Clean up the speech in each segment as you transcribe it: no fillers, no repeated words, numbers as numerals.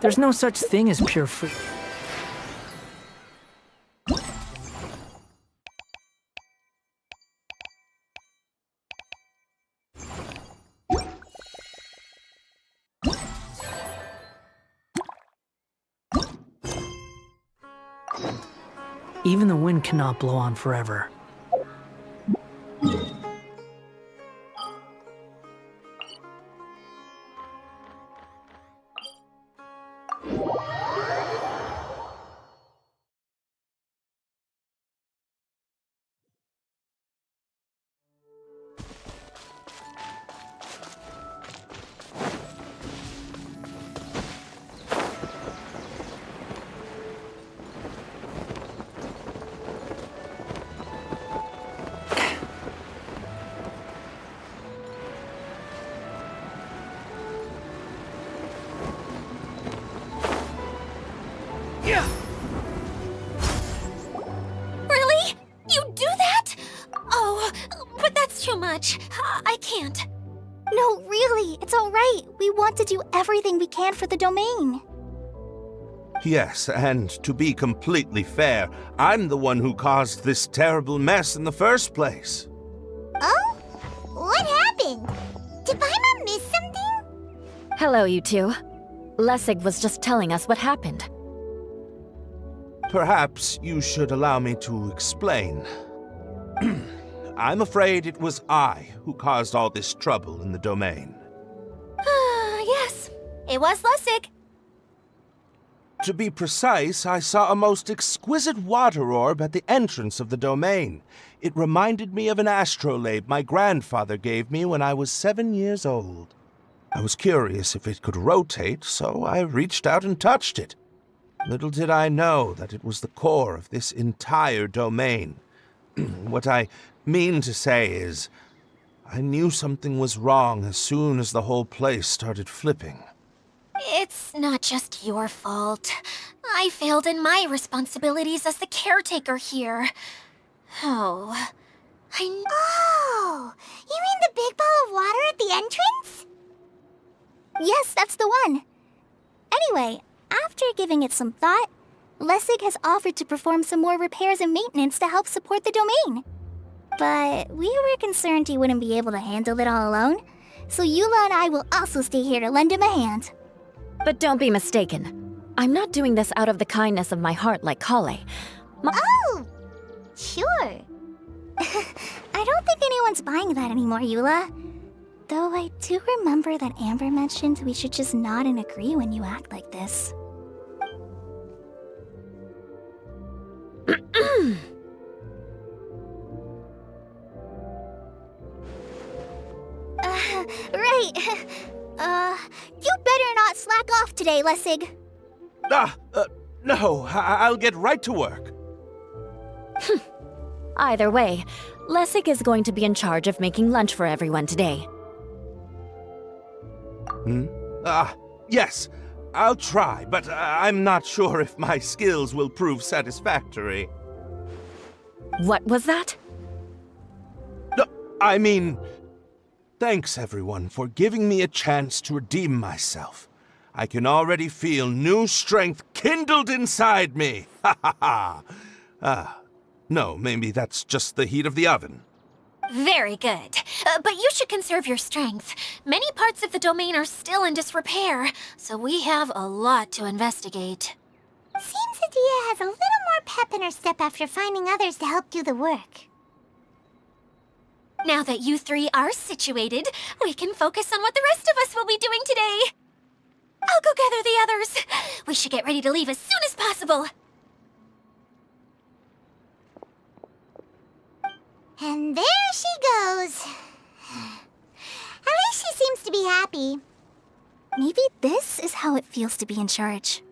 There's no such thing as pure free. Even the wind cannot blow on forever. Really? You do that? Oh, but that's too much. I can't. No, really, it's all right. We want to do everything we can for the domain. Yes, and to be completely fair, I'm the one who caused this terrible mess in the first place. Oh? What happened? Did Paimon miss something? Hello, you two. Lessig was just telling us what happened. Perhaps you should allow me to explain. I'm afraid it was I who caused all this trouble in the domain. Yes, it was Lessig. To be precise, I saw a most exquisite water orb at the entrance of the domain. It reminded me of an astrolabe my grandfather gave me when I was 7 years old. I was curious if it could rotate, so I reached out and touched it. Little did I know that it was the core of this entire domain. What I mean to say is, I knew something was wrong as soon as the whole place started flipping. It's not just your fault. I failed in my responsibilities as the caretaker here. Oh, Oh, you mean the big ball of water at the entrance? Yes, that's the one. Anyway, after giving it some thought, Lessig has offered to perform some more repairs and maintenance to help support the domain. But we were concerned he wouldn't be able to handle it all alone, so Eula and I will also stay here to lend him a hand. But don't be mistaken. I'm not doing this out of the kindness of my heart like Kale. Oh, sure. I don't think anyone's buying that anymore, Eula. Though I do remember that Amber mentioned we should just nod and agree when you act like this. Right. You better not slack off today, Lessig. No, I'll get right to work. Either way, Lessig is going to be in charge of making lunch for everyone today. Yes, I'll try, but I'm not sure if my skills will prove satisfactory. What was that? I mean, thanks everyone for giving me a chance to redeem myself. I can already feel new strength kindled inside me. Ha ha ha. No, maybe that's just the heat of the oven. Very good. But you should conserve your strength. Many parts of the domain are still in disrepair, so we have a lot to investigate. Seems Adia has a little more pep in her step after finding others to help do the work. Now that you three are situated, we can focus on what the rest of us will be doing today. I'll go gather the others. We should get ready to leave as soon as possible. And there she goes. At least she seems to be happy. Maybe this is how it feels to be in charge.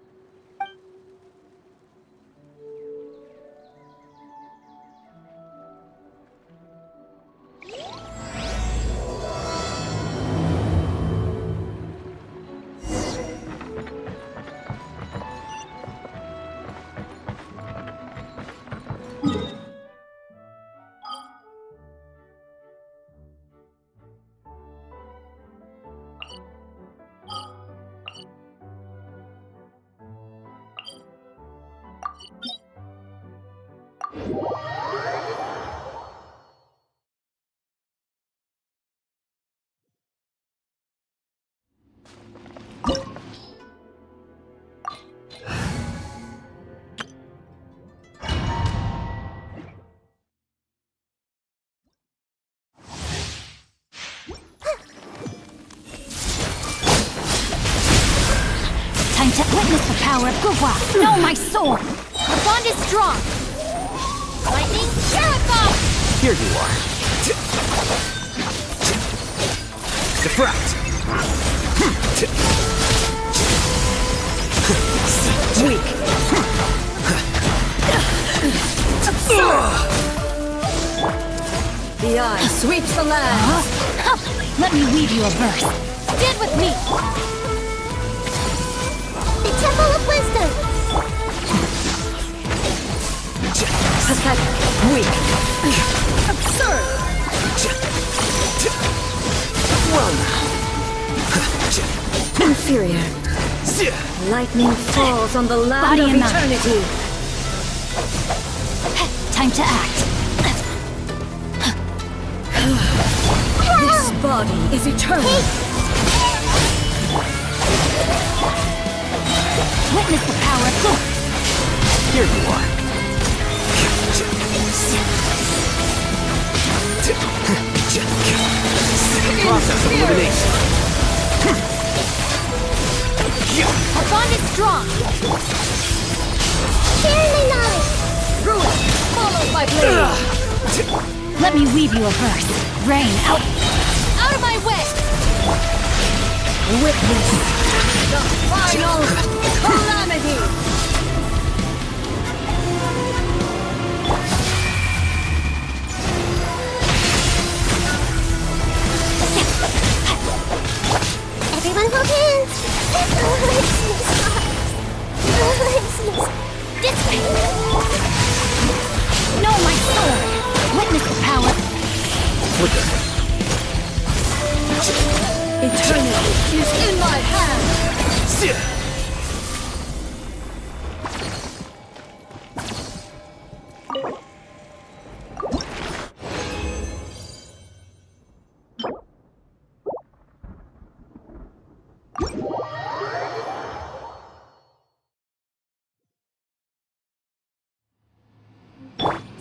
Time to witness the power of Gugwa. Know my soul. The bond is strong. Lightning, Jericho! Here you are. Defract! Weak. The eye sweeps the land. Let me weave you a verse. Stand with me. The Temple of Wisdom! Pathetic. Weak. Absurd. Well now. Inferior. Lightning falls on the land Body of and mind. eternity. Time to act. This body is eternal. Witness the power of Gugwa. Here you are. Process of elimination. Our bond is strong. Share my knowledge! Ruin follows my blade. Let me weave you a verse. Rain out. Out of my way. Witness the final calamity. Everyone hold hands! This way. Know my sword. Witness the power. Flicker. Eternity is in my hand.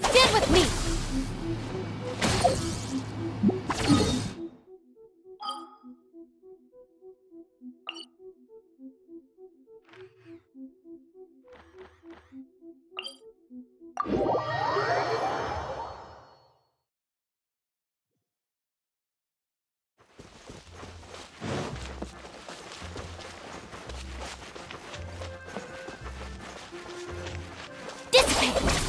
Stand with me. Dissipate.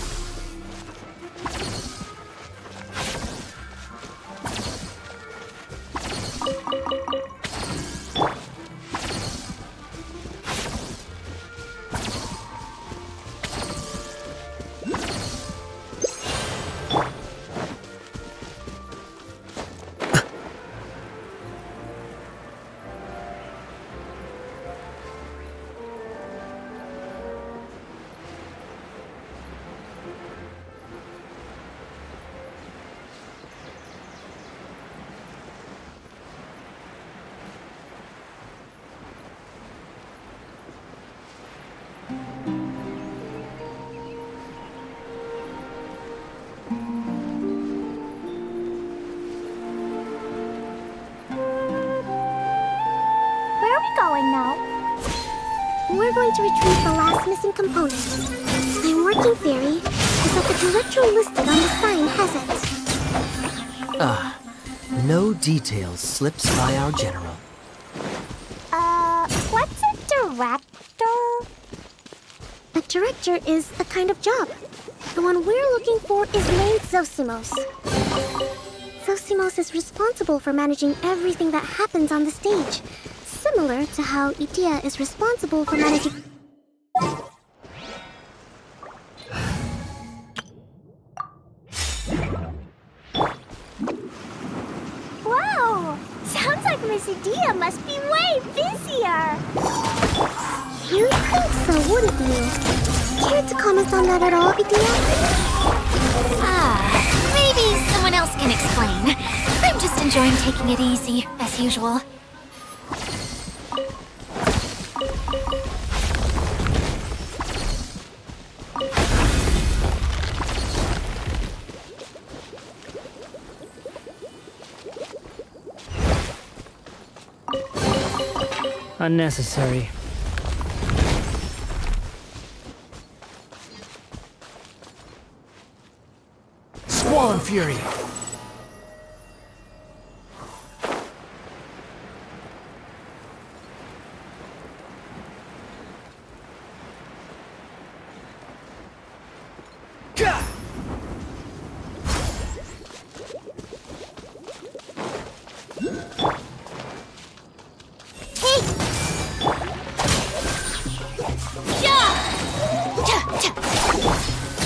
Where are we going now? We're going to retrieve the last missing component. My working theory is that the director listed on the sign hasn't. No details slips by our general. What's a director? A director is a kind of job. The one we're looking for is named Zosimos. Zosimos is responsible for managing everything that happens on the stage, similar to how Idea is responsible for managing... Wow! Sounds like Miss Idea must be way busier! You'd think so, wouldn't you? Care to comment on that at all, Idea? enjoying taking it easy, as usual. Unnecessary. Squall and Fury!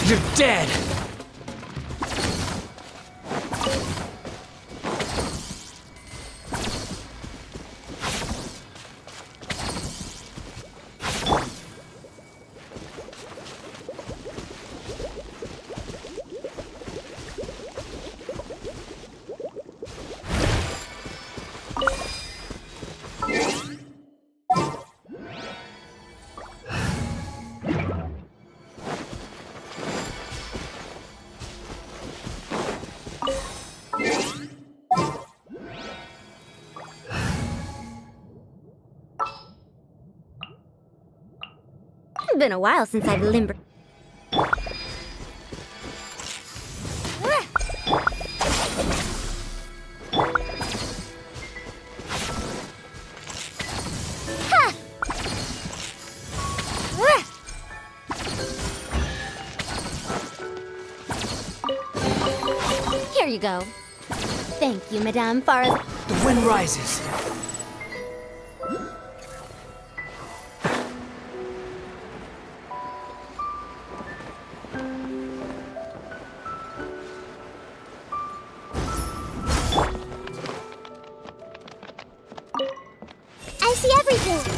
You're dead! Been a while since I've limbered. Here you go. Thank you, Madame Farah. The wind rises. I see everything.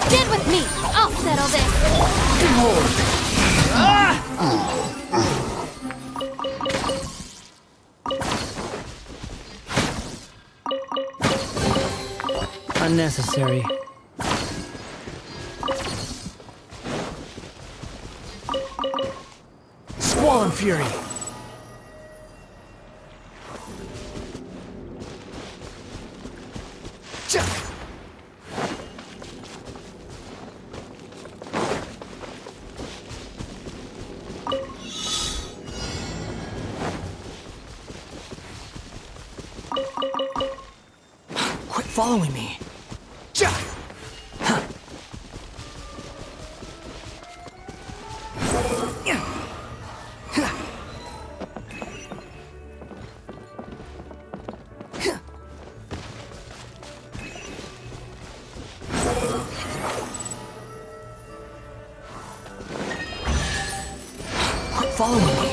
Stand with me! I'll settle this! Unnecessary. Squall and Fury! Quit following me. Quit following me!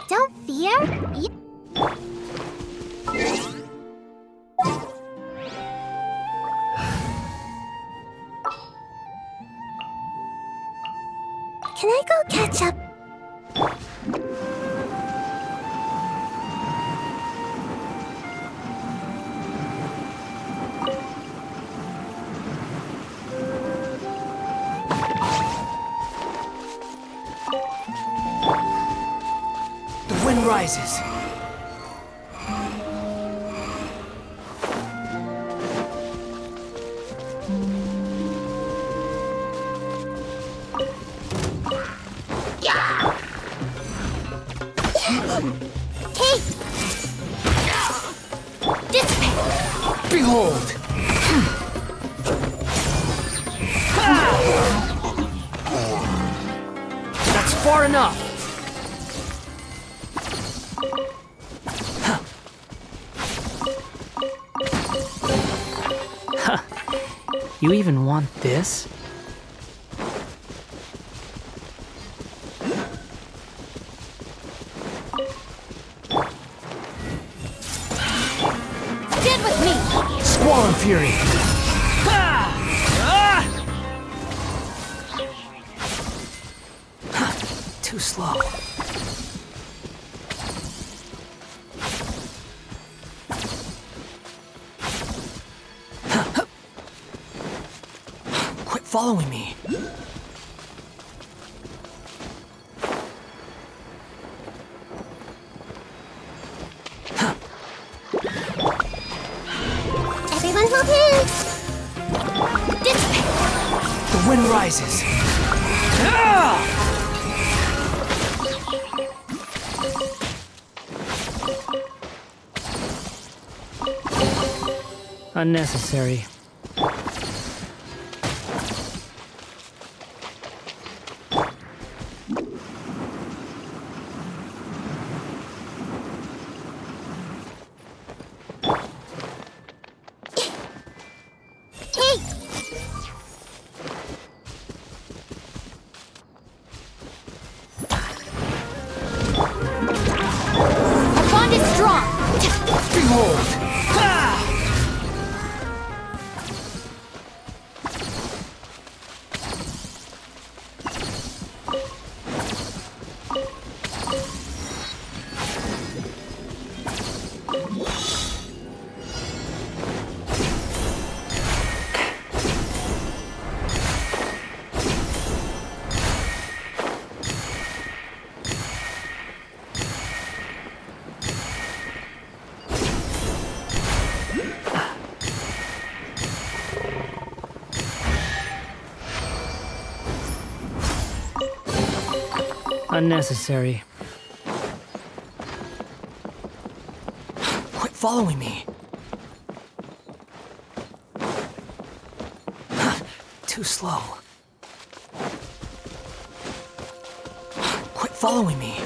Don't fear. Can I go catch up? The wind rises. Hey! Dissipate! Behold! That's far enough! You even want this? Stand with me! Squall and fury! Too slow. Quit following me. Everyone hold hands! Dissipate! The wind rises. Unnecessary. Hey! Our bond is strong! Behold! Unnecessary. Quit following me. Too slow. Quit following me.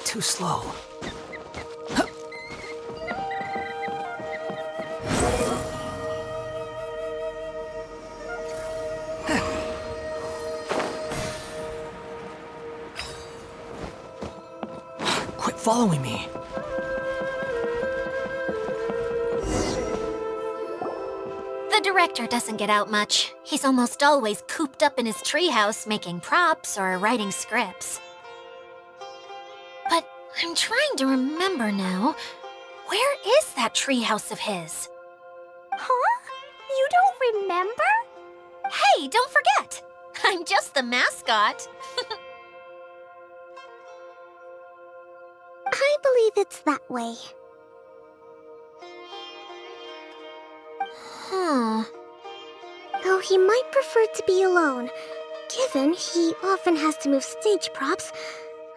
Too slow. Quit following me. The director doesn't get out much. He's almost always cooped up in his treehouse making props or writing scripts. But I'm trying to remember now. Where is that treehouse of his? Huh? You don't remember? Hey, don't forget! I'm just the mascot. I believe it's that way. Huh. Though he might prefer to be alone, given he often has to move stage props,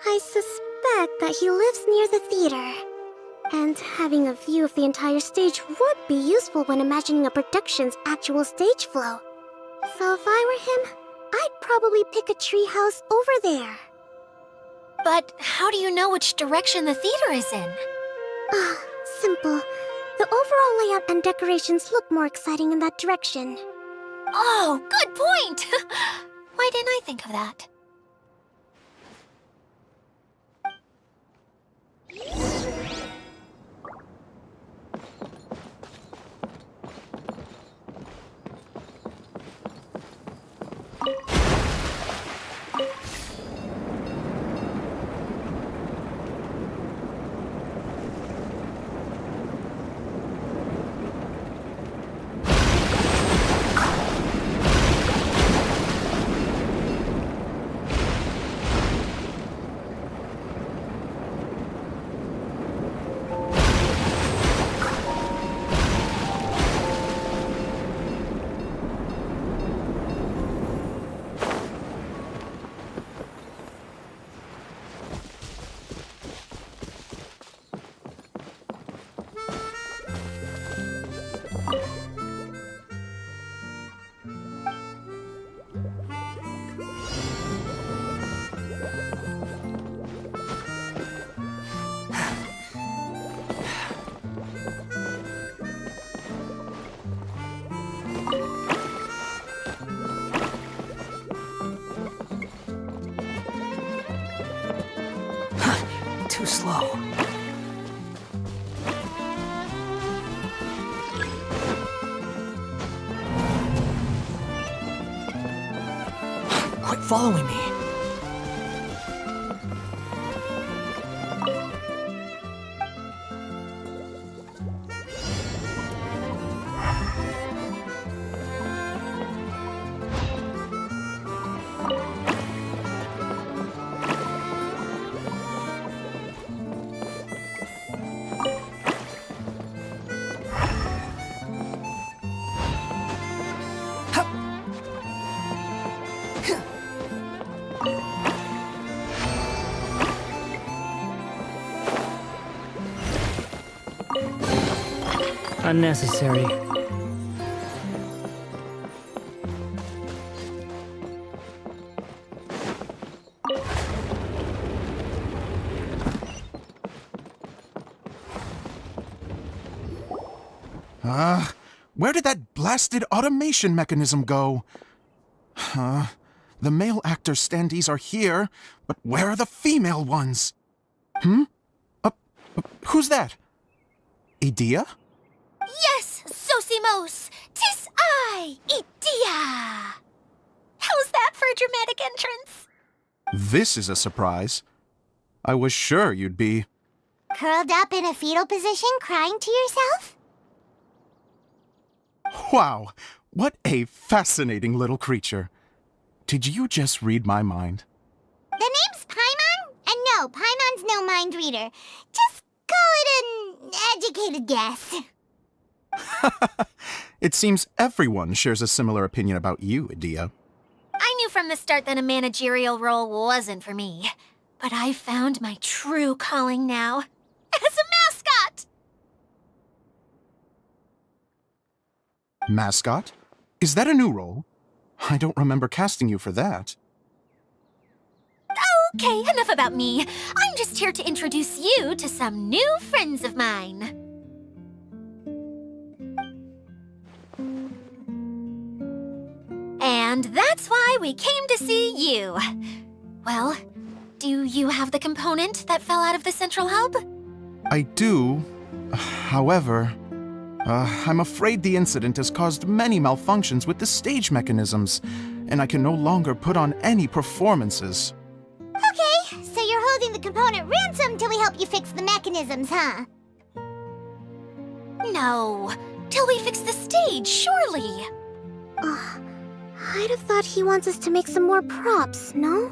I suspect that he lives near the theater. And having a view of the entire stage would be useful when imagining a production's actual stage flow. So if I were him, I'd probably pick a treehouse over there. But how do you know which direction the theater is in? Ah, simple. The overall layout and decorations look more exciting in that direction. Oh, good point! Why didn't I think of that? Too slow. Quit following me. Unnecessary. Where did that blasted automation mechanism go? The male actor standees are here, but where are the female ones? Who's that? Idea? Yes, Sosimos! 'Tis I, Idea! How's that for a dramatic entrance? This is a surprise. I was sure you'd be... Curled up in a fetal position, crying to yourself? Wow, what a fascinating little creature. Did you just read my mind? The name's Paimon? And no, Paimon's no mind reader. Just call it an educated guess. It seems everyone shares a similar opinion about you, Idea. I knew from the start that a managerial role wasn't for me. But I found my true calling now. As a mascot! Mascot? Is that a new role? I don't remember casting you for that. Okay, enough about me. I'm just here to introduce you to some new friends of mine. And that's why we came to see you. Well, do you have the component that fell out of the central hub? I do. However, I'm afraid the incident has caused many malfunctions with the stage mechanisms, and I can no longer put on any performances. Okay, so you're holding the component ransom till we help you fix the mechanisms, huh? No, till we fix the stage, surely. I'd have thought he wants us to make some more props, no?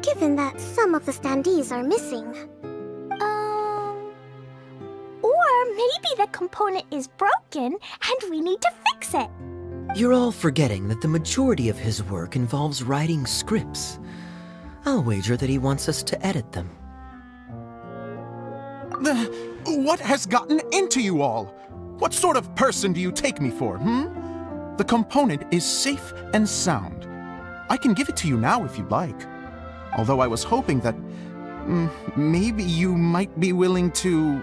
Given that some of the standees are missing. Or maybe the component is broken and we need to fix it. You're all forgetting that the majority of his work involves writing scripts. I'll wager that he wants us to edit them. What has gotten into you all? What sort of person do you take me for, The component is safe and sound. I can give it to you now if you'd like. Although I was hoping that maybe you might be willing to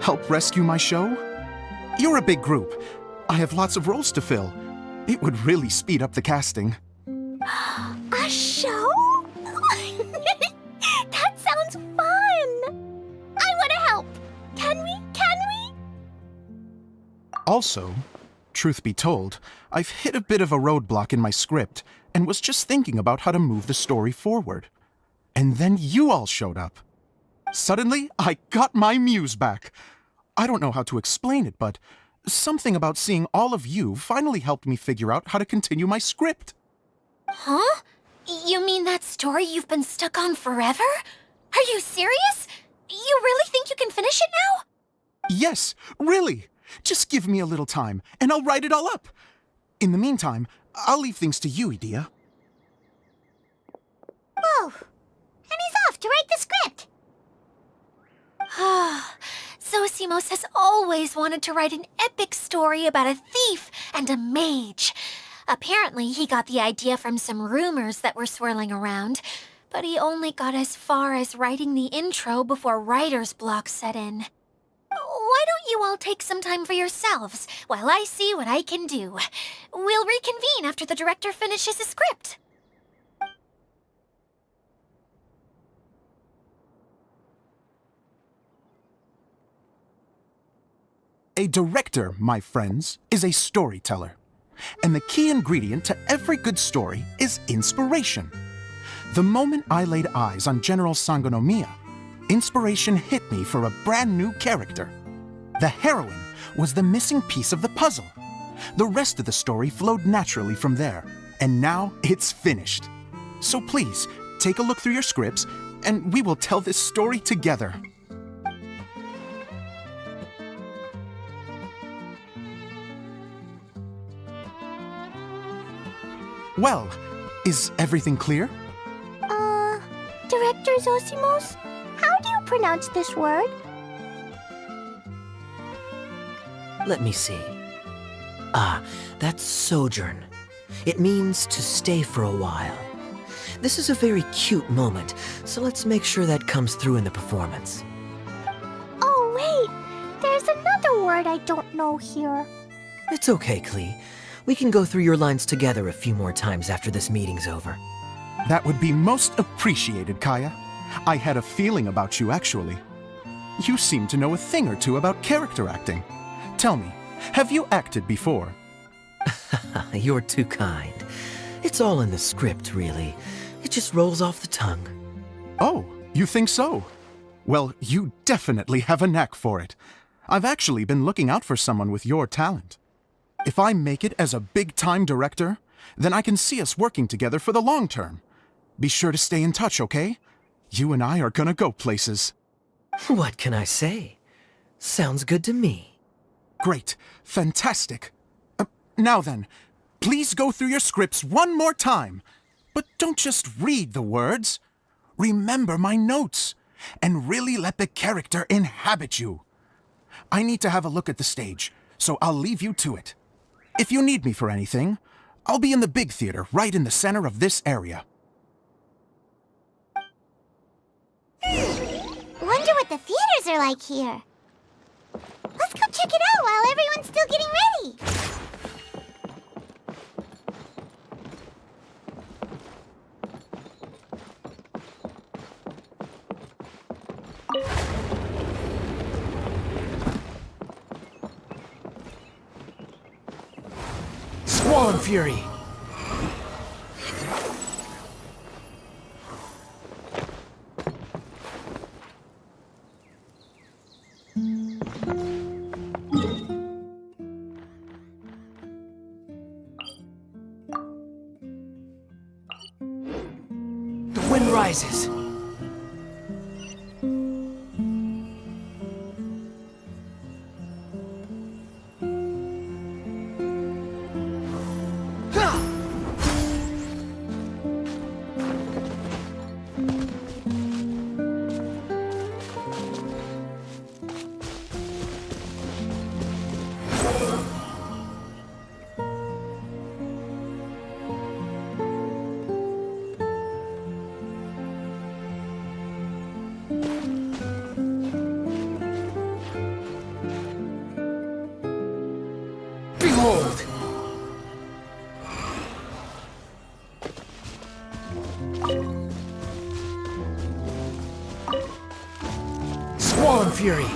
help rescue my show? You're a big group. I have lots of roles to fill. It would really speed up the casting. A show? That sounds fun! I want to help! Can we? Also, truth be told, I've hit a bit of a roadblock in my script and was just thinking about how to move the story forward. And then you all showed up. Suddenly, I got my muse back. I don't know how to explain it, but something about seeing all of you finally helped me figure out how to continue my script. Huh? You mean that story you've been stuck on forever? Are you serious? You really think you can finish it now? Yes, really. Just give me a little time, and I'll write it all up. In the meantime, I'll leave things to you, Edea. Whoa! And he's off to write the script! Zosimos has always wanted to write an epic story about a thief and a mage. Apparently, he got the idea from some rumors that were swirling around, but he only got as far as writing the intro before writer's block set in. Why don't you all take some time for yourselves while I see what I can do? We'll reconvene after the director finishes his script. A director, my friends, is a storyteller. And the key ingredient to every good story is inspiration. The moment I laid eyes on General Sangonomiya, inspiration hit me for a brand new character. The heroine was the missing piece of the puzzle. The rest of the story flowed naturally from there, and now it's finished. So please, take a look through your scripts, and we will tell this story together. Well, is everything clear? Director Zosimos, how do you pronounce this word? Let me see. That's sojourn. It means to stay for a while. This is a very cute moment, so let's make sure that comes through in the performance. Oh, wait! There's another word I don't know here. It's okay, Klee. We can go through your lines together a few more times after this meeting's over. That would be most appreciated, Kaya. I had a feeling about you, actually. You seem to know a thing or two about character acting. Tell me, have you acted before? You're too kind. It's all in the script, really. It just rolls off the tongue. Oh, you think so? Well, you definitely have a knack for it. I've actually been looking out for someone with your talent. If I make it as a big-time director, then I can see us working together for the long term. Be sure to stay in touch, okay? You and I are gonna go places. What can I say? Sounds good to me. Great. Fantastic. Now then, please go through your scripts one more time. But don't just read the words. Remember my notes, and really let the character inhabit you. I need to have a look at the stage, so I'll leave you to it. If you need me for anything, I'll be in the big theater right in the center of this area. Wonder what the theaters are like here. Let's go check it out while everyone's still getting ready. Squall Fury! The wind rises. Fury!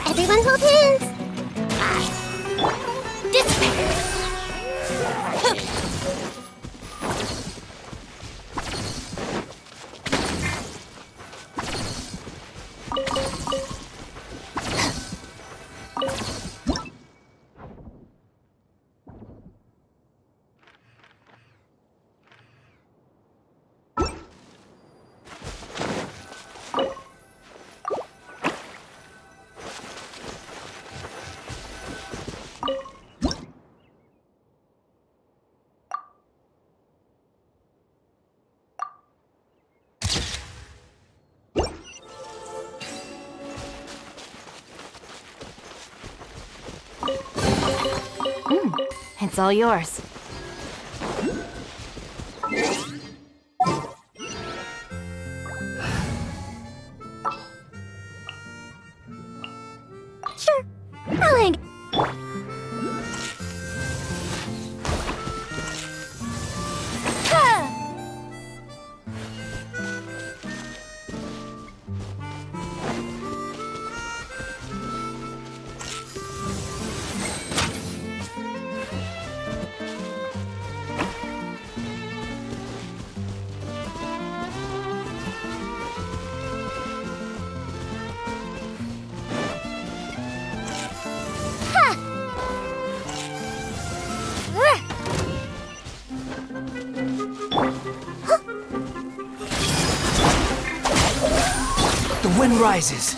Everyone hold hands! This way! It's all yours. Sure, I'll hang. The wind rises!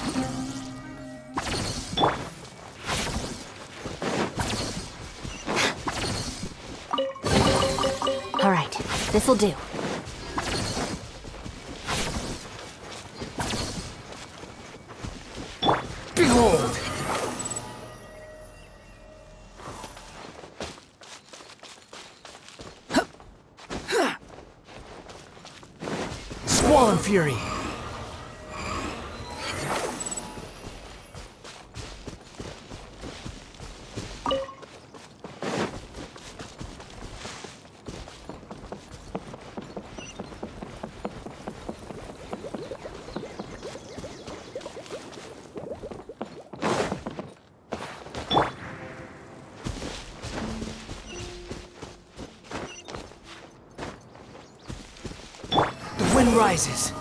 All right, this'll do. Behold! Squall and Fury! The wind rises!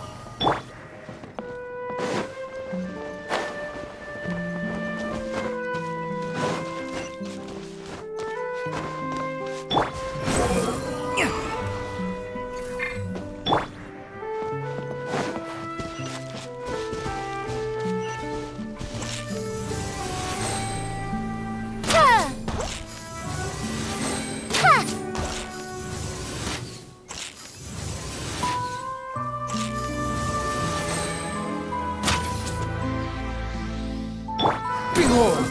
Behold!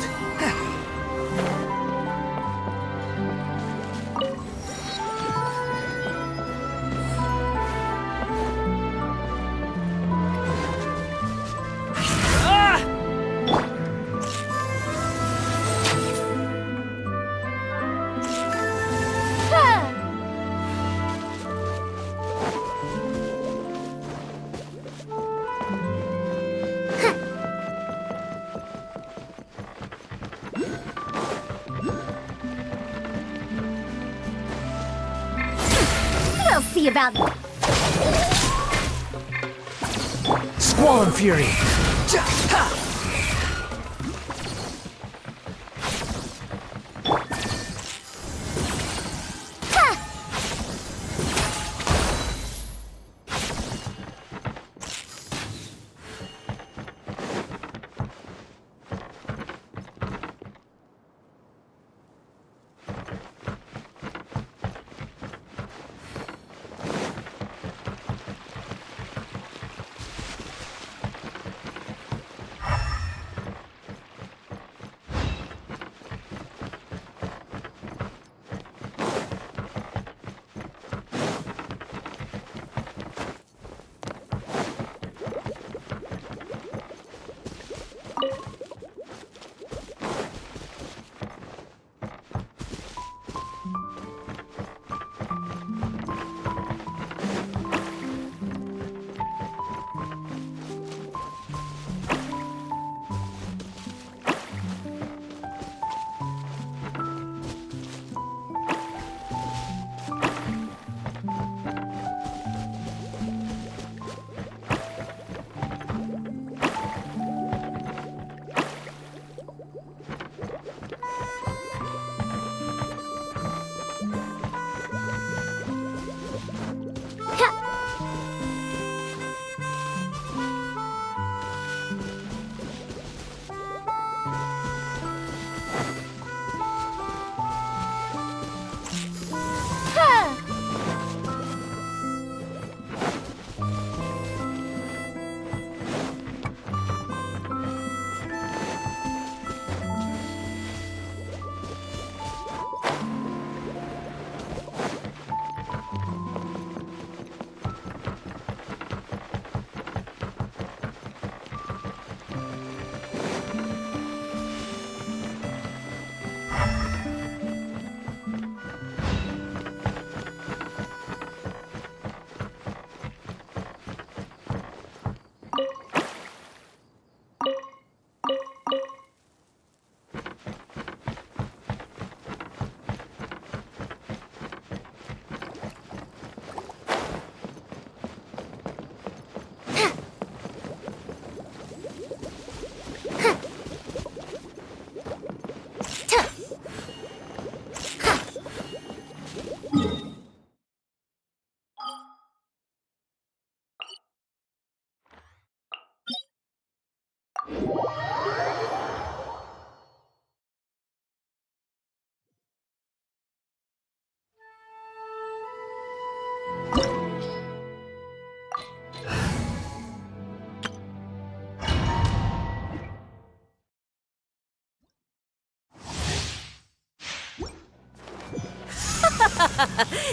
We'll see about Squall and Fury!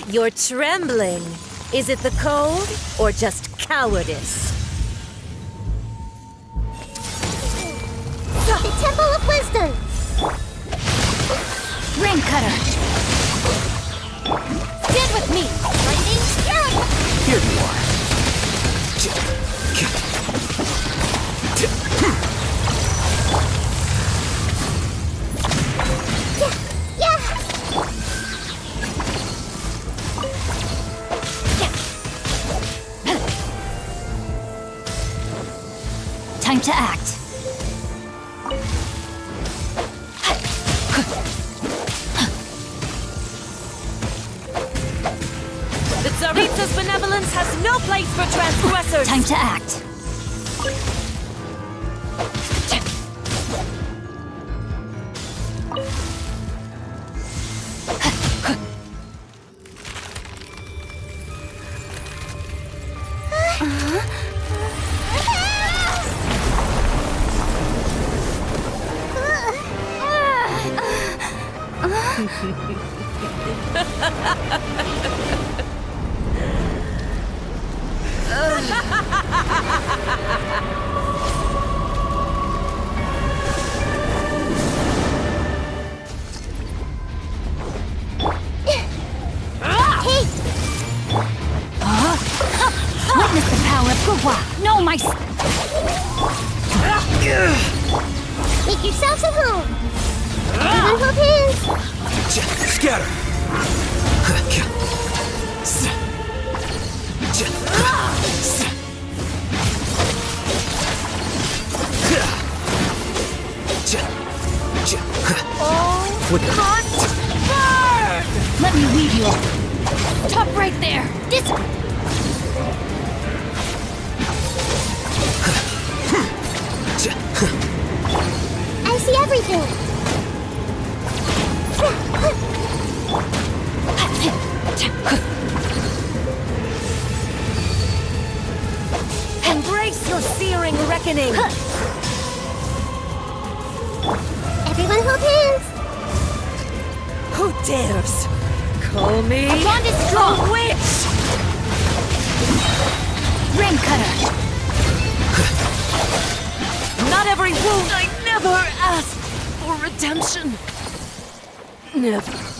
You're trembling. Is it the cold or just cowardice? The Temple of Wisdom! Rain Cutter! Stand with me! Lightning Fury! Here you are. Yeah! Time to act. The Tsaritsa's benevolence has no place for transgressors! Time to act. Witness the power of Gua. No, my... Make yourselves at home! Everyone hold hands! Scatter! Let me lead you. Top right there. This... I see everything! Embrace your searing reckoning! Everyone hold hands! Who dares call me Bond is strong. a witch? Rain Cutter. Not every wound I never asked for redemption. Never.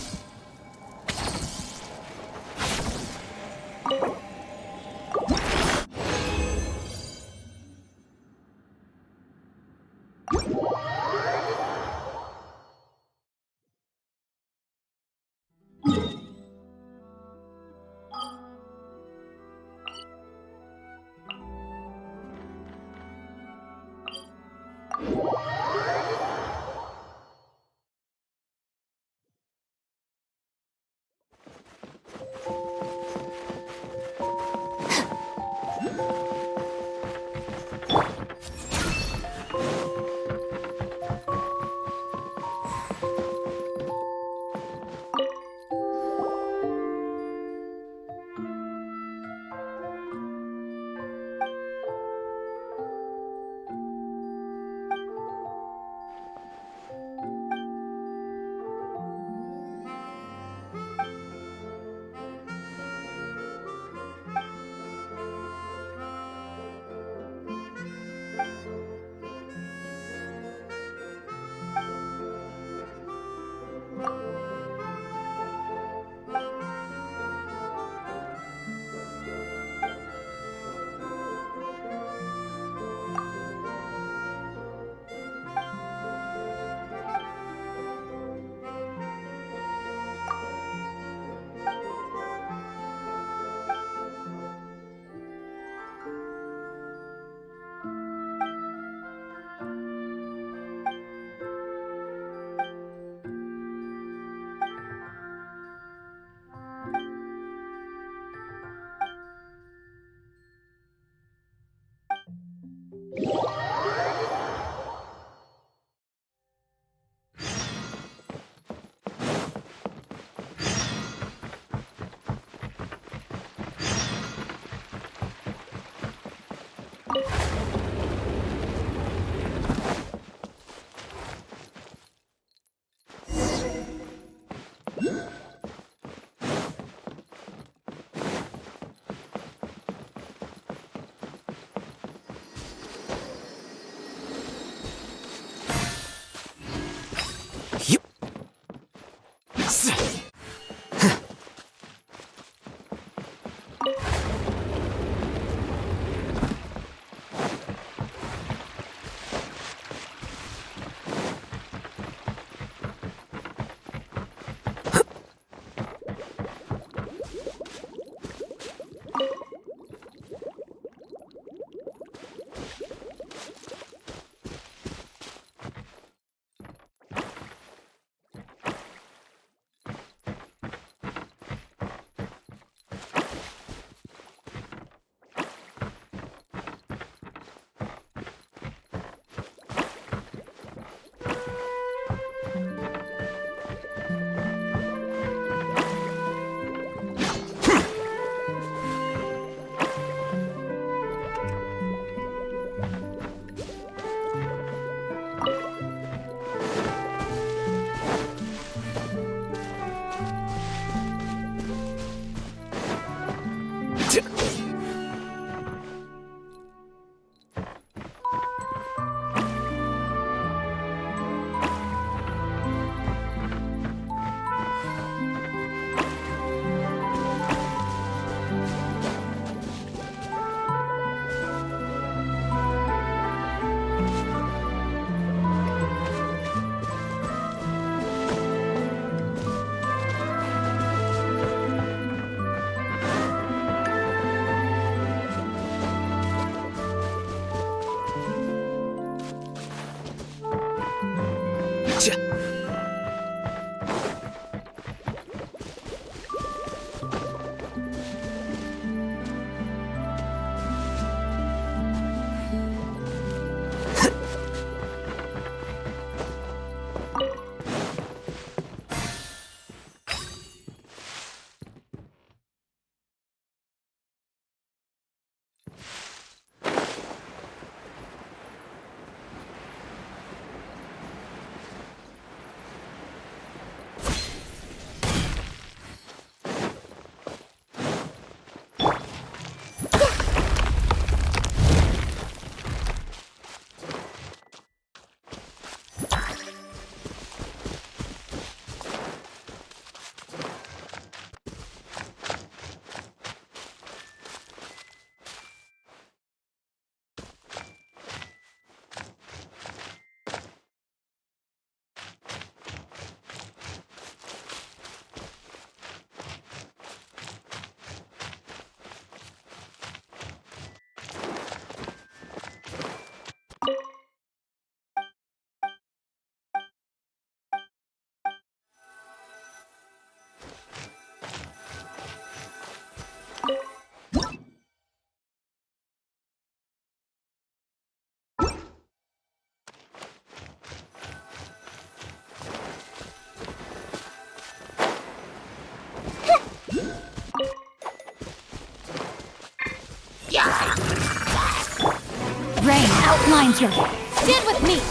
Rain outlines your... Stand with me!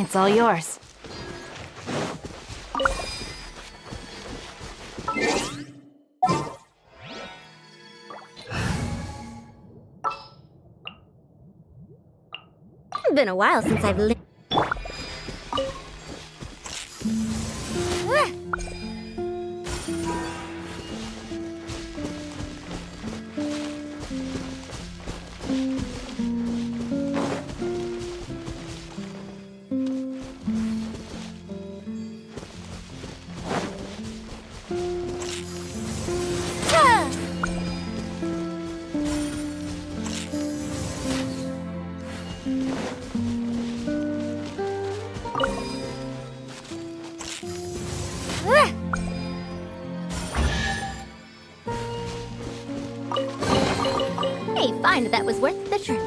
It's all yours. Been a while since I've lived. Hey, fine, that was worth the trip.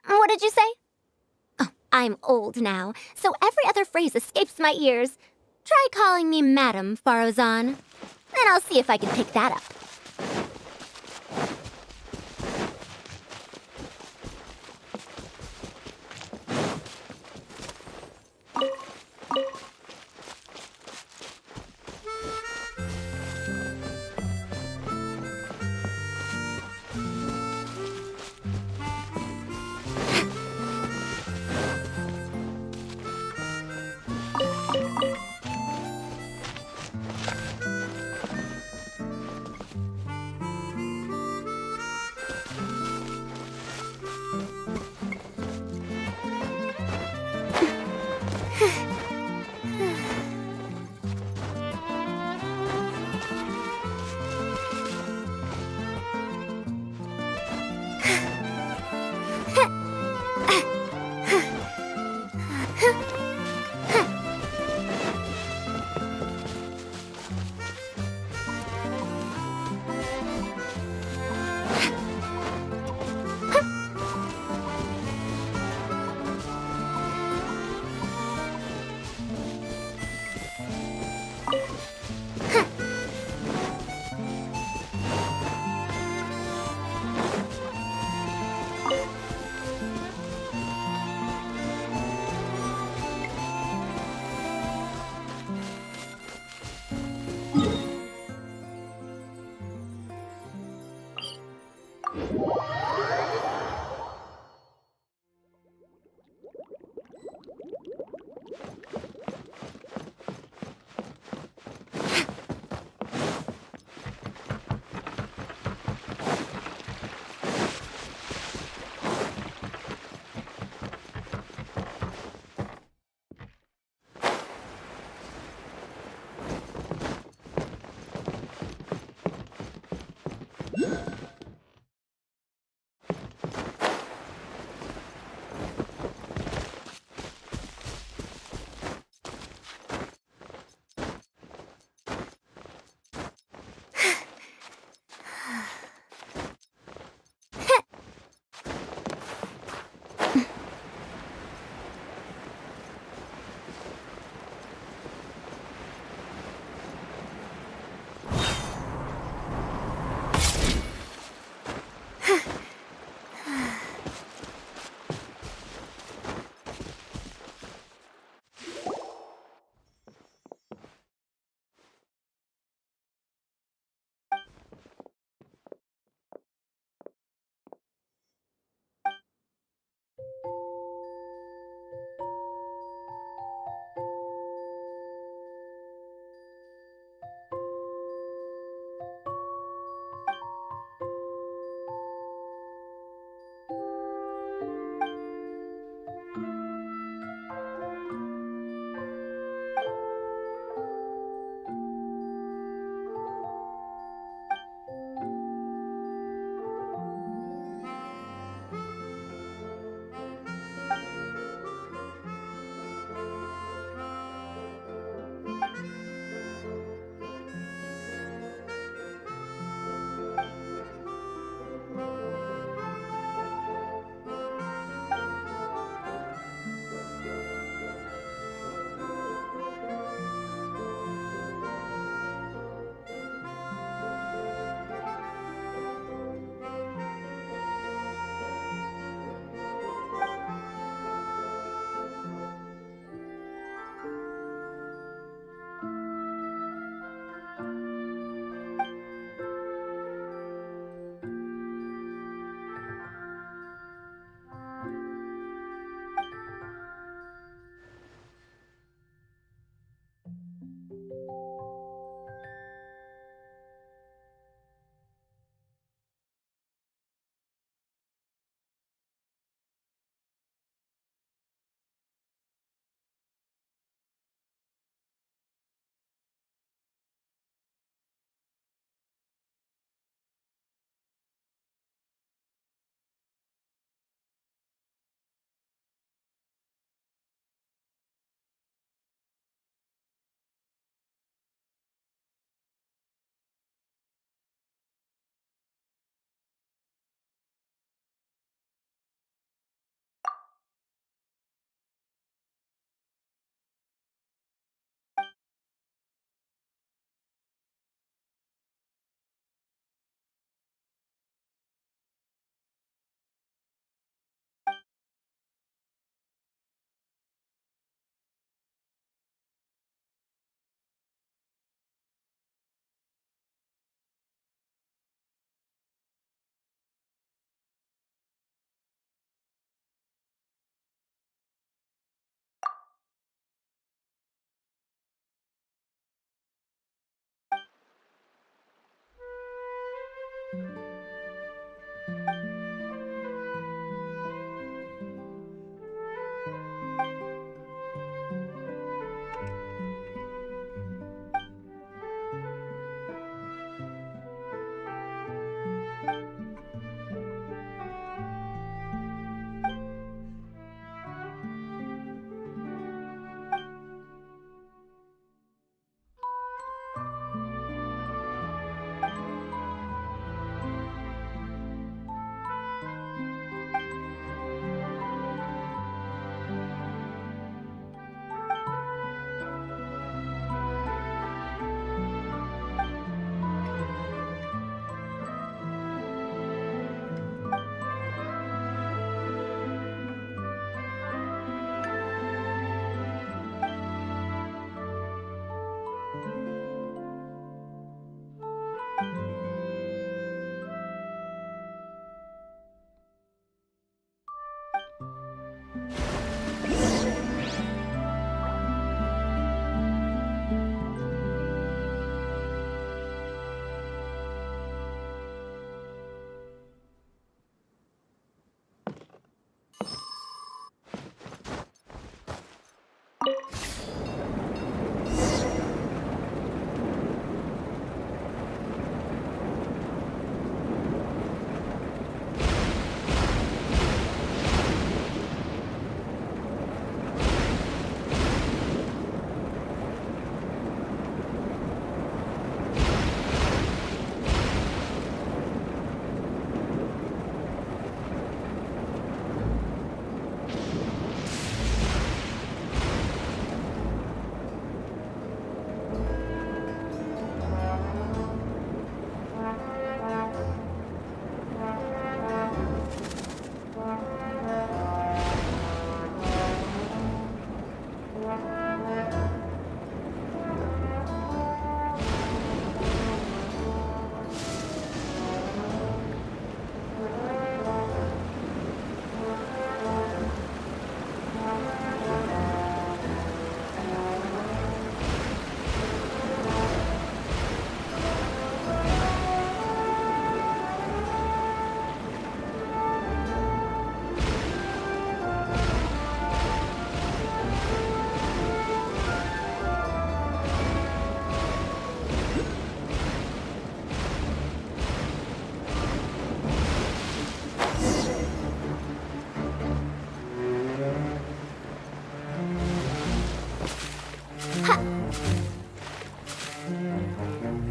What did you say? Oh, I'm old now, so every other phrase escapes my ears. Try calling me Madam Farozan, and I'll see if I can pick that up.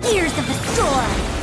Ears of the storm!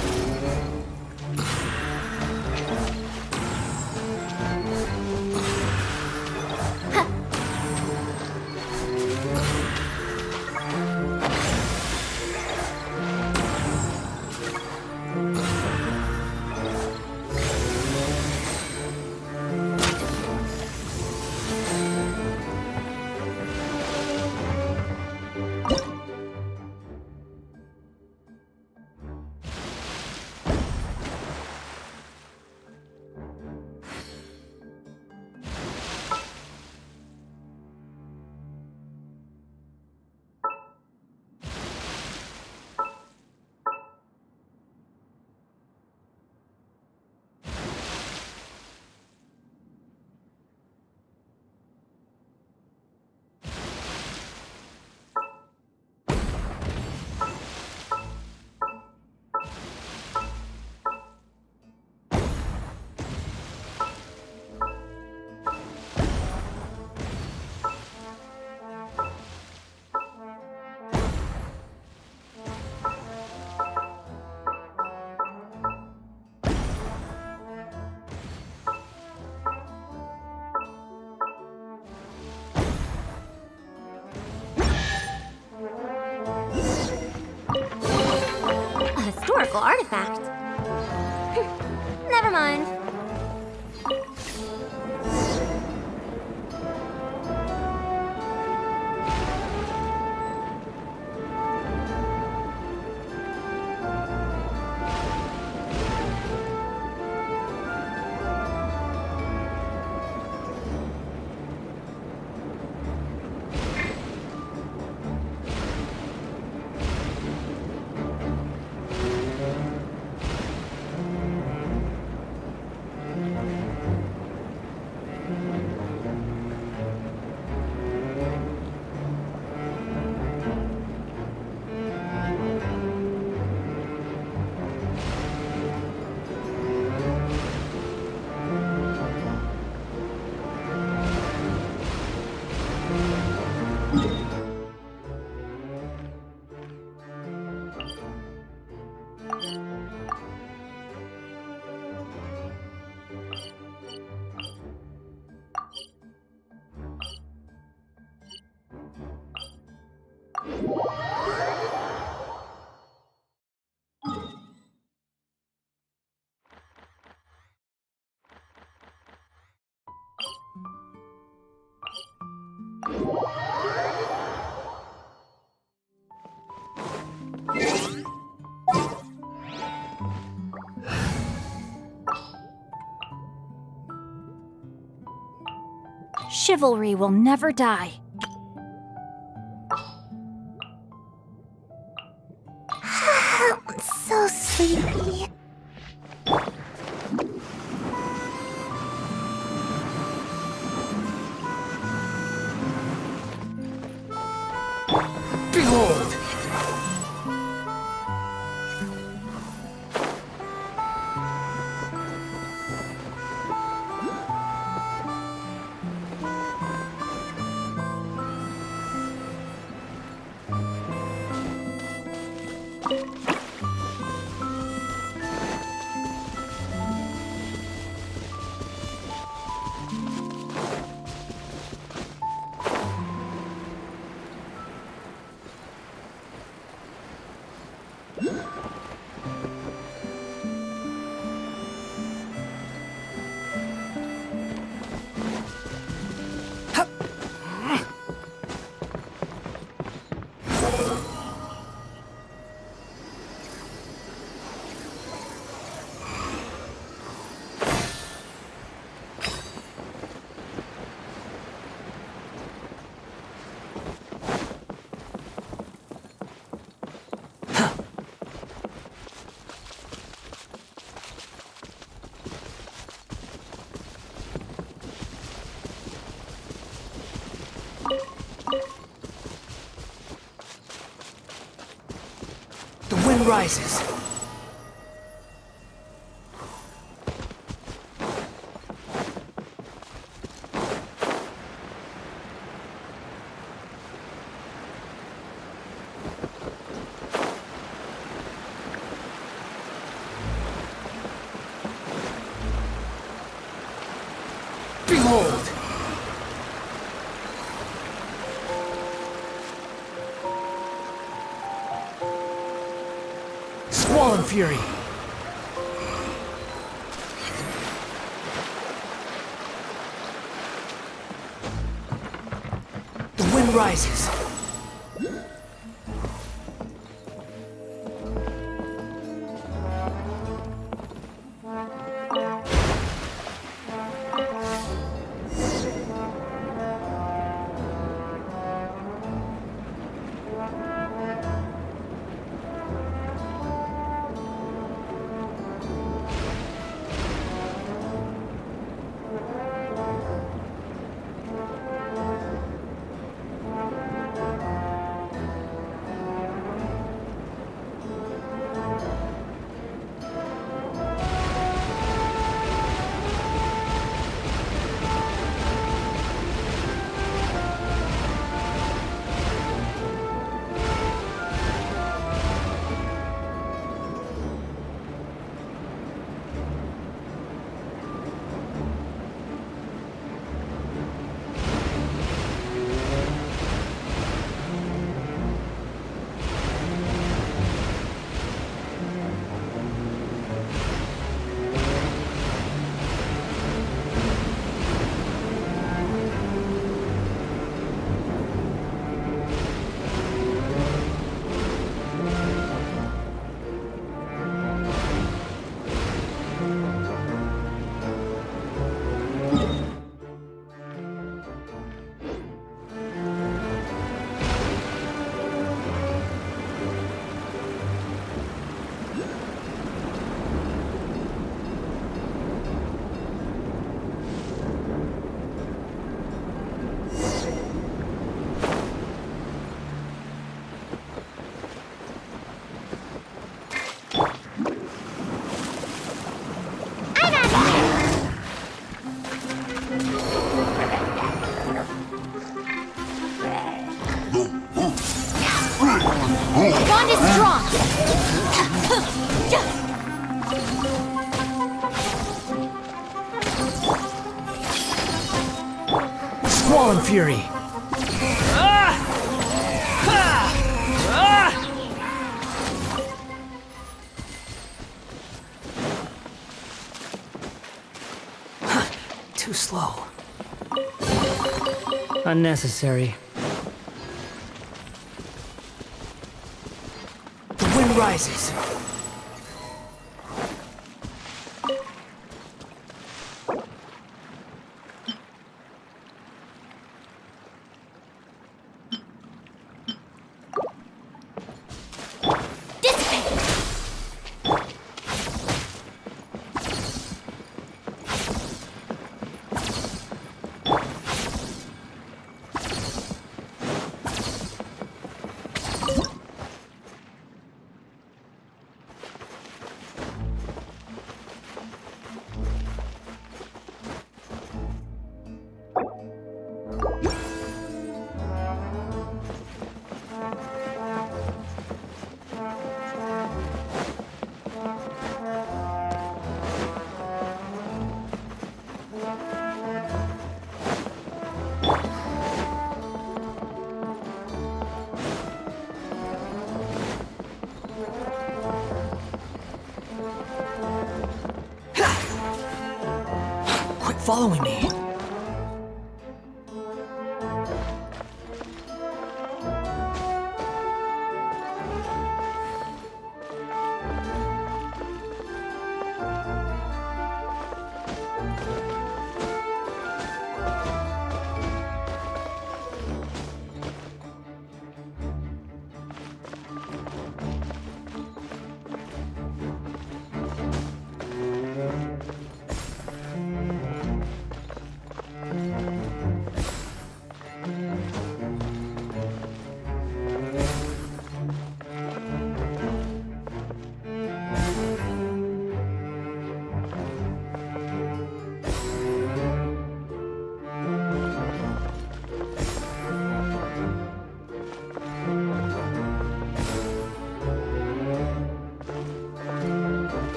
A historical artifact? Never mind. Chivalry will never die. I'm so sleepy. Behold! The wind rises. Behold! Squall Fury! The wind rises. Bond is strong! Squall Fury! Too slow. Unnecessary. The wind rises. following me.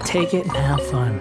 Take it and have fun.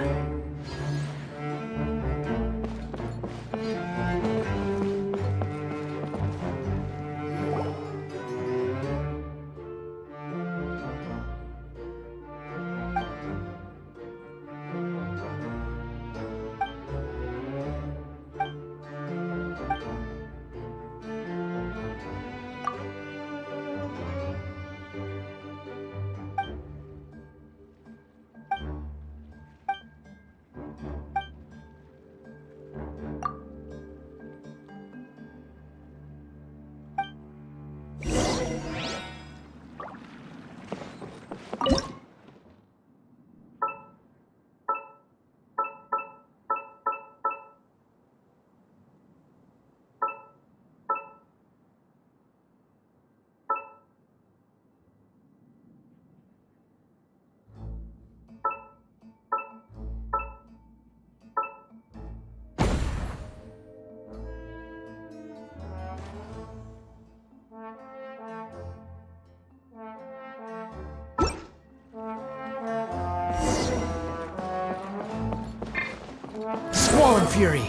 Squall Fury!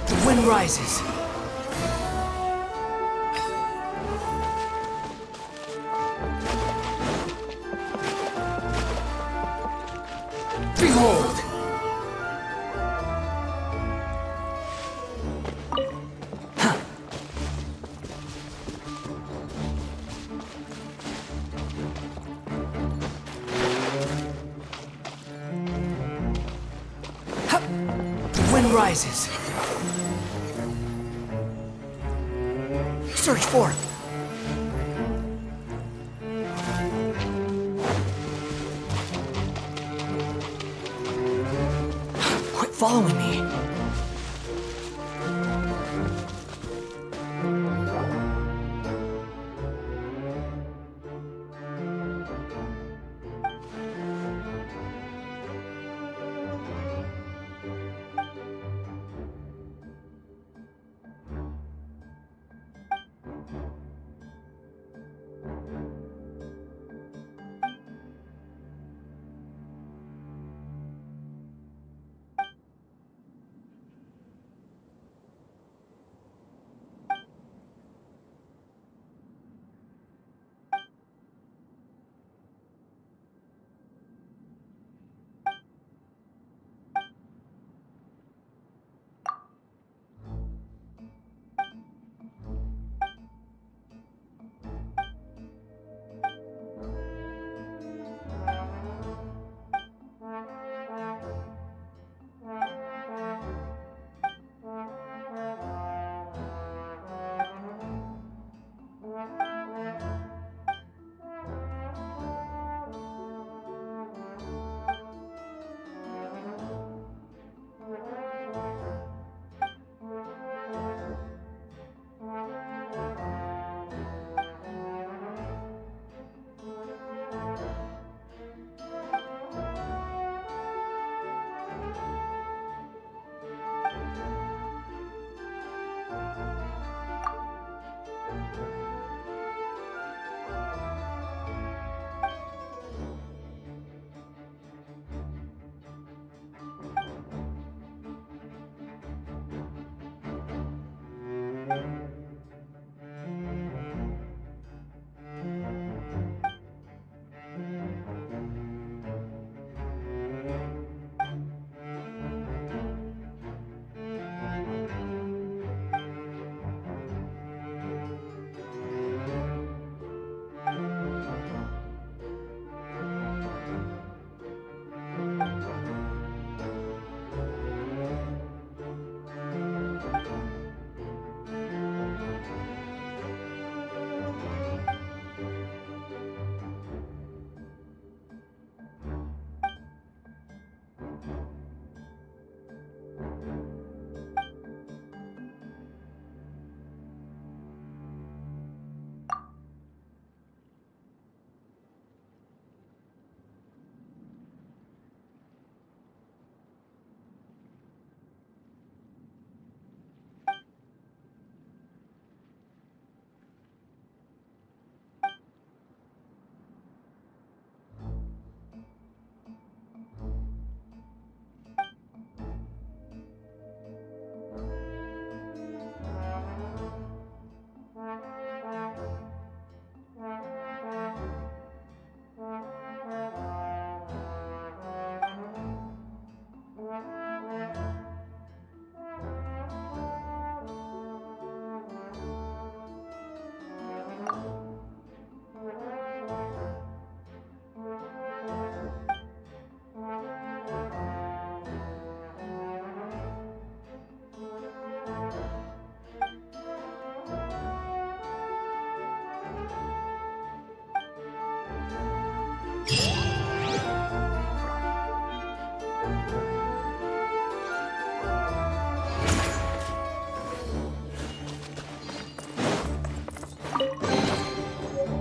The wind rises. Behold! The wind rises. Search for it. Quit following me.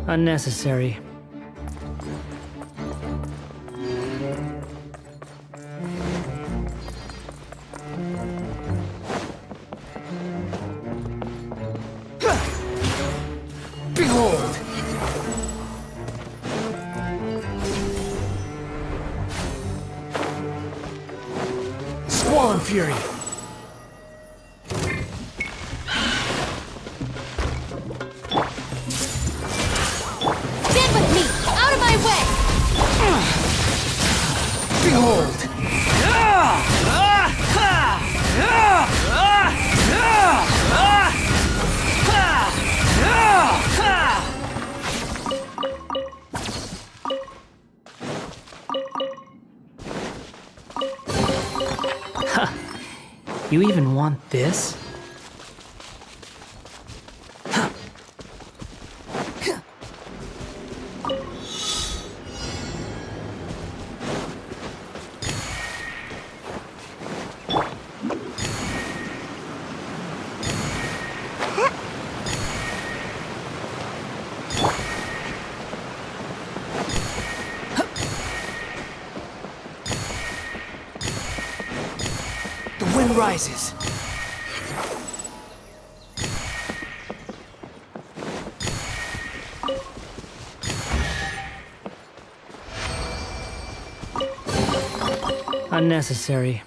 Unnecessary. Behold! Squall Fury! Stand with me! Out of my way! Behold! You even want this? The wind rises. Unnecessary.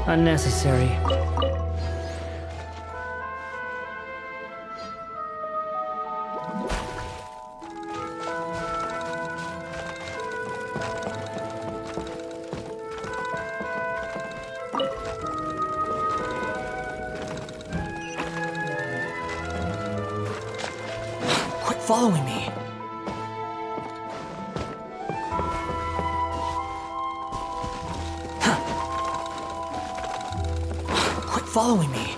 Unnecessary. following me. Quit following me.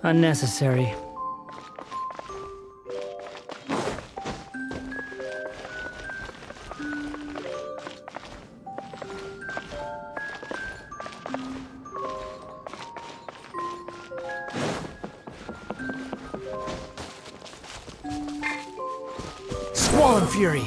Unnecessary. Squall and Fury!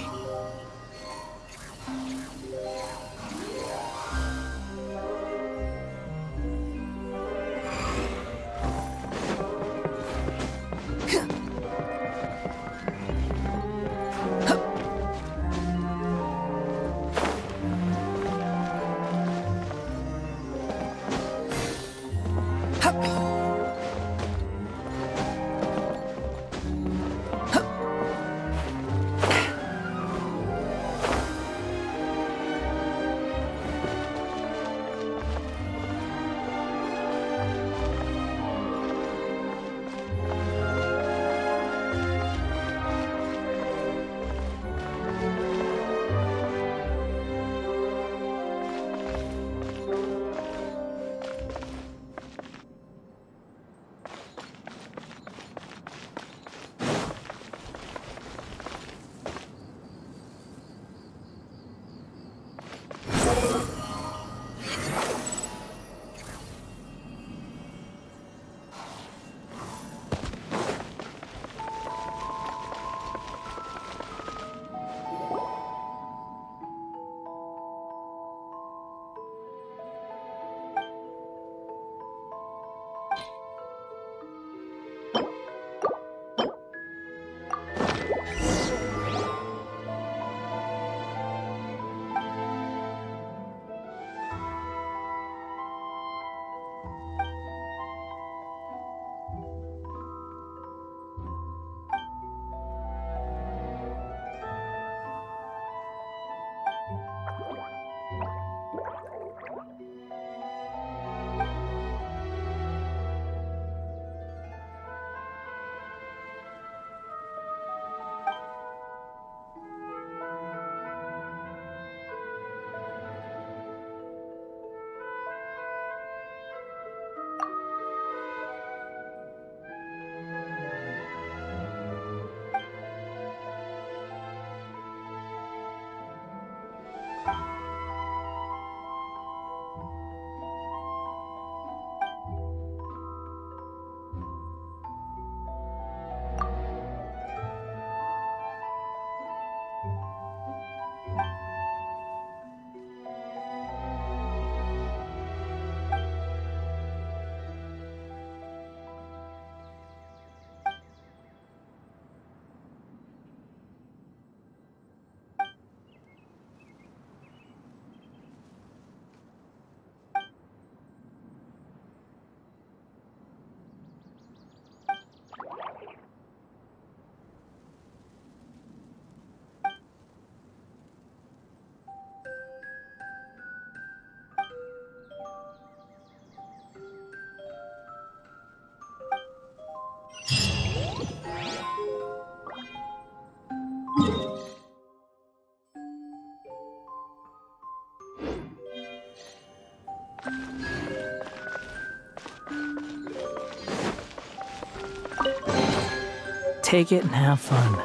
Take it and have fun.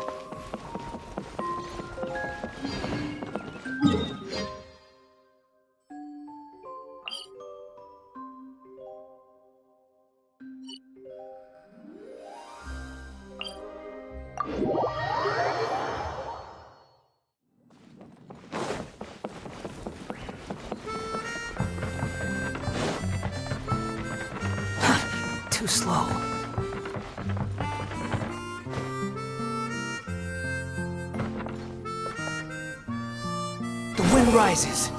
Too slow. The wind rises!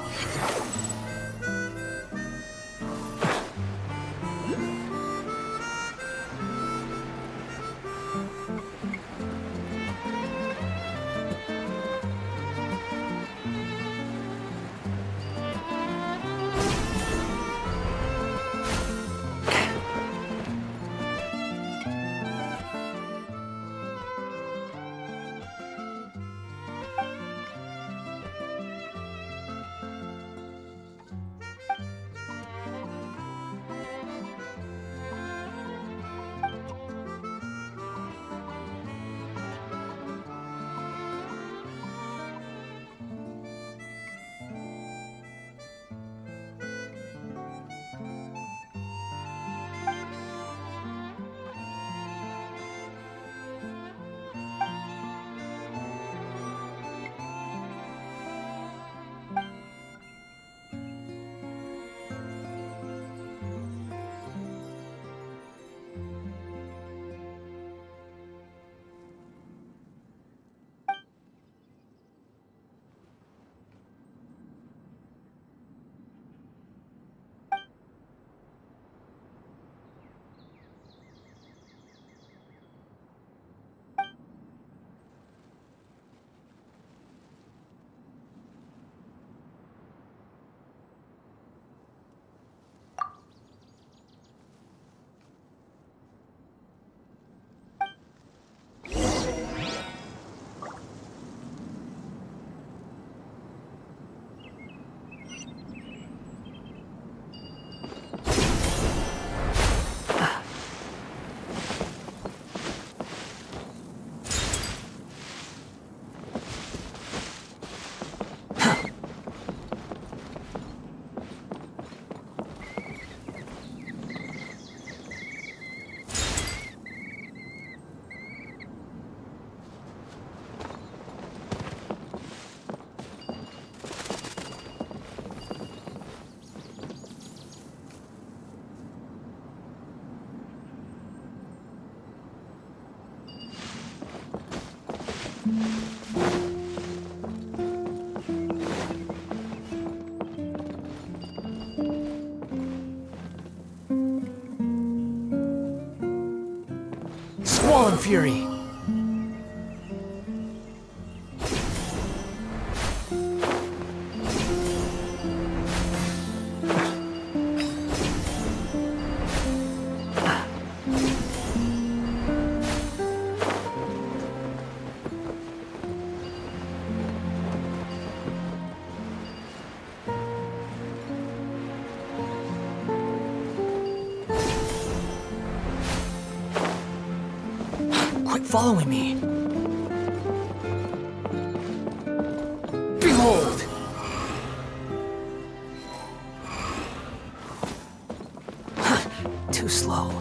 Squall and Fury! Quit following me! Behold! Too slow.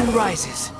wind rises.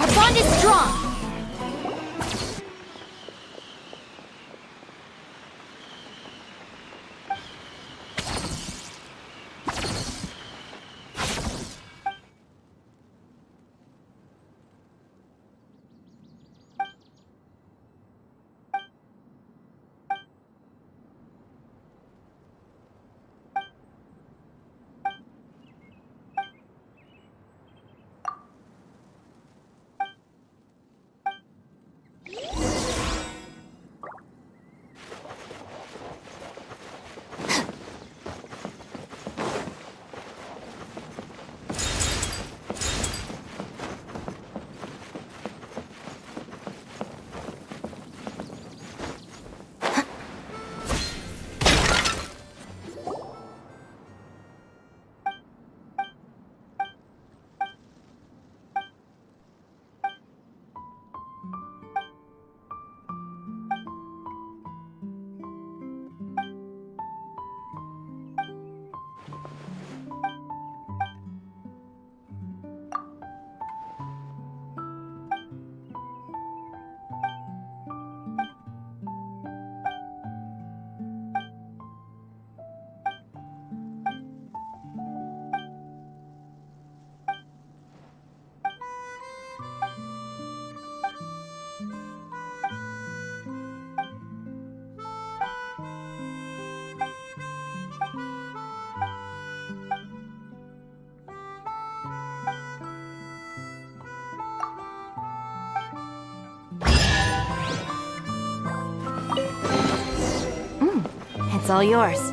Our bond is strong. It's all yours.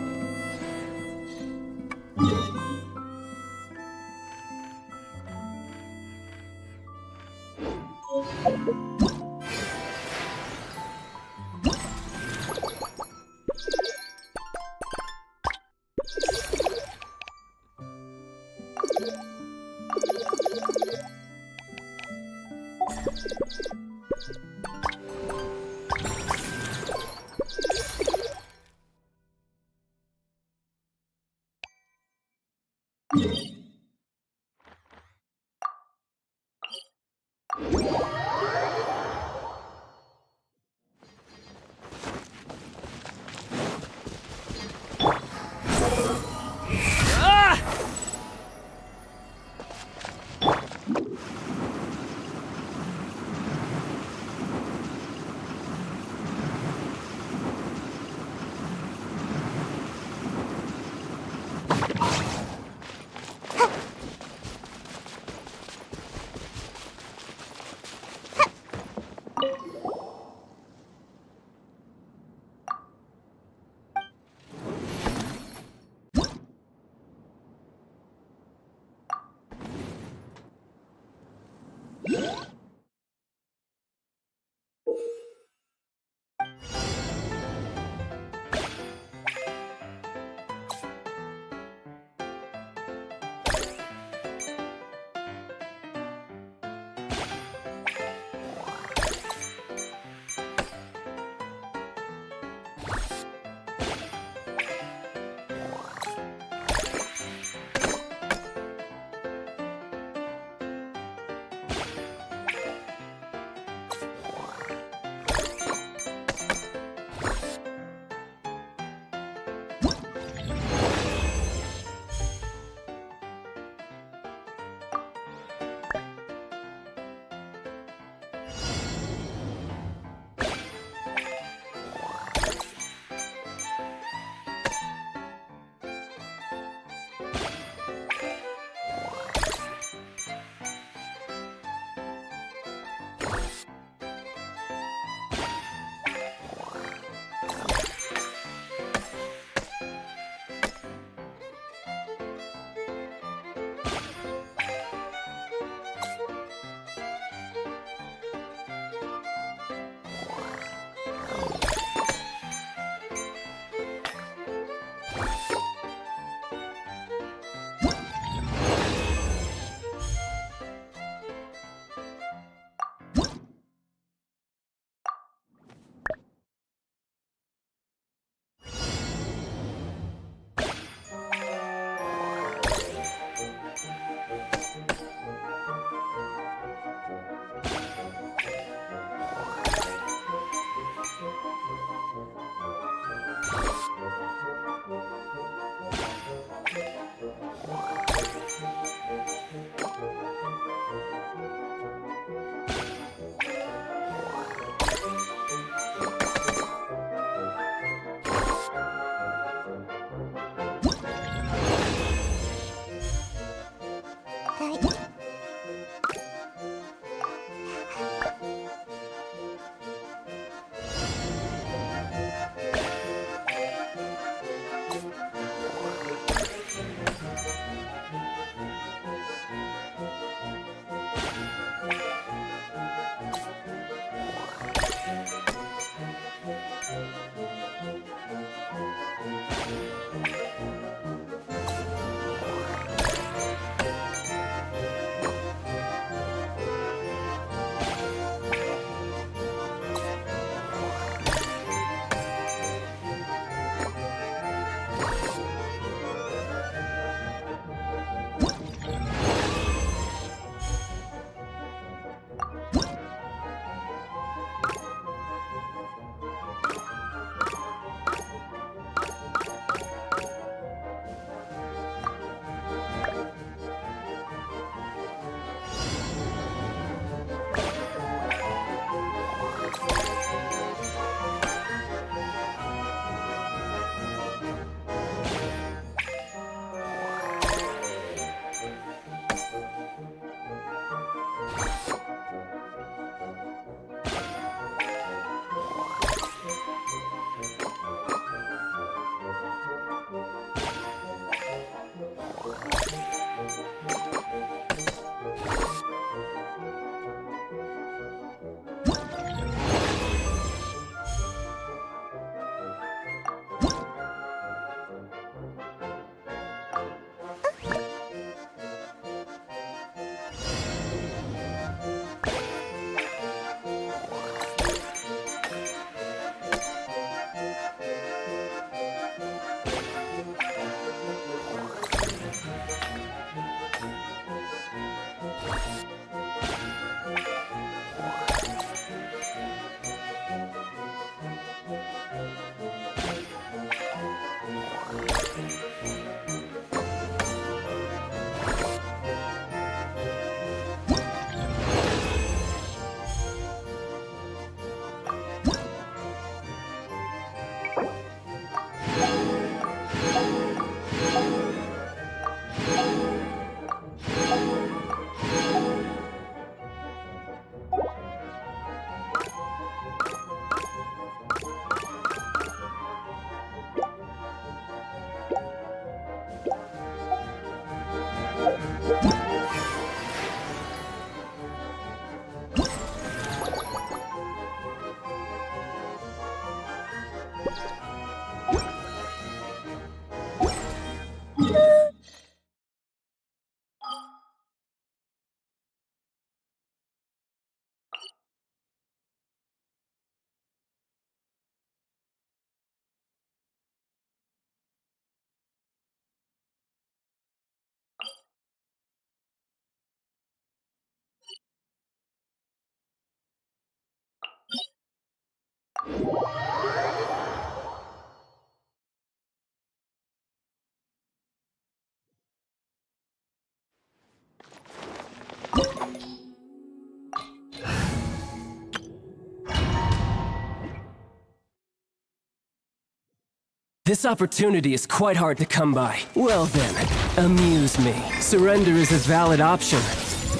This opportunity is quite hard to come by. Well then, amuse me. Surrender is a valid option.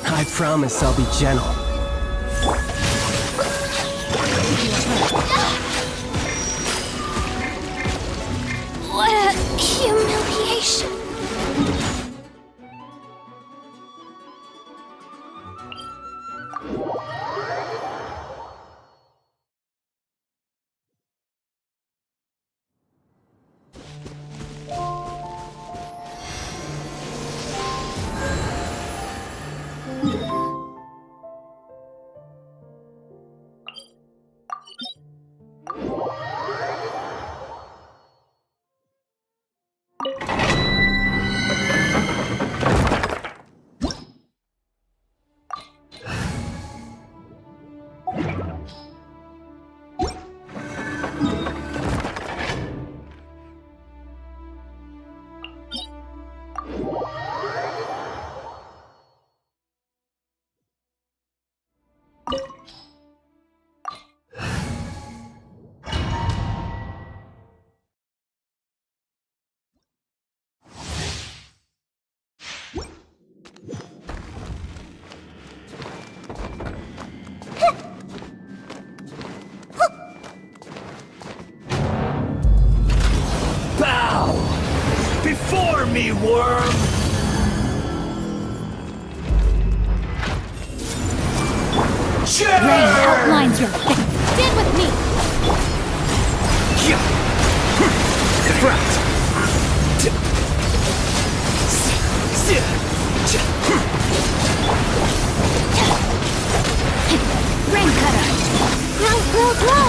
I promise I'll be gentle. What a humiliation. Before me, worm! Rain outlines your face. Stand with me! Rain cutter! Grow!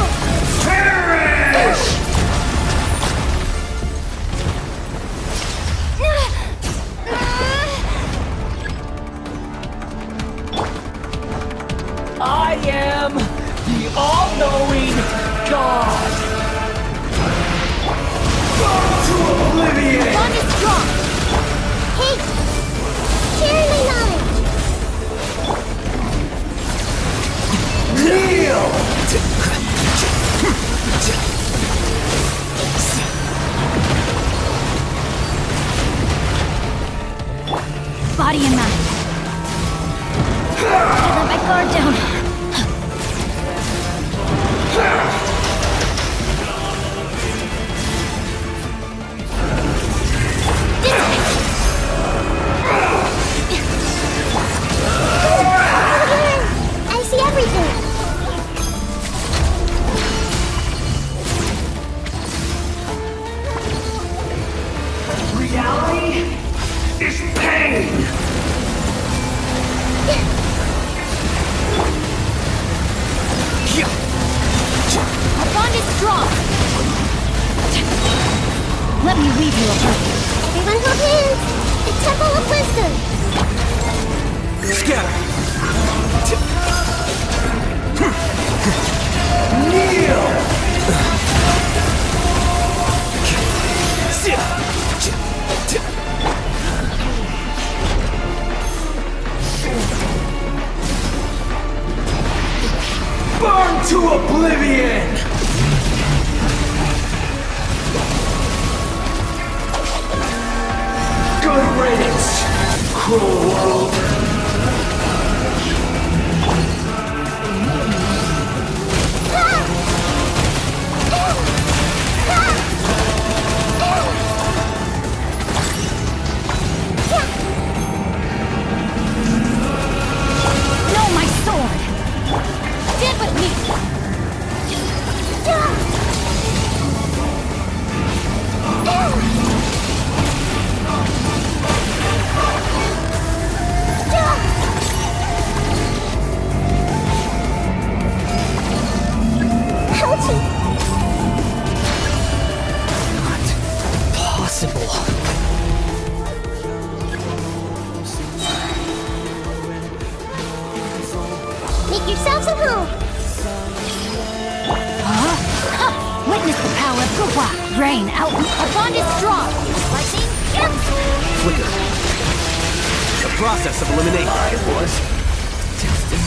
Perish! I am the all-knowing God! Go to oblivion! Bond is strong! Hey! Share my knowledge! Kneel! Body and mind. I let my guard down. I see everything! Reality is pain! Our bond is strong. Let me weave you a perfect. Everyone hold hands! The Temple of Wisdom! Scatter! Kneel! Burn to oblivion! Good riddance, cruel world! Witness the power of Gua. Rain out. Our bond is strong. Lightning, yes! Flicker. The process of elimination. I was destined.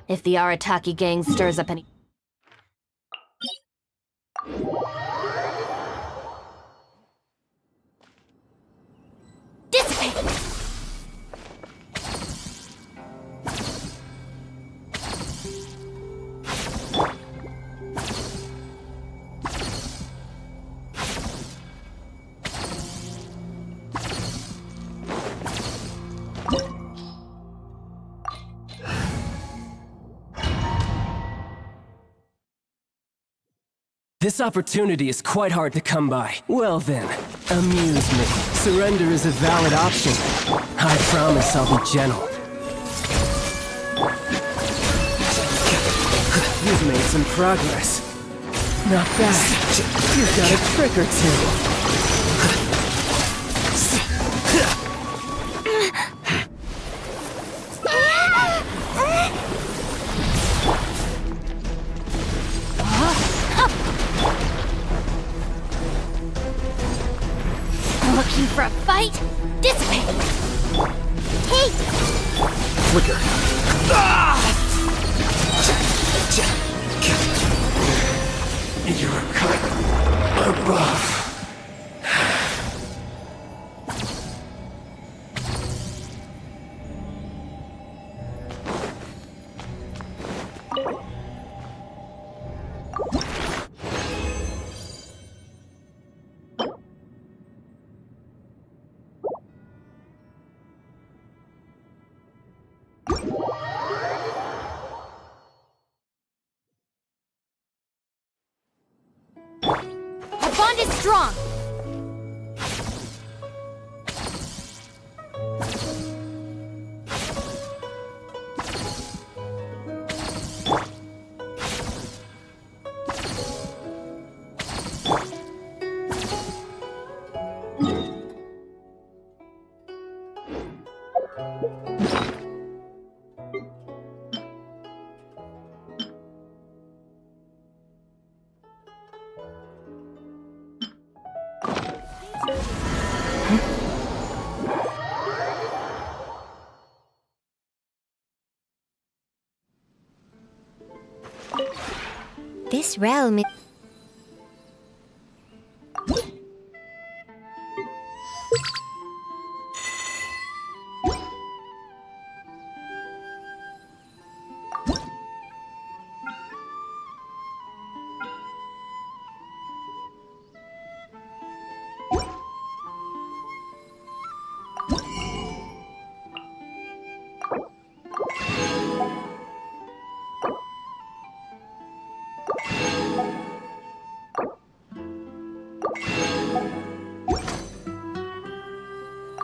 If the Arataki gang stirs up any... Dissipate! This opportunity is quite hard to come by. Well then, amuse me. Surrender is a valid option. I promise I'll be gentle. You've made some progress. Not bad. You've got a trick or two. Looking for a fight? Dissipate! Hey! Flicker. You're cut above. Our bond is strong! This realm is...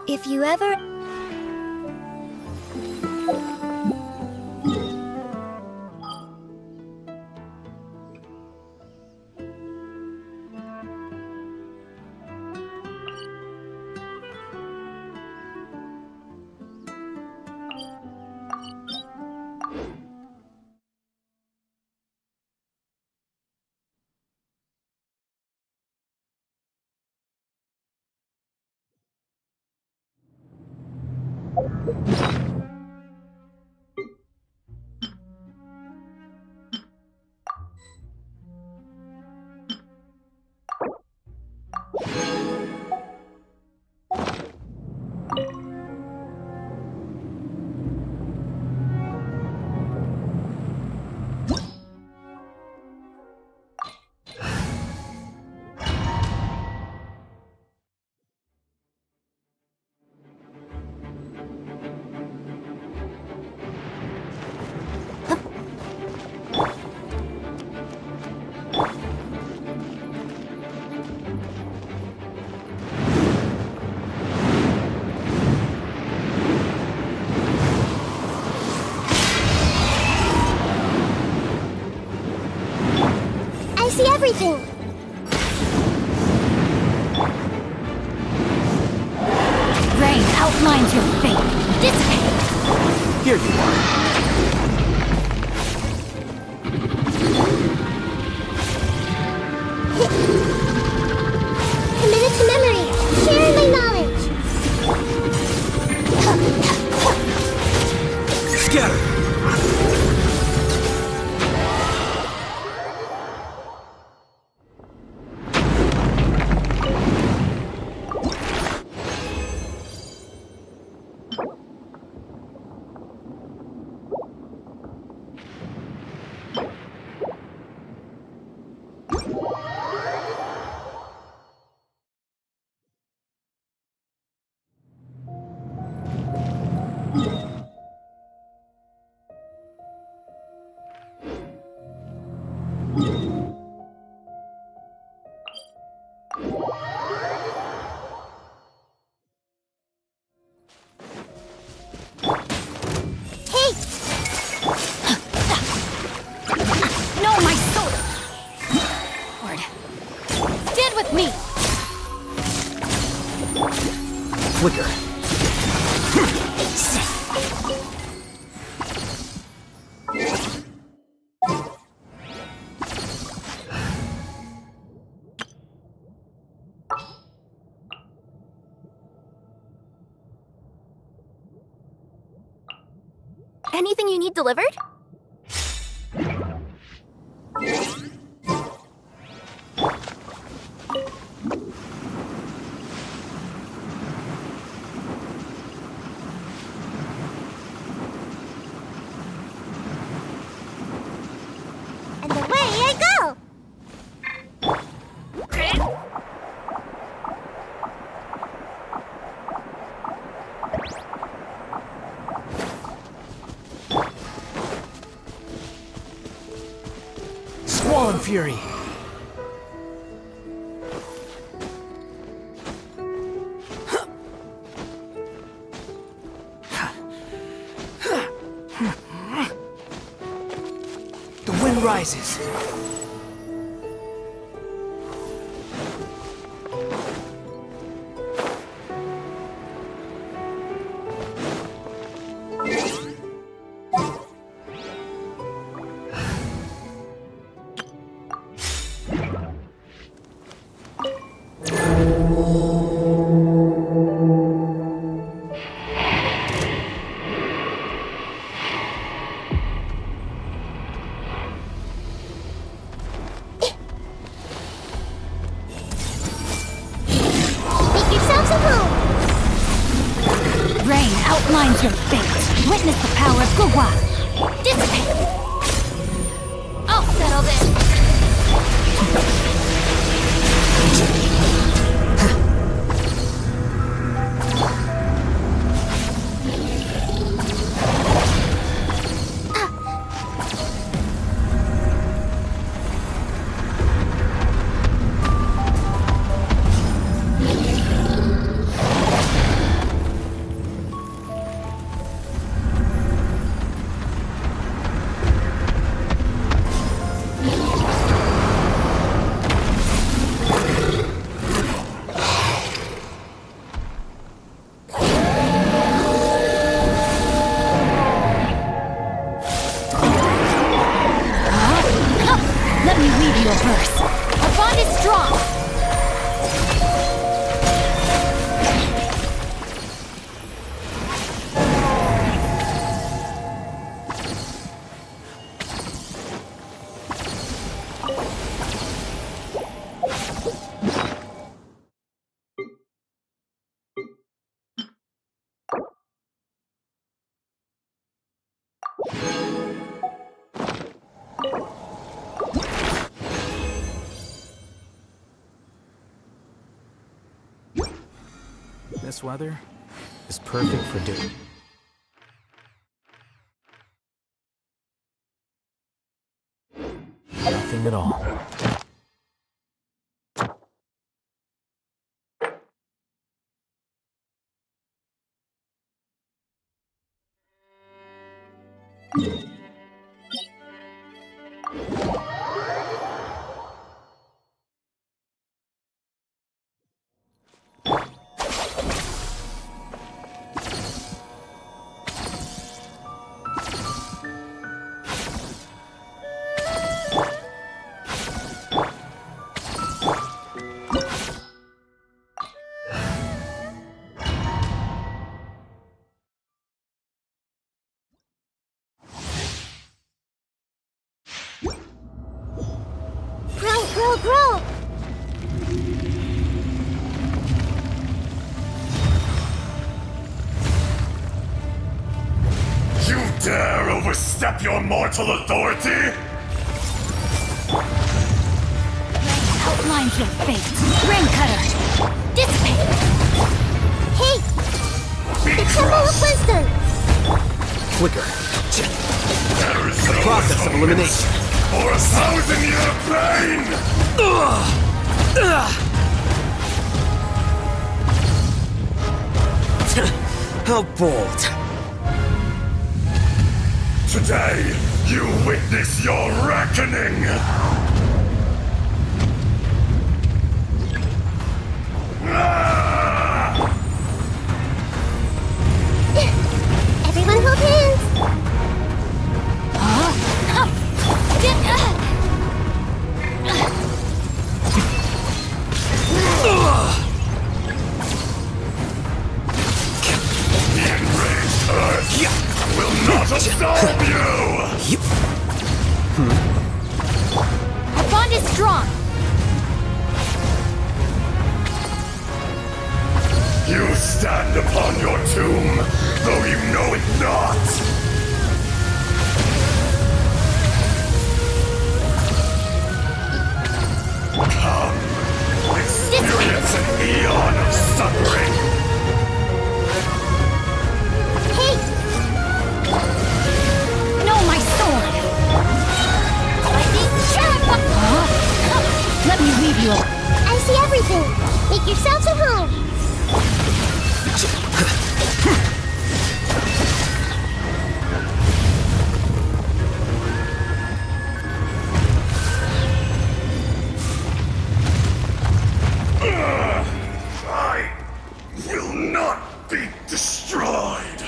If you ever... I see everything! Rain outlines your fate. Dissipate! Here you are. Committed to memory! Sharing my knowledge! Scatter! No, my sword! Lord. Stand with me! Flicker. Anything you need delivered? And away I go! Squall Fury. The wind rises. outlines your fate. Witness the power of Gugwa. Dissipate! I'll settle this! Let me weave you a verse. Our bond is strong! This weather is perfect for doing. Nothing at all. Grow! You dare overstep your mortal authority? Outlines your fate. Ring cutter. Dissipate. Hey! The Temple of Wisdom! Quicker. There is no Process of atonement elimination. for 1,000-year pain! How bold. Today, you witness your reckoning! Everyone hold hands! The enraged earth will not absolve you! Our bond is strong! You stand upon your tomb, though you know it not! Come, experience an eon of suffering! Hey! No, my sword! Let me weave you a... I see everything! Make yourselves at home! I will not be destroyed!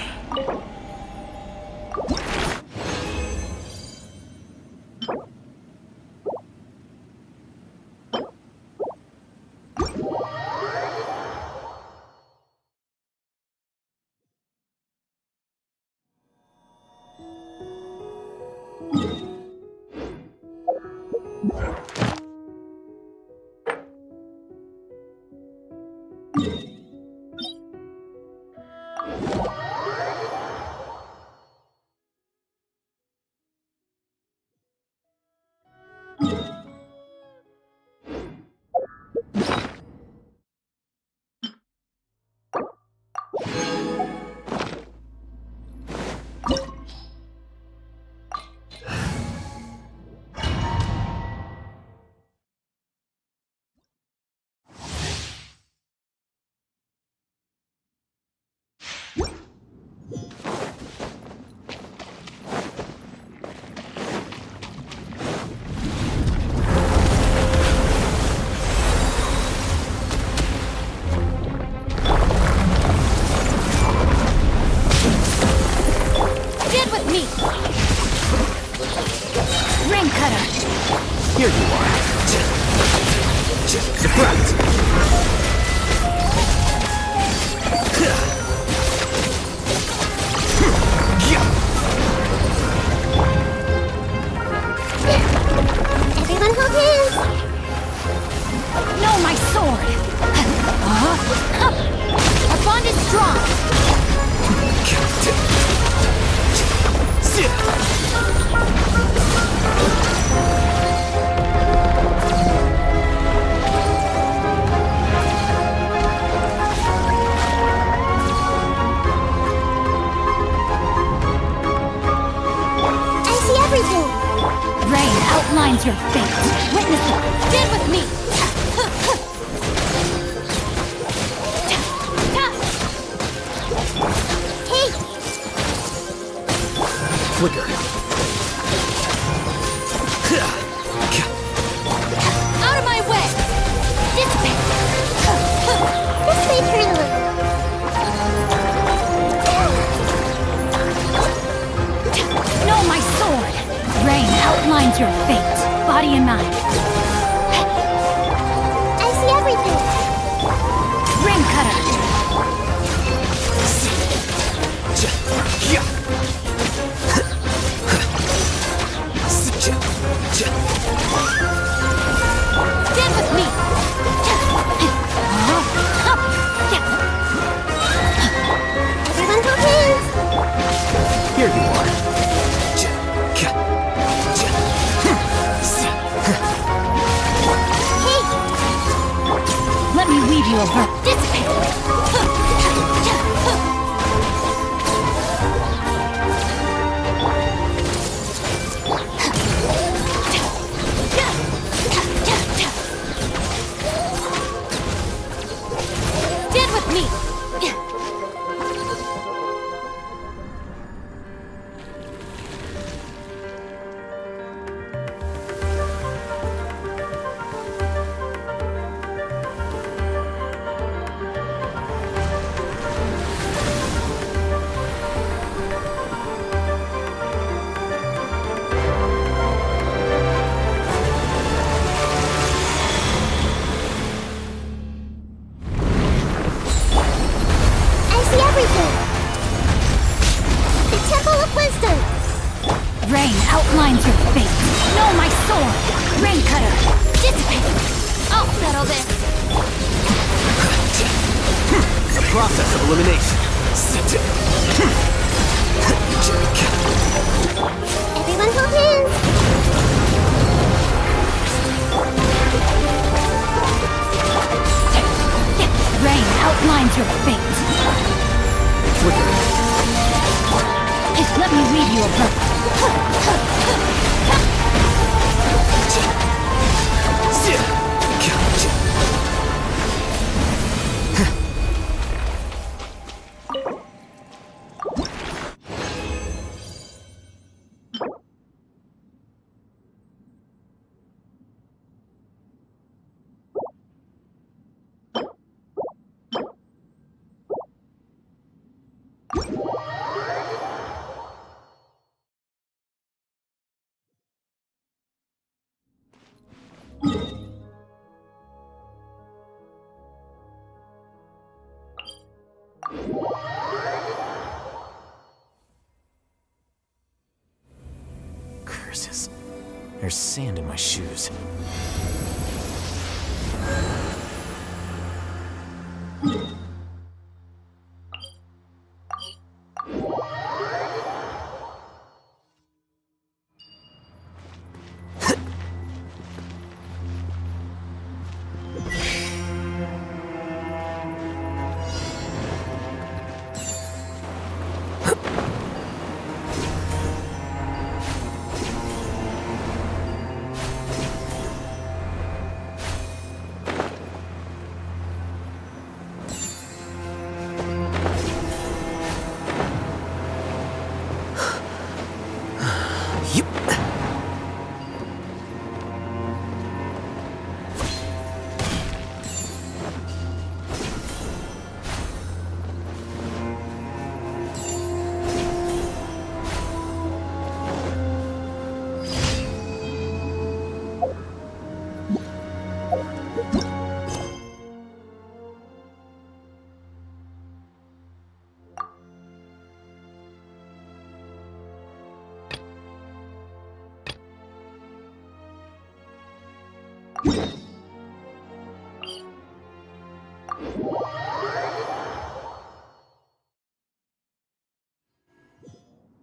Everyone hold hands! No, my sword! Our bond is strong! I see everything! Rain outlines your fate. Witness it. Stand with me. Hey! Flicker. Out of my way. Dissipate. This way, Turtle. No, my sword. Rain outlines your fate. Body and mind. I see everything! Ring cutter. Stand with me. Everyone hold hands! Here you are. Hey! Let me weave you a verb. Dissipate. Stand with me. I see everything! The Temple of Wisdom! Rain outlines your fate. No, my sword. Rain cutter. Dissipate. I'll settle this. The process of elimination. Everyone hold hands! Rain outlines your fate. Flicker. Let me weave you a verb. Curses. There's sand in my shoes.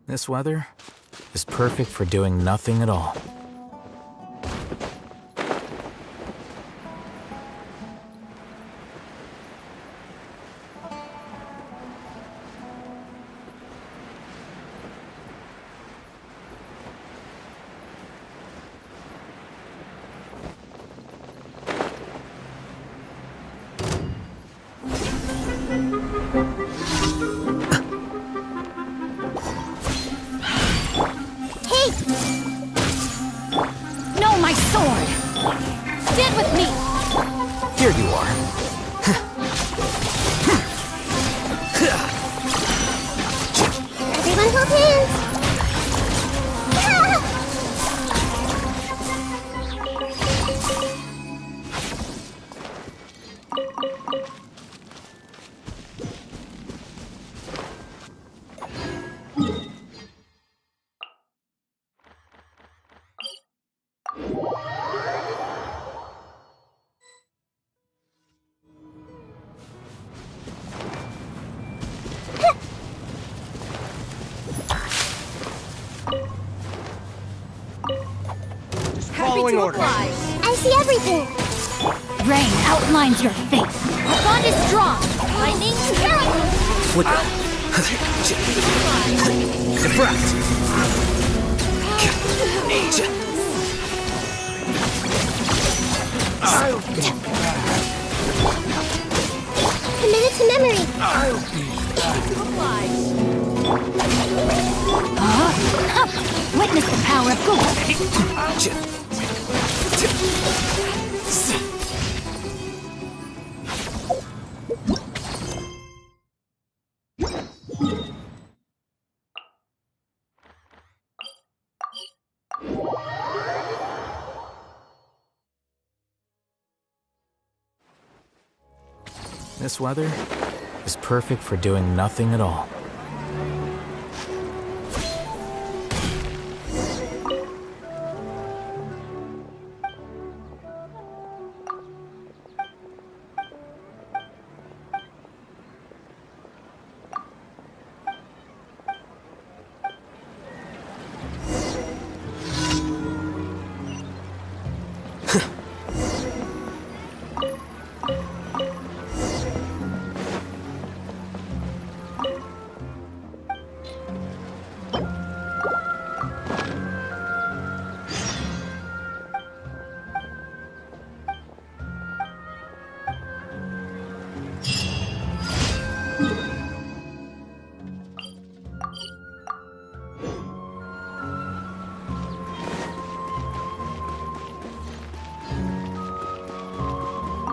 This weather is perfect for doing nothing at all. No, my sword! Stand with me! Here you are. Everyone hold hands! Following orders. I see everything! Rain outlines your fate. Our bond is strong. Lightning, Flicker. Diffract. Committed to memory! Witness the power of Google. This weather is perfect for doing nothing at all.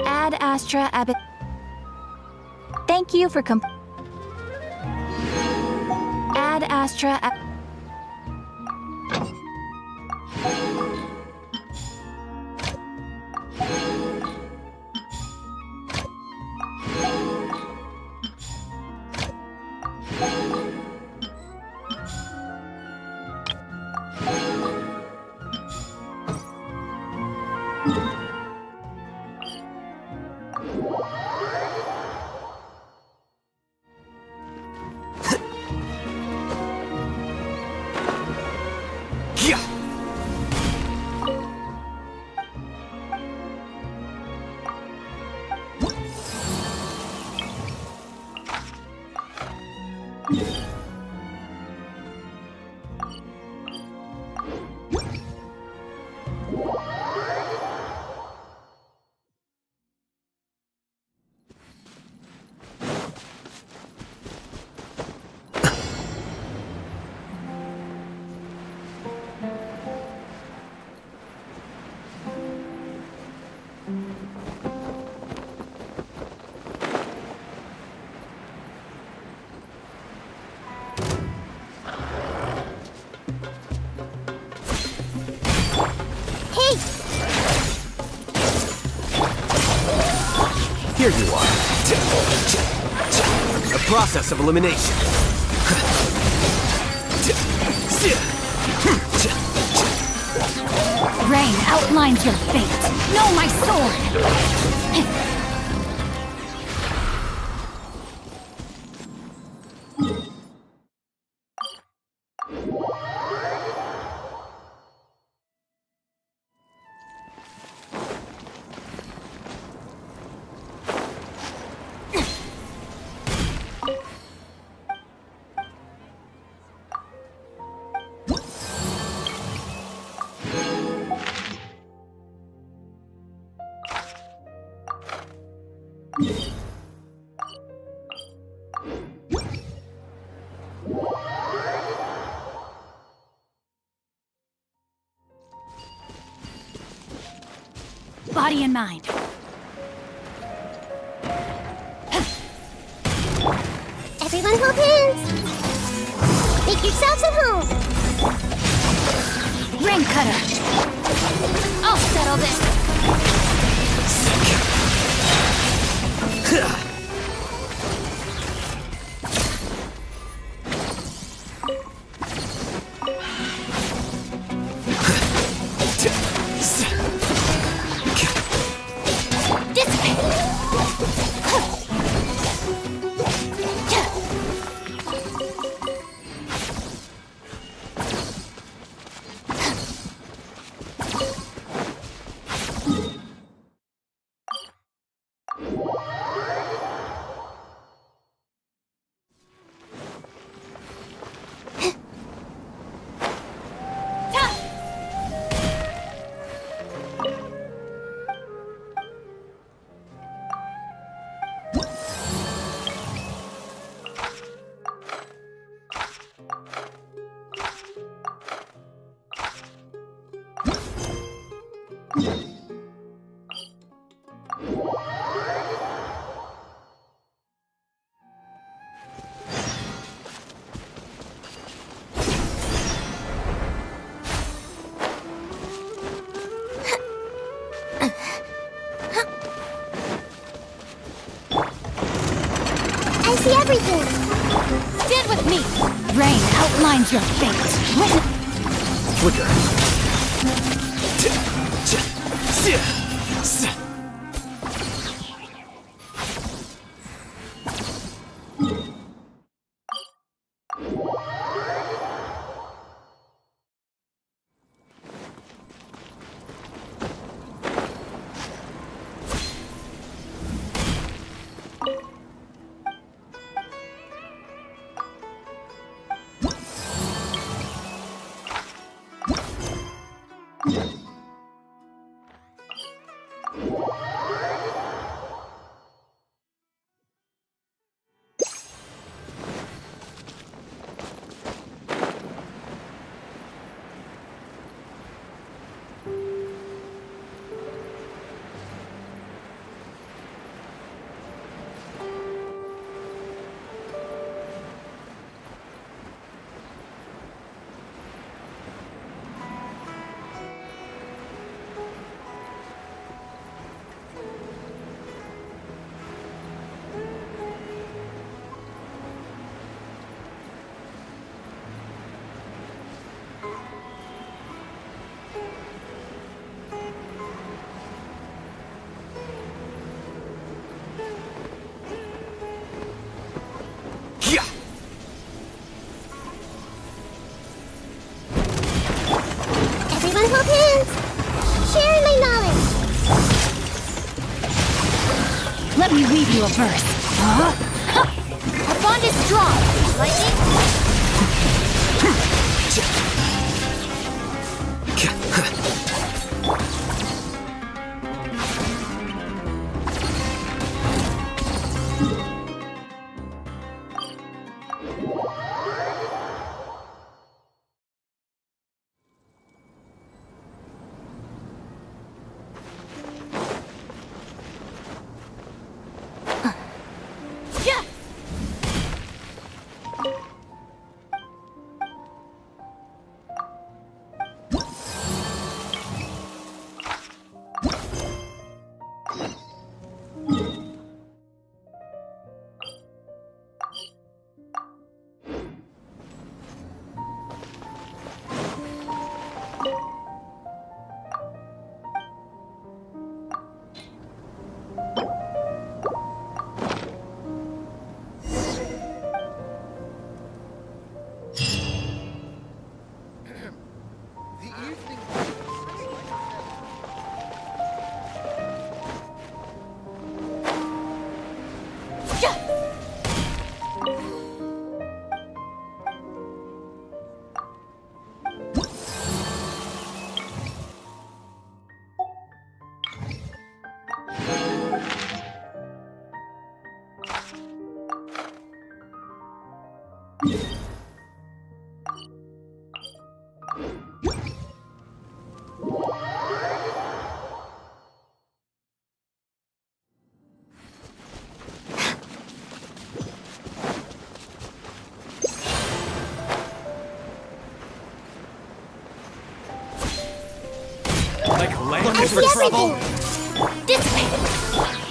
Ad Astra Abbot. Thank you for Ad Astra. Here you are. A process of elimination. Rain outlines your fate. Know my sword. Body and mind. Everyone hold hands. Make yourselves at home. Rain cutter. I'll settle this. I see everything. Stand with me. Rain outlines your fate. Flicker. Everyone hold hands. Sharing my knowledge. Let me weave you a verse. Huh? Our bond is strong. Lightning? Like a lamp I for see trouble. everything! Dissipate!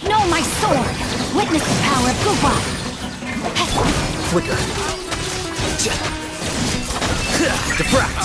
Know my sword! Witness the power of Guba! Flicker. Diffract.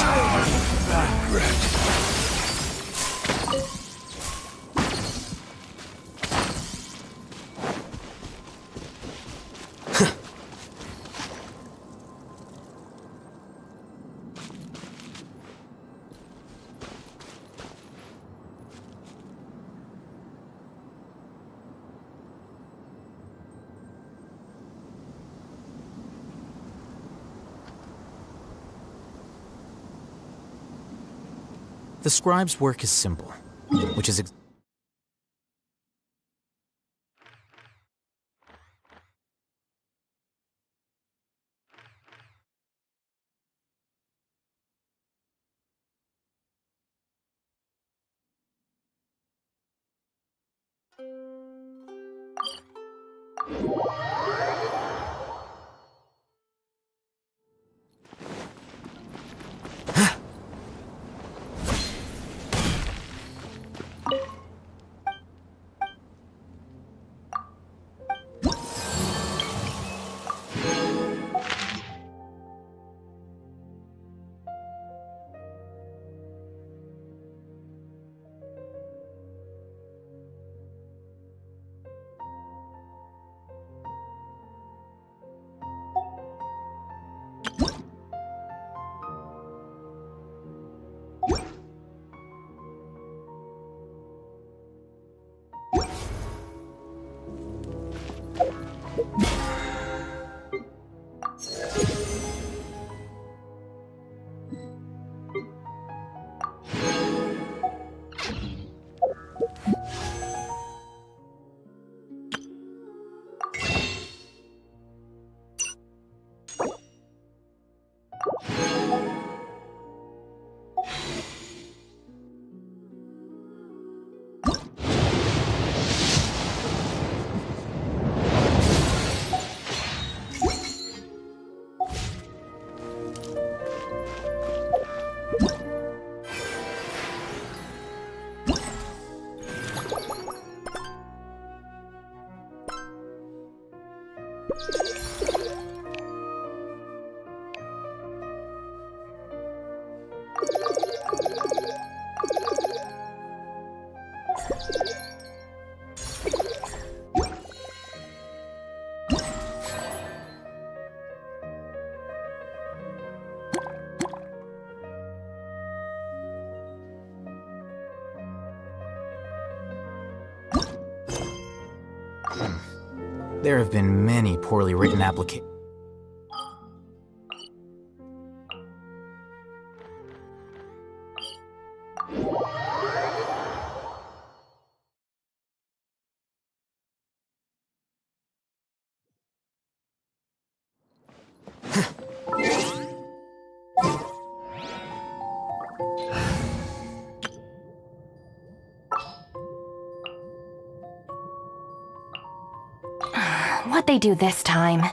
The scribe's work is simple, which is There have been many poorly written applications. What'd they do this time?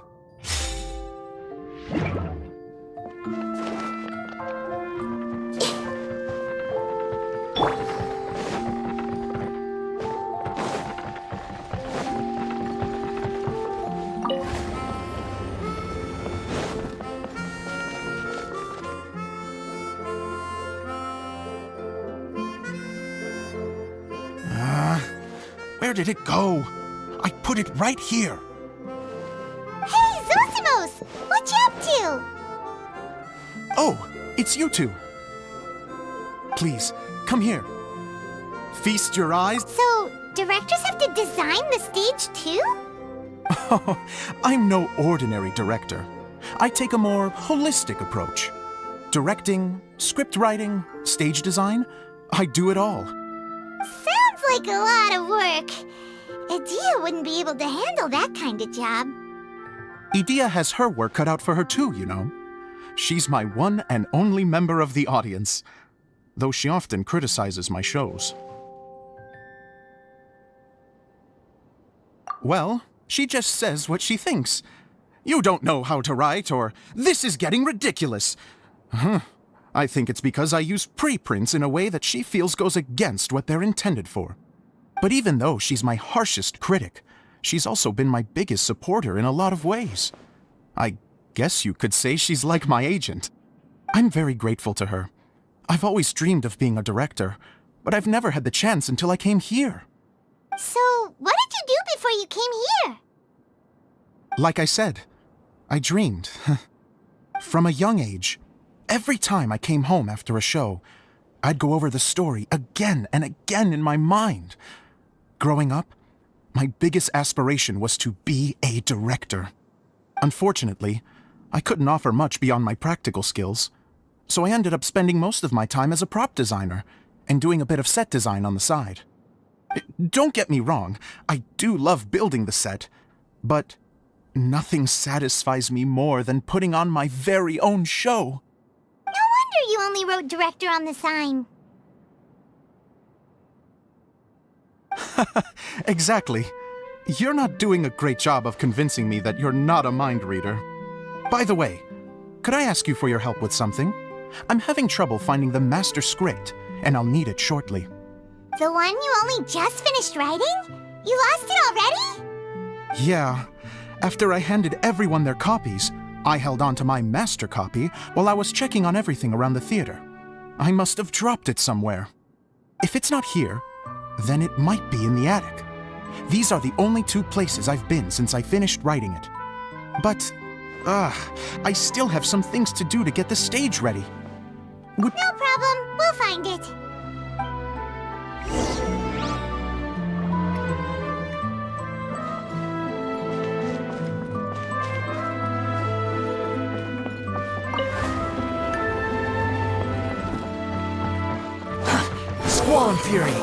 Where did it go? I put it right here. Hey, Zosimos! What you up to? Oh, it's you two. Please, come here. Feast your eyes. So, directors have to design the stage too? Oh, I'm no ordinary director. I take a more holistic approach. Directing, script writing, stage design, I do it all. Sounds like a lot of work. Adia wouldn't be able to handle that kind of job. Edea has her work cut out for her too, you know. She's my one and only member of the audience, though she often criticizes my shows. Well, she just says what she thinks. You don't know how to write, or this is getting ridiculous. I think it's because I use preprints in a way that she feels goes against what they're intended for. But even though she's my harshest critic, she's also been my biggest supporter in a lot of ways. I guess you could say she's like my agent. I'm very grateful to her. I've always dreamed of being a director, but I've never had the chance until I came here. So, what did you do before you came here? Like I said, I dreamed. From a young age, every time I came home after a show, I'd go over the story again and again in my mind. Growing up, my biggest aspiration was to be a director. Unfortunately, I couldn't offer much beyond my practical skills, so I ended up spending most of my time as a prop designer and doing a bit of set design on the side. Don't get me wrong, I do love building the set, but nothing satisfies me more than putting on my very own show. No wonder you only wrote director on the sign. Exactly. You're not doing a great job of convincing me that you're not a mind reader. By the way, could I ask you for your help with something? I'm having trouble finding the master script, and I'll need it shortly. The one you only just finished writing? You lost it already? Yeah. After I handed everyone their copies, I held on to my master copy while I was checking on everything around the theater. I must have dropped it somewhere. If it's not here, then it might be in the attic. These are the only two places I've been since I finished writing it. But, I still have some things to do to get the stage ready. No problem, we'll find it. Squall Fury!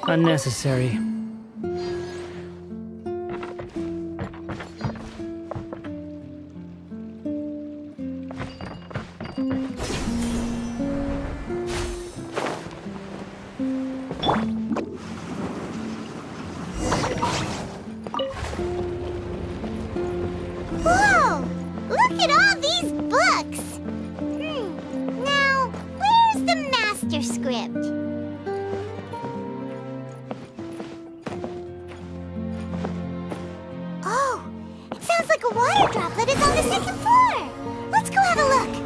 Unnecessary. Whoa! Look at all these books! Now, where's the master script? Oh, it sounds like a water droplet is on the second floor! Let's go have a look!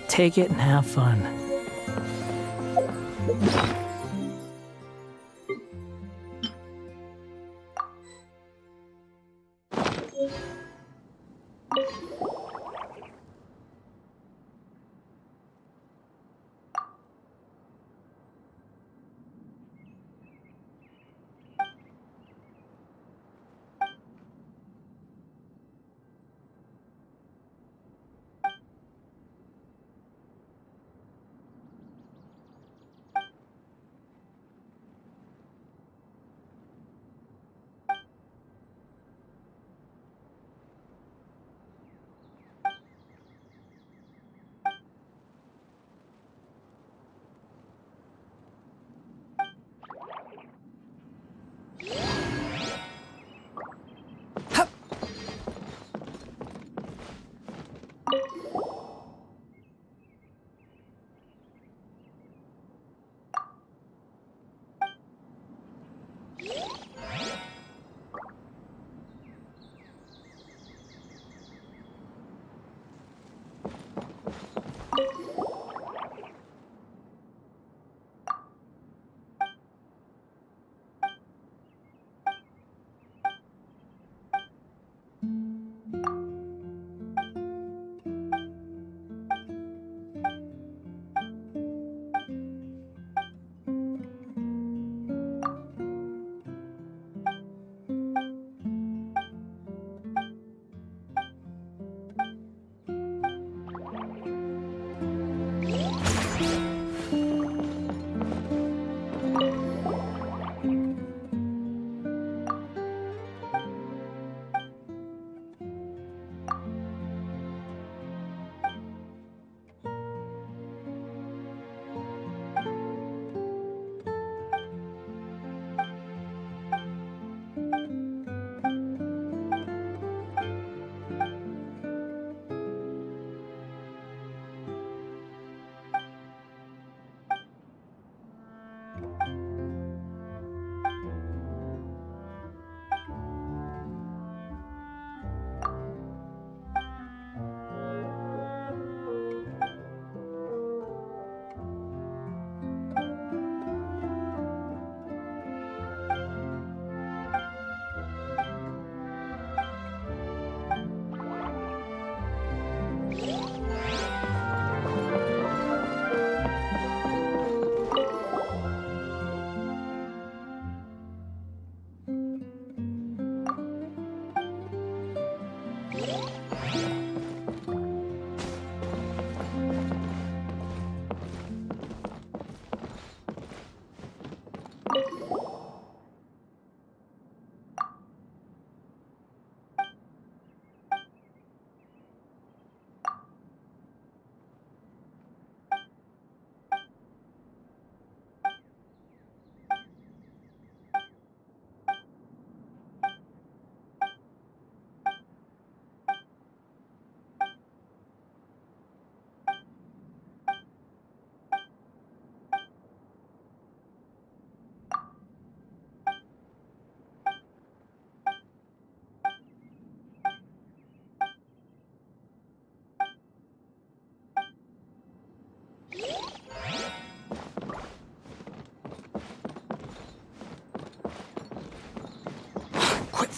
Take it and have fun.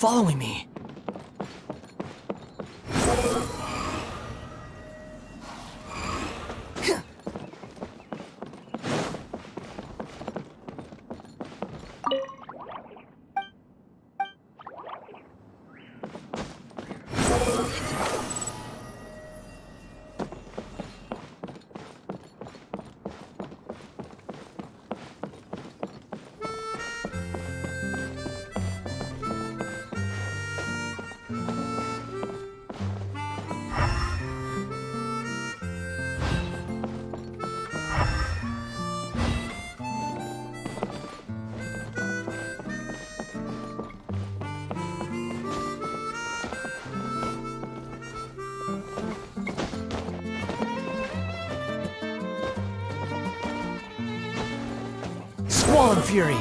following me. Squall Fury!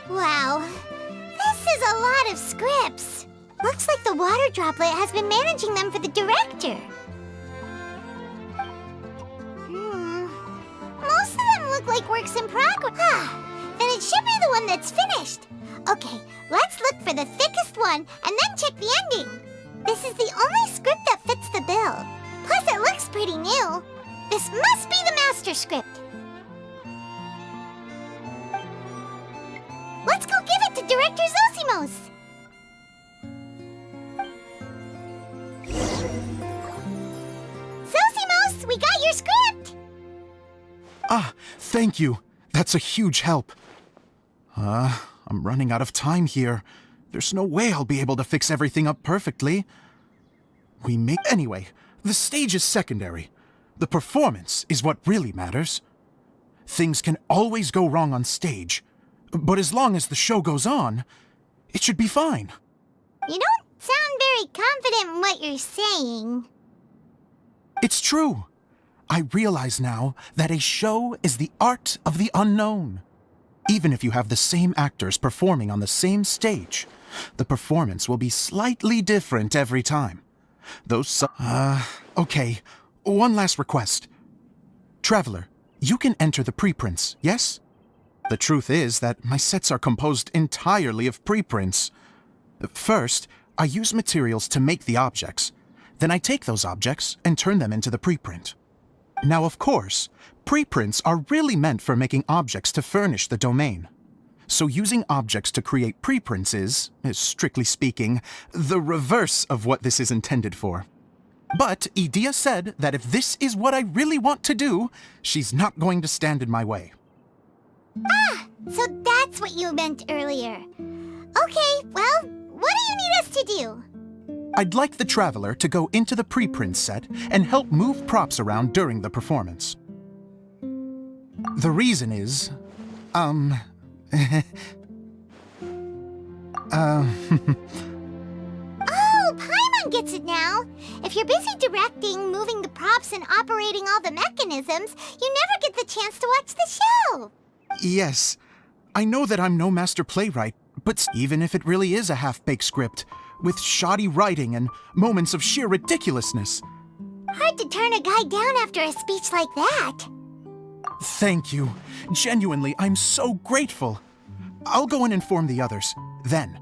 Wow, this is a lot of scripts. Looks like the water droplet has been managing them for the director. Most of them look like works in progress. Then it should be the one that's finished. Okay, let's look for the thickest one and then check the ending. This is the only script that fits the bill. Plus, it looks pretty new. This must be the master script. Let's go give it to Director Zosimos. Zosimos, we got your script! Ah, thank you. That's a huge help. I'm running out of time here. There's no way I'll be able to fix everything up perfectly. Anyway, the stage is secondary. The performance is what really matters. Things can always go wrong on stage, but as long as the show goes on, it should be fine. You don't sound very confident in what you're saying. It's true. I realize now that a show is the art of the unknown. Even if you have the same actors performing on the same stage, the performance will be slightly different every time. Okay. One last request. Traveler, you can enter the preprints, yes? The truth is that my sets are composed entirely of preprints. First, I use materials to make the objects. Then I take those objects and turn them into the preprint. Now, of course, preprints are really meant for making objects to furnish the domain. So using objects to create preprints is, strictly speaking, the reverse of what this is intended for. But Edea said that if this is what I really want to do, she's not going to stand in my way. So that's what you meant earlier. Okay, well, what do you need us to do? I'd like the Traveler to go into the preprint set and help move props around during the performance. The reason is, Oh, Paimon gets it now. If you're busy directing, moving the props, and operating all the mechanisms, you never get the chance to watch the show. Yes, I know that I'm no master playwright, but even if it really is a half-baked script, with shoddy writing and moments of sheer ridiculousness. Hard to turn a guy down after a speech like that. Thank you. Genuinely, I'm so grateful. I'll go and inform the others, then.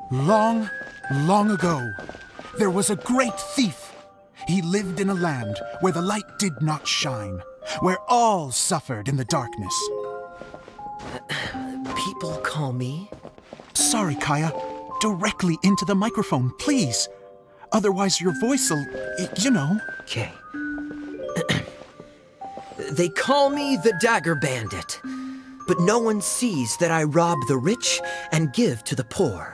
Long, long ago, there was a great thief. He lived in a land where the light did not shine, where all suffered in the darkness. People call me? Sorry, Kaya. Directly into the microphone, please. Otherwise your voice'll, you know. Okay. They call me the Dagger Bandit, but no one sees that I rob the rich and give to the poor.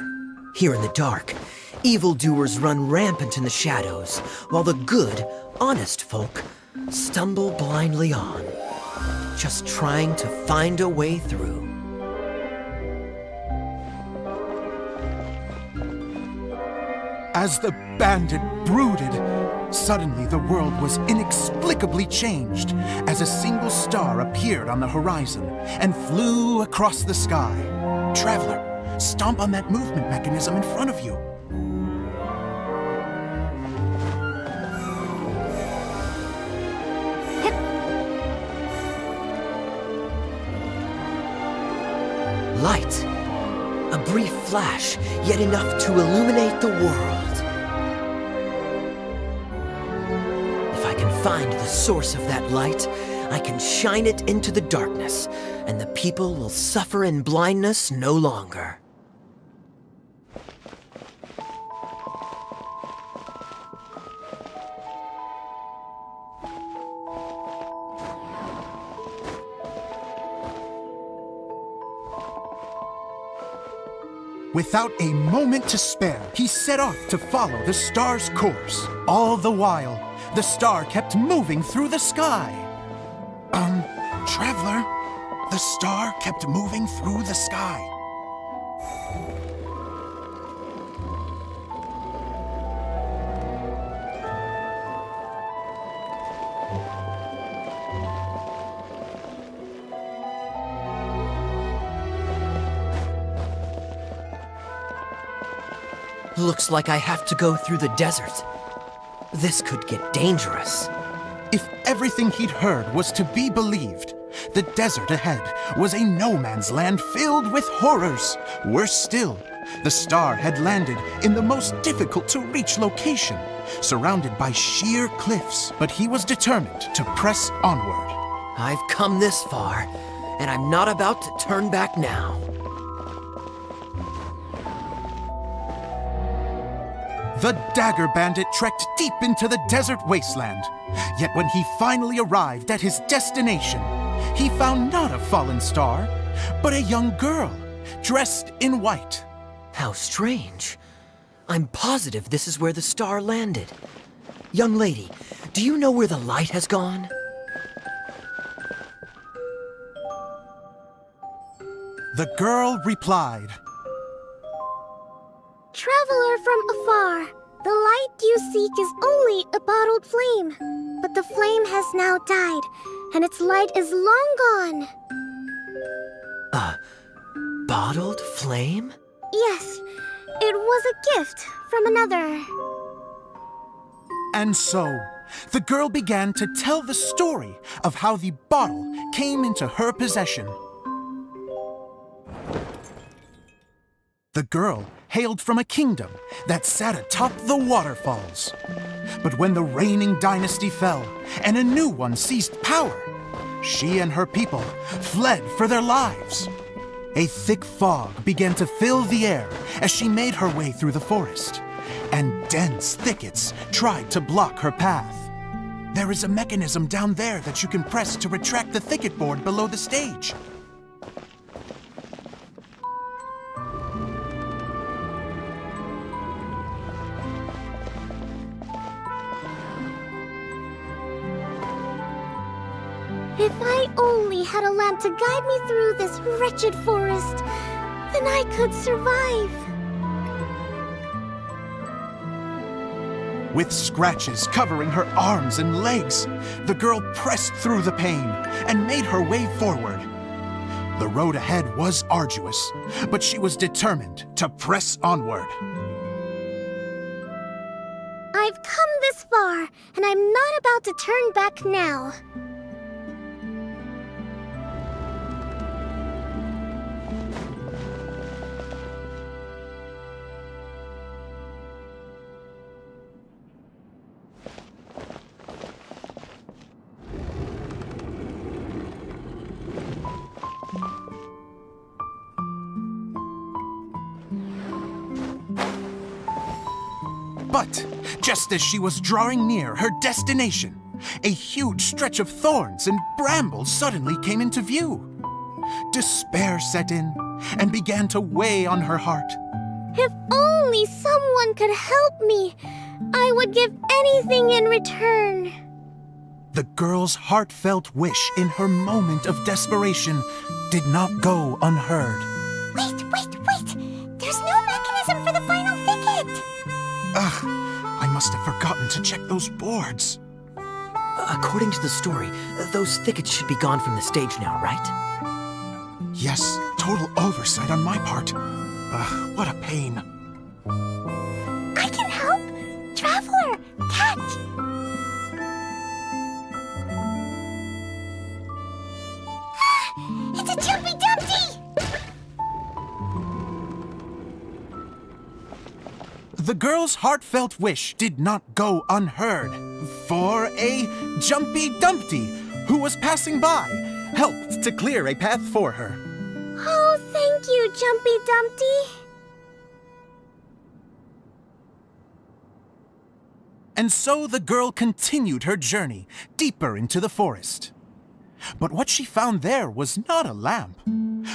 Here in the dark, evildoers run rampant in the shadows, while the good, honest folk stumble blindly on, just trying to find a way through. As the bandit brooded, suddenly the world was inexplicably changed as a single star appeared on the horizon and flew across the sky. Traveler, stomp on that movement mechanism in front of you. Light. A brief flash, yet enough to illuminate the world. If I can find the source of that light, I can shine it into the darkness, and the people will suffer in blindness no longer. Without a moment to spare, he set off to follow the star's course. All the while, the star kept moving through the sky. Traveler, the star kept moving through the sky. Looks like I have to go through the desert. This could get dangerous. If everything he'd heard was to be believed, the desert ahead was a no-man's land filled with horrors. Worse still, the star had landed in the most difficult-to-reach location, surrounded by sheer cliffs, but he was determined to press onward. I've come this far, and I'm not about to turn back now. The Dagger Bandit trekked deep into the desert wasteland. Yet when he finally arrived at his destination, he found not a fallen star, but a young girl, dressed in white. How strange. I'm positive this is where the star landed. Young lady, do you know where the light has gone? The girl replied, Traveler from afar, the light you seek is only a bottled flame. But the flame has now died, and its light is long gone. A bottled flame? Yes, it was a gift from another. And so, the girl began to tell the story of how the bottle came into her possession. The girl hailed from a kingdom that sat atop the waterfalls. But when the reigning dynasty fell and a new one seized power, she and her people fled for their lives. A thick fog began to fill the air as she made her way through the forest, and dense thickets tried to block her path. There is a mechanism down there that you can press to retract the thicket board below the stage. If I only had a lamp to guide me through this wretched forest, then I could survive. With scratches covering her arms and legs, the girl pressed through the pain and made her way forward. The road ahead was arduous, but she was determined to press onward. I've come this far, and I'm not about to turn back now. But just as she was drawing near her destination, a huge stretch of thorns and brambles suddenly came into view. Despair set in and began to weigh on her heart. If only someone could help me, I would give anything in return. The girl's heartfelt wish in her moment of desperation did not go unheard. Wait! There's no mechanism for the final thicket! Ugh, I must have forgotten to check those boards. According to the story, those thickets should be gone from the stage now, right? Yes, total oversight on my part. What a pain. I can help! Traveler, catch! It's a Jumpy Dumpty! The girl's heartfelt wish did not go unheard, for a Jumpy Dumpty who was passing by helped to clear a path for her. Oh, thank you, Jumpy Dumpty. And so the girl continued her journey deeper into the forest. But what she found there was not a lamp,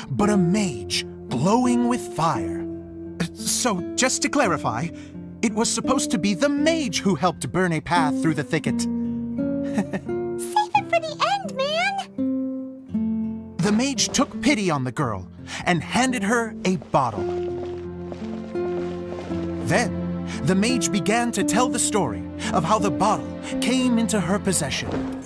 but a mage glowing with fire. So, just to clarify, it was supposed to be the mage who helped burn a path through the thicket. Save it for the end, man! The mage took pity on the girl and handed her a bottle. Then, the mage began to tell the story of how the bottle came into her possession.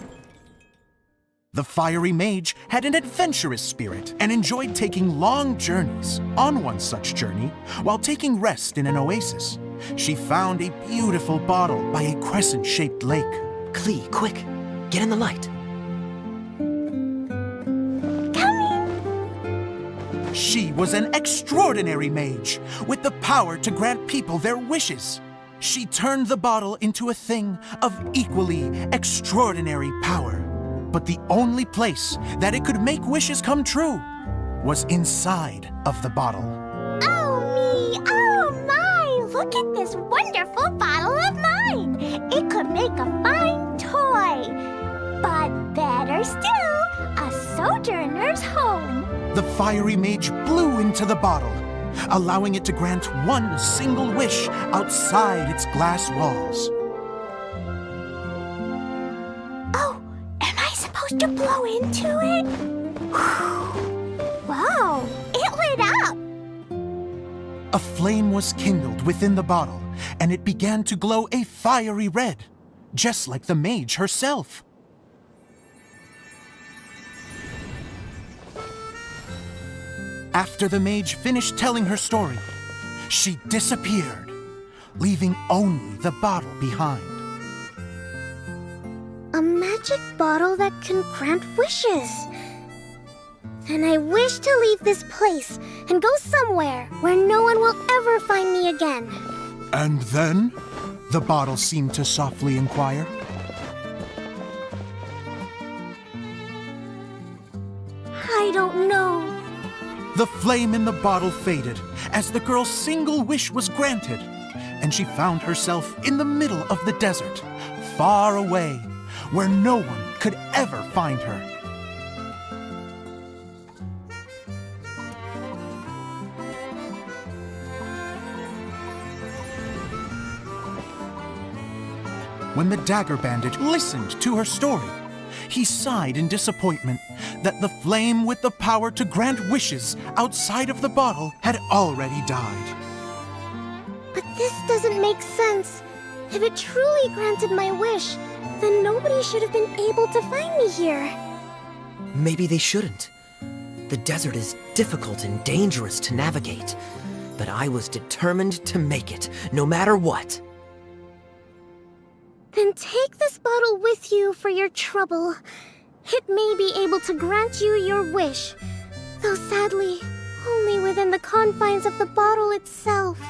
The fiery mage had an adventurous spirit and enjoyed taking long journeys. On one such journey, while taking rest in an oasis, she found a beautiful bottle by a crescent-shaped lake. Klee, quick, get in the light. She was an extraordinary mage with the power to grant people their wishes. She turned the bottle into a thing of equally extraordinary power. But the only place that it could make wishes come true was inside of the bottle. Oh me, oh my! Look at this wonderful bottle of mine! It could make a fine toy! But better still, a sojourner's home! The fiery mage blew into the bottle, allowing it to grant one single wish outside its glass walls. Oh, am I supposed to blow into it? Wow, it lit up! A flame was kindled within the bottle, and it began to glow a fiery red, just like the mage herself. After the mage finished telling her story, she disappeared, leaving only the bottle behind. A magic bottle that can grant wishes. Then I wish to leave this place and go somewhere where no one will ever find me again. And then? The bottle seemed to softly inquire. I don't know. The flame in the bottle faded as the girl's single wish was granted, and she found herself in the middle of the desert, far away, where no one could ever find her. When the dagger bandit listened to her story, he sighed in disappointment that the flame with the power to grant wishes outside of the bottle had already died. But this doesn't make sense. If it truly granted my wish, then nobody should have been able to find me here. Maybe they shouldn't. The desert is difficult and dangerous to navigate, but I was determined to make it, no matter what. Then take this bottle with you for your trouble. It may be able to grant you your wish, though sadly, only within the confines of the bottle itself.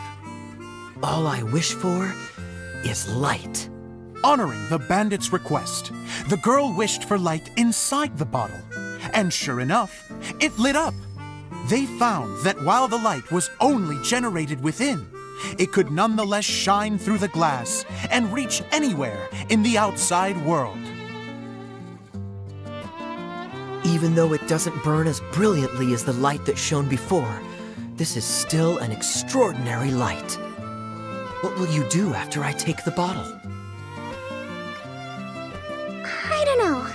All I wish for is light. Honoring the bandit's request, the girl wished for light inside the bottle, and sure enough, it lit up. They found that while the light was only generated within, it could nonetheless shine through the glass and reach anywhere in the outside world. Even though it doesn't burn as brilliantly as the light that shone before, this is still an extraordinary light. What will you do after I take the bottle? I don't know.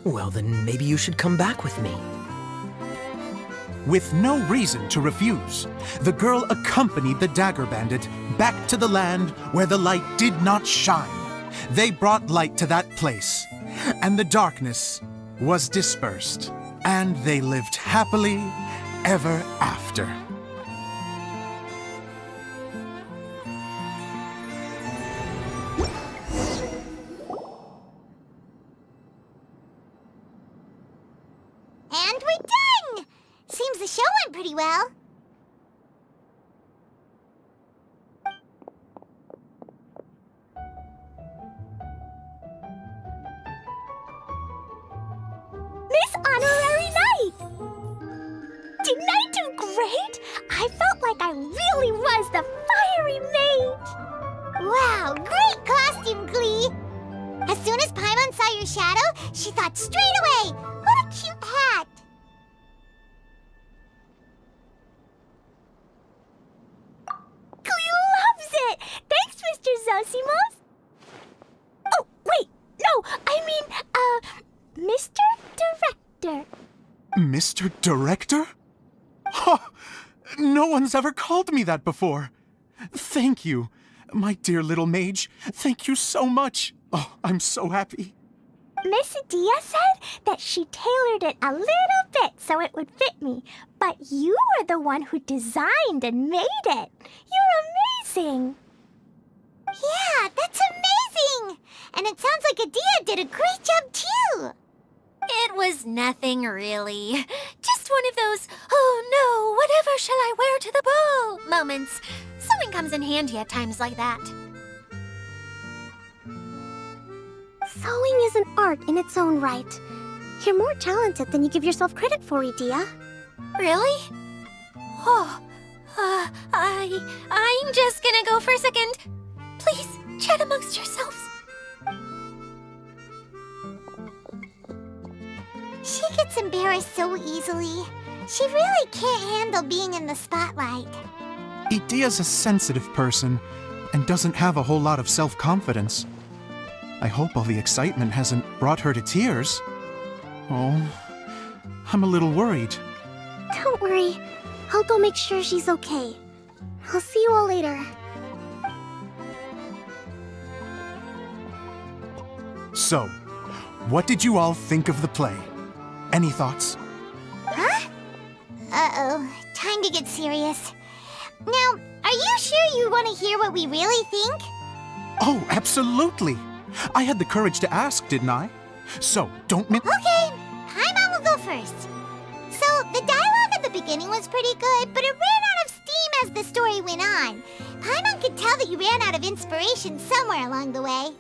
Well, then maybe you should come back with me. With no reason to refuse, the girl accompanied the Dagger Bandit back to the land where the light did not shine. They brought light to that place, and the darkness was dispersed, and they lived happily ever after. And we're done! Seems the show went pretty well. Miss Honorary Knight! Didn't I do great? I felt like I really was the fiery mage! Wow, great costume, Glee! As soon as Paimon saw your shadow, she thought straight away, what a cute hat! Glee loves it! Thanks, Mr. Zosimos! Oh, wait, no, I mean, Mr. Director. Mr. Director? Huh! No one's ever called me that before. Thank you, my dear little mage. Thank you so much. Oh, I'm so happy. Miss Adia said that she tailored it a little bit so it would fit me, but you were the one who designed and made it. You're amazing. Yeah, that's amazing. And it sounds like Adia did a great job too. It was nothing really. Just one of those, oh no, whatever shall I wear to the ball moments. Sewing comes in handy at times like that. Sewing is an art in its own right. You're more talented than you give yourself credit for, Adia. Really? Oh, I'm just gonna go for a second. Please, chat amongst yourselves. She gets embarrassed so easily. She really can't handle being in the spotlight. Idia's a sensitive person and doesn't have a whole lot of self-confidence. I hope all the excitement hasn't brought her to tears. Oh, I'm a little worried. Don't worry. I'll go make sure she's okay. I'll see you all later. So, what did you all think of the play? Any thoughts? Huh? Uh-oh. Time to get serious. Now, are you sure you want to hear what we really think? Oh, absolutely! I had the courage to ask, didn't I? So, don't Okay, Paimon will go first. So, the dialogue at the beginning was pretty good, but it ran out of steam as the story went on. Paimon could tell that you ran out of inspiration somewhere along the way.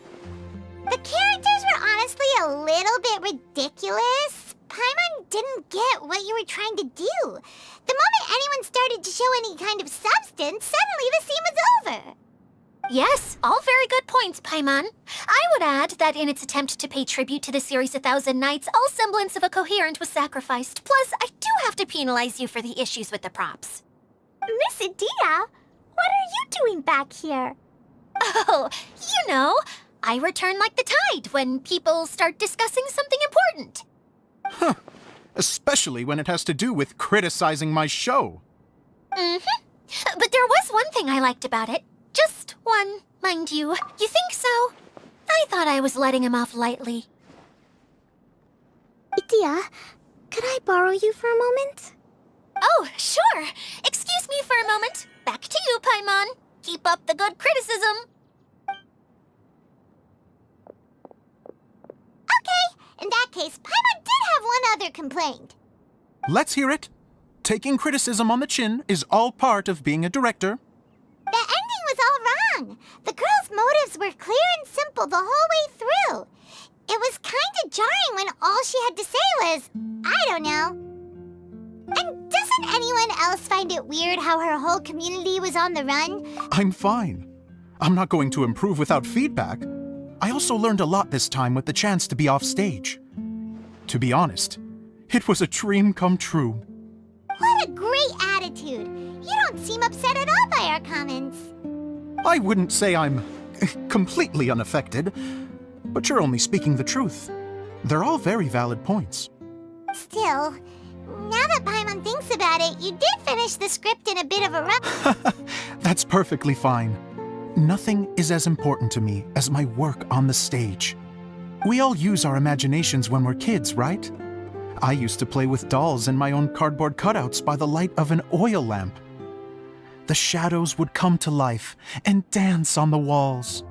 The characters were honestly a little bit ridiculous. Paimon didn't get what you were trying to do. The moment anyone started to show any kind of substance, suddenly the scene was over. Yes, all very good points, Paimon. I would add that in its attempt to pay tribute to the series 1,000 Nights, all semblance of a coherent was sacrificed. Plus, I do have to penalize you for the issues with the props. Miss Adia, what are you doing back here? Oh, you know, I return like the tide when people start discussing something important. Huh. Especially when it has to do with criticizing my show. Mm-hmm. But there was one thing I liked about it. Just one, mind you. You think so? I thought I was letting him off lightly. Adia, could I borrow you for a moment? Oh, sure. Excuse me for a moment. Back to you, Paimon. Keep up the good criticism. Okay, in that case, Paimon did have one other complaint. Let's hear it. Taking criticism on the chin is all part of being a director. The ending was all wrong. The girl's motives were clear and simple the whole way through. It was kind of jarring when all she had to say was, I don't know. And doesn't anyone else find it weird how her whole community was on the run? I'm fine. I'm not going to improve without feedback. I also learned a lot this time with the chance to be off stage. To be honest, it was a dream come true. What a great attitude. You don't seem upset at all by our comments. I wouldn't say I'm completely unaffected, but you're only speaking the truth. They're all very valid points. Still, Now that Paimon thinks about it, you did finish the script in a bit of a rush. That's perfectly fine. Nothing is as important to me as my work on the stage. We all use our imaginations when we're kids, right? I used to play with dolls and my own cardboard cutouts by the light of an oil lamp. The shadows would come to life and dance on the walls.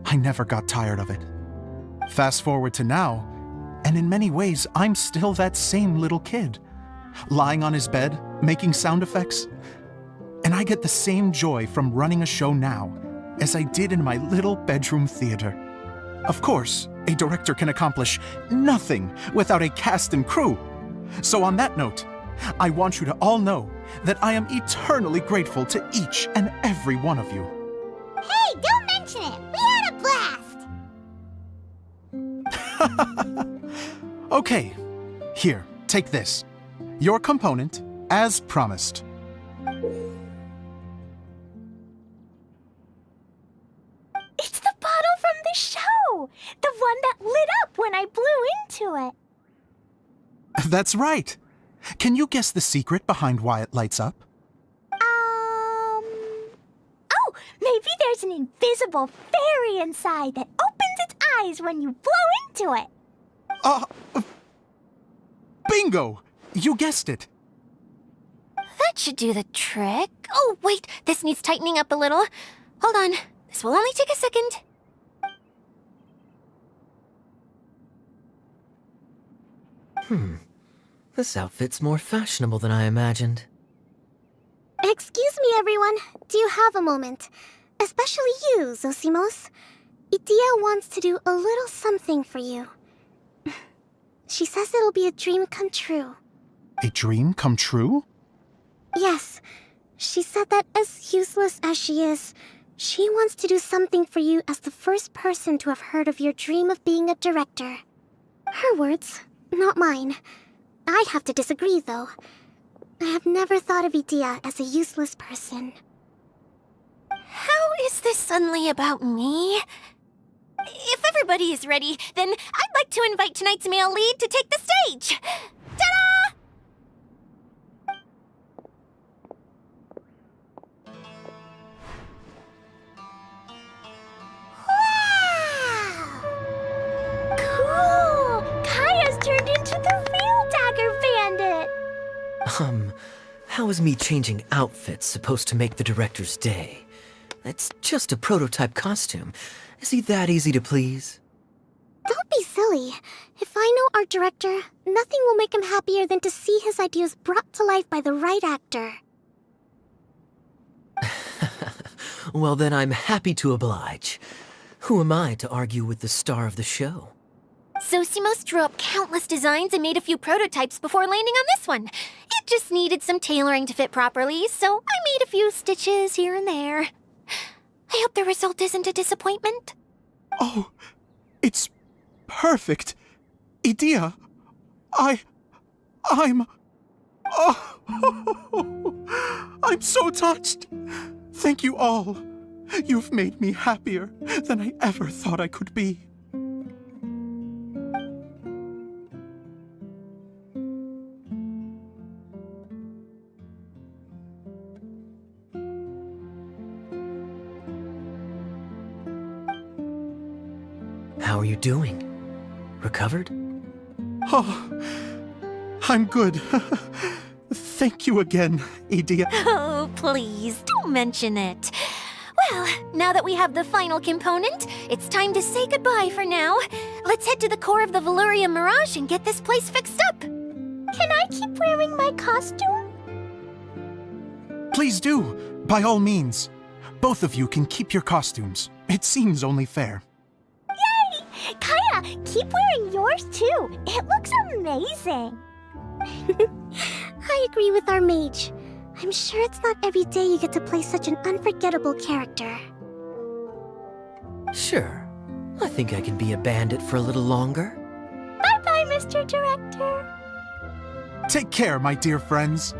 I never got tired of it. Fast forward to now, and in many ways, I'm still that same little kid, lying on his bed, making sound effects. And I get the same joy from running a show now as I did in my little bedroom theater. Of course, a director can accomplish nothing without a cast and crew. So on that note, I want you to all know that I am eternally grateful to each and every one of you. Hey, don't mention it! We had a blast! Okay, here, take this. Your component, as promised. It's the bottle from the show! The one that lit up when I blew into it. That's right. Can you guess the secret behind why it lights up? Oh, maybe there's an invisible fairy inside that opens its eyes when you blow into it. Bingo! You guessed it. That should do the trick. Oh, wait, this needs tightening up a little. Hold on, this will only take a second. This outfit's more fashionable than I imagined. Excuse me, everyone. Do you have a moment? Especially you, Zosimos. Idia wants to do a little something for you. She says it'll be a dream come true. A dream come true? Yes. She said that as useless as she is, she wants to do something for you as the first person to have heard of your dream of being a director. Her words, not mine. I'd have to disagree, though. I have never thought of Idia as a useless person. How is this suddenly about me? If everybody is ready, then I'd like to invite tonight's male lead to take the stage. Ta-da! Wow! Cool! Kaya's turned into the real Dagger Bandit! How is me changing outfits supposed to make the director's day? It's just a prototype costume. Is he that easy to please? Don't be silly. If I know our director, nothing will make him happier than to see his ideas brought to life by the right actor. Well, then I'm happy to oblige. Who am I to argue with the star of the show? Zosimos drew up countless designs and made a few prototypes before landing on this one. It just needed some tailoring to fit properly, so I made a few stitches here and there. I hope the result isn't a disappointment. Oh, it's perfect. Idia, I'm... Oh, I'm so touched. Thank you all. You've made me happier than I ever thought I could be. How are you doing? Recovered? Oh, I'm good. Thank you again, Idia. Oh, please, don't mention it. Well, now that we have the final component, it's time to say goodbye for now. Let's head to the core of the Veluria Mirage and get this place fixed up. Can I keep wearing my costume? Please do, by all means. Both of you can keep your costumes. It seems only fair. Yay! Kaya, keep wearing yours too. It looks amazing. I agree with our mage. I'm sure it's not every day you get to play such an unforgettable character. Sure. I think I can be a bandit for a little longer. Bye-bye, Mr. Director. Take care, my dear friends.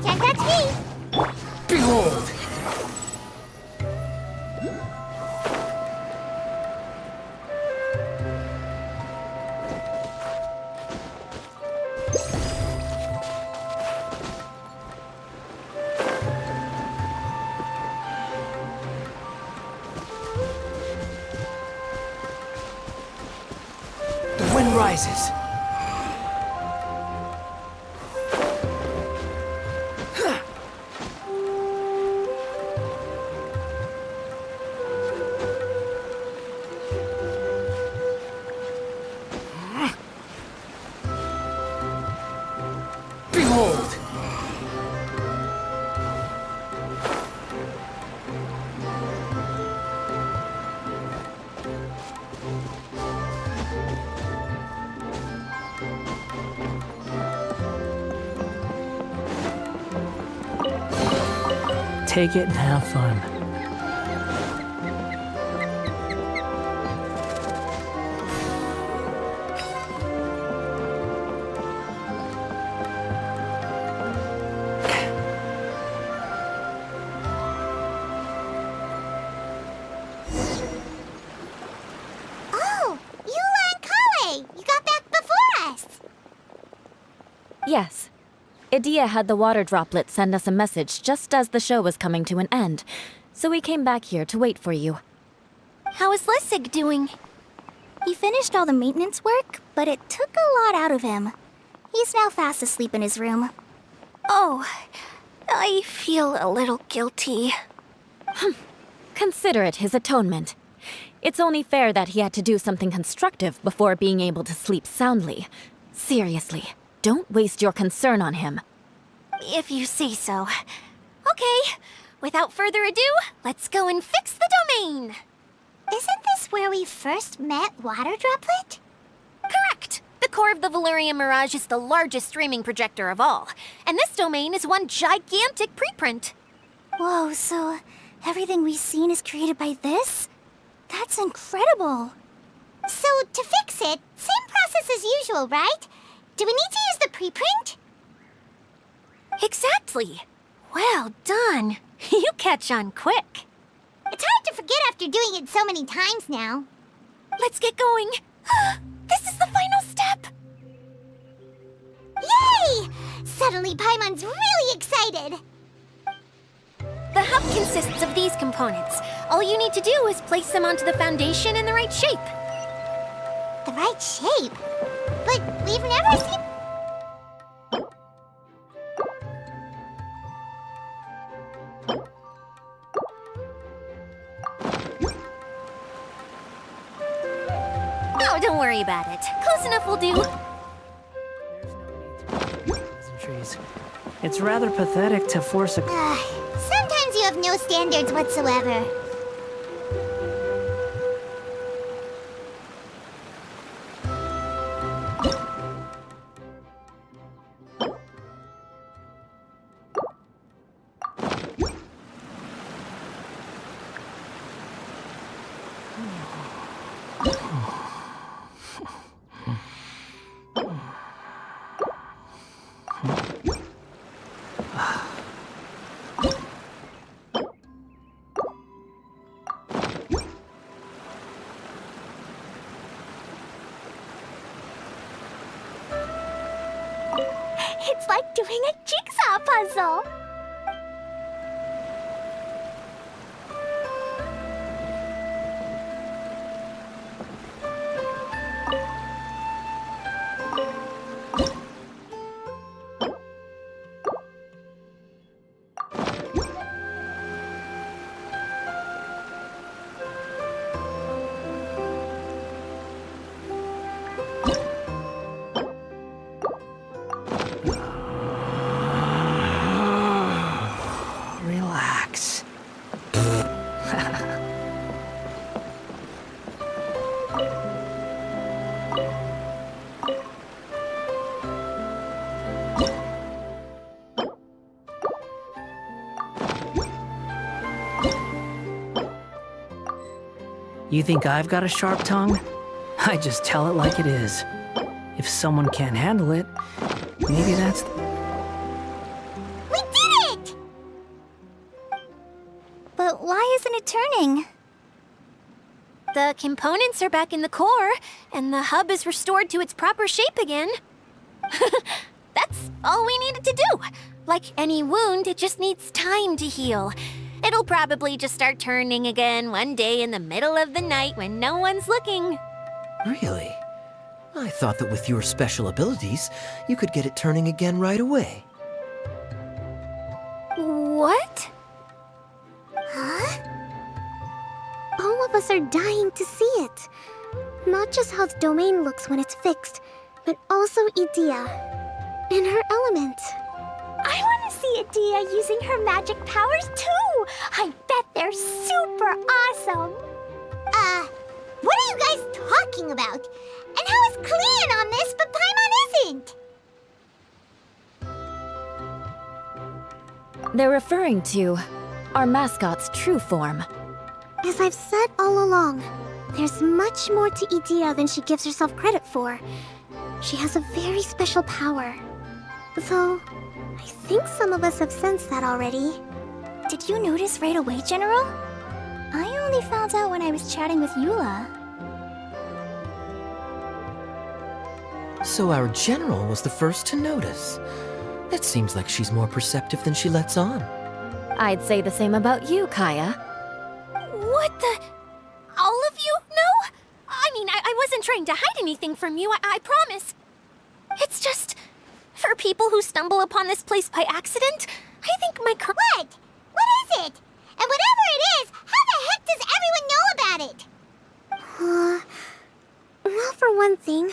Can't touch me! Behold! The wind rises. Behold! Take it and have fun. Oh, Eula and Kale! You got back before us! Yes. Idea had the water droplet send us a message just as the show was coming to an end, so we came back here to wait for you. How is Lessig doing? He finished all the maintenance work, but it took a lot out of him. He's now fast asleep in his room. Oh, I feel a little guilty. Consider it his atonement. It's only fair that he had to do something constructive before being able to sleep soundly. Seriously, don't waste your concern on him. If you say so. Okay, without further ado, let's go and fix the domain. Isn't this where we first met Water Droplet? Correct. The core of the Valerian Mirage is the largest streaming projector of all, and this domain is one gigantic preprint. Whoa, so everything we've seen is created by this? That's incredible. So, to fix it, same process as usual, right? Do we need to use the preprint? Exactly. Well done. You catch on quick. It's hard to forget after doing it so many times now. Let's get going. This is the final step. Yay! Suddenly Paimon's really excited. The hub consists of these components. All you need to do is place them onto the foundation in the right shape. The right shape? But we've never seen... Oh, don't worry about it. Close enough will do. Pleasantries. It's rather pathetic to force a... Sometimes you have no standards whatsoever. It's like doing a jigsaw puzzle. Relax. You think I've got a sharp tongue? I just tell it like it is. If someone can't handle it, maybe that's... We did it! But why isn't it turning? The components are back in the core, and the hub is restored to its proper shape again. That's all we needed to do. Like any wound, it just needs time to heal. It'll probably just start turning again one day in the middle of the night when no one's looking. Really? I thought that with your special abilities, you could get it turning again right away. What? Huh? All of us are dying to see it. Not just how the domain looks when it's fixed, but also Edea. In her element. I want to see Edea using her magic powers too! I bet they're super awesome! What are you guys talking about? And how is Kleon on this, but Paimon isn't? They're referring to our mascot's true form. As I've said all along, there's much more to Edea than she gives herself credit for. She has a very special power. Though, I think some of us have sensed that already. Did you notice right away, General? I only found out when I was chatting with Eula. So our general was the first to notice. It seems like she's more perceptive than she lets on. I'd say the same about you, Kaya. What the... All of you? No? I mean, I wasn't trying to hide anything from you, I promise. It's just... For people who stumble upon this place by accident, I think my... What? What is it? And whatever it is, how the heck does everyone know about it? Well, for one thing,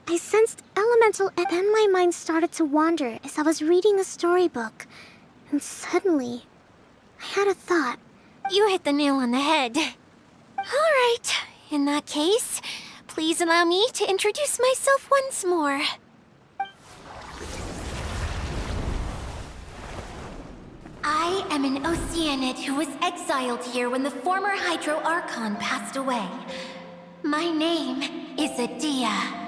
I sensed elemental and then my mind started to wander as I was reading a storybook. And suddenly, I had a thought. You hit the nail on the head. All right, in that case, please allow me to introduce myself once more. I am an Oceanid who was exiled here when the former Hydro Archon passed away. My name is Edea.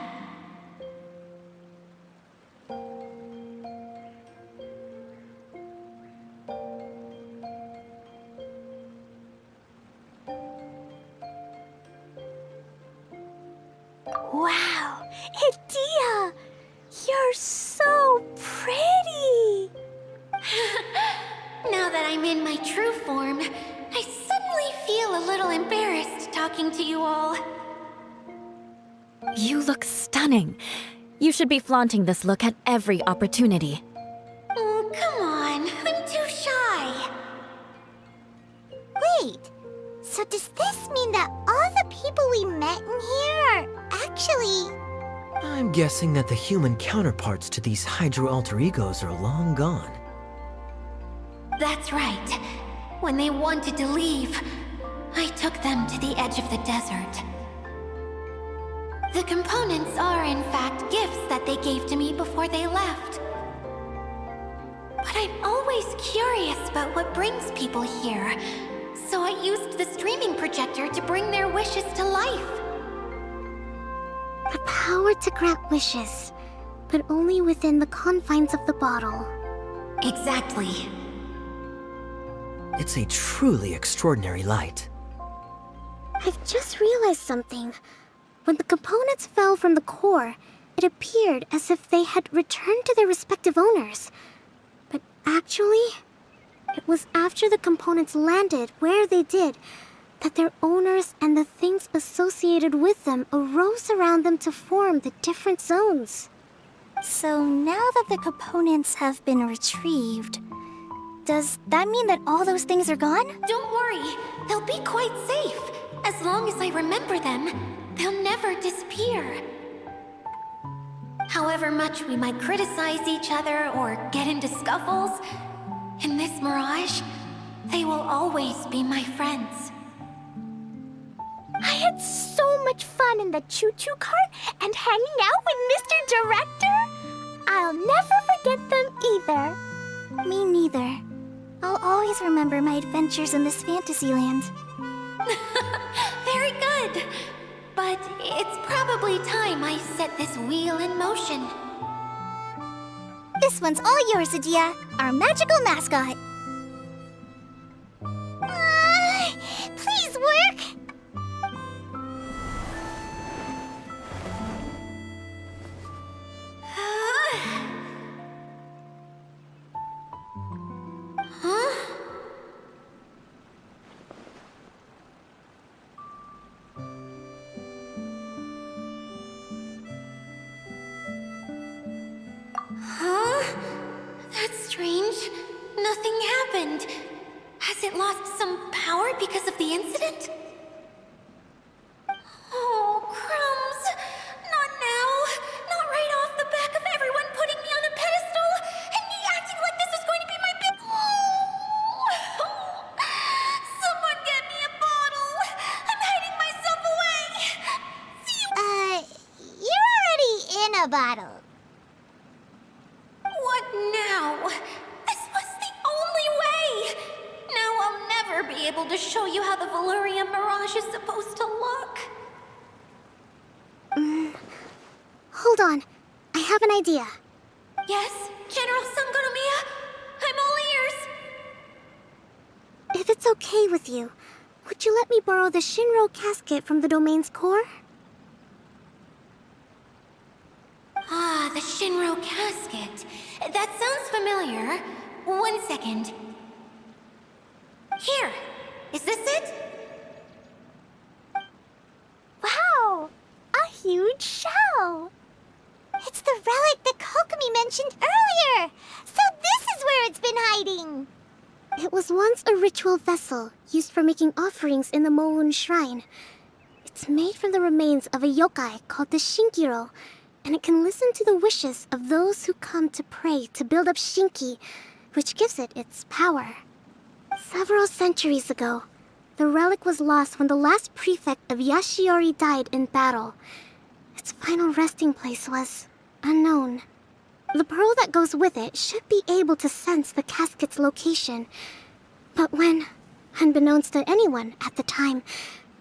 Wow, Edea! You're so pretty! Now that I'm in my true form, I suddenly feel a little embarrassed talking to you all. You look stunning. You should be flaunting this look at every opportunity. Oh, come on. I'm too shy. Wait, so does this mean that all the people we met in here are actually... I'm guessing that the human counterparts to these Hydro alter egos are long gone. That's right. When they wanted to leave, I took them to the edge of the desert. The components are, in fact, gifts that they gave to me before they left. But I'm always curious about what brings people here, so I used the streaming projector to bring their wishes to life. The power to grant wishes, but only within the confines of the bottle. Exactly. It's a truly extraordinary light. I've just realized something. When the components fell from the core, it it appeared as if they had returned to their respective owners. But actually, it was after the components landed where they did that their owners and the things associated with them arose around them to form the different zones. So now that the components have been retrieved, does that mean that all those things are gone? Don't worry, they'll be quite safe. As long as I remember them, they'll never disappear. However much we might criticize each other or get into scuffles, in this mirage, they will always be my friends. I had so much fun in the choo-choo cart and hanging out with Mr. Director. I'll never forget them either. Me neither. I'll always remember my adventures in this fantasy land. Very good. But it's probably time I set this wheel in motion. This one's all yours, Adia, our magical mascot. Please work! That's strange. Nothing happened. Has it lost some power because of the incident? Oh, crumbs! Not now! Not right off the back of everyone putting me on a pedestal and me acting like this is going to be my big... Someone get me a bottle! I'm hiding myself away! You're already in a bottle. What now? This was the only way! Now I'll never be able to show you how the Valyria Mirage is supposed to look. Hold on. I have an idea. Yes, General Sangonomiya? I'm all ears! If it's okay with you, would you let me borrow the Shinro casket from the domain's core? Ah, the Shinro casket. That sounds familiar. 1 second. Here. Is this it? Wow! A huge shell! It's the relic that Kokomi mentioned earlier! So this is where it's been hiding! It was once a ritual vessel used for making offerings in the Moun Shrine. It's made from the remains of a yokai called the Shinkiro, and it can listen to the wishes of those who come to pray to build up Shinki, which gives it its power. Several centuries ago, the relic was lost when the last prefect of Yashiori died in battle. Its final resting place was unknown. The pearl that goes with it should be able to sense the casket's location. But when, unbeknownst to anyone at the time,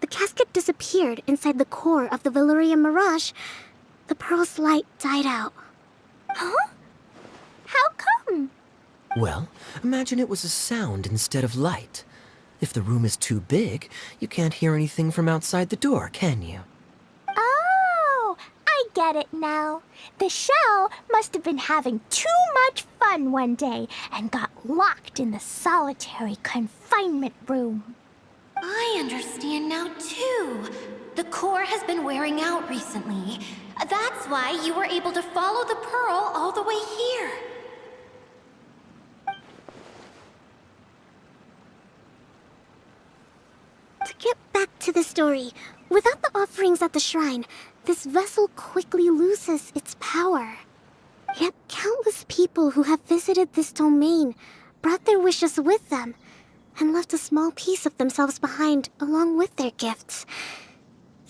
the casket disappeared inside the core of the Valyria Mirage, the pearl's light died out. Huh? How come? Well, imagine it was a sound instead of light. If the room is too big, you can't hear anything from outside the door, can you? Oh, I get it now. The shell must have been having too much fun one day and got locked in the solitary confinement room. I understand now, too. The core has been wearing out recently. That's why you were able to follow the pearl all the way here. To get back to the story, without the offerings at the shrine, this vessel quickly loses its power. Yet countless people who have visited this domain brought their wishes with them and left a small piece of themselves behind along with their gifts.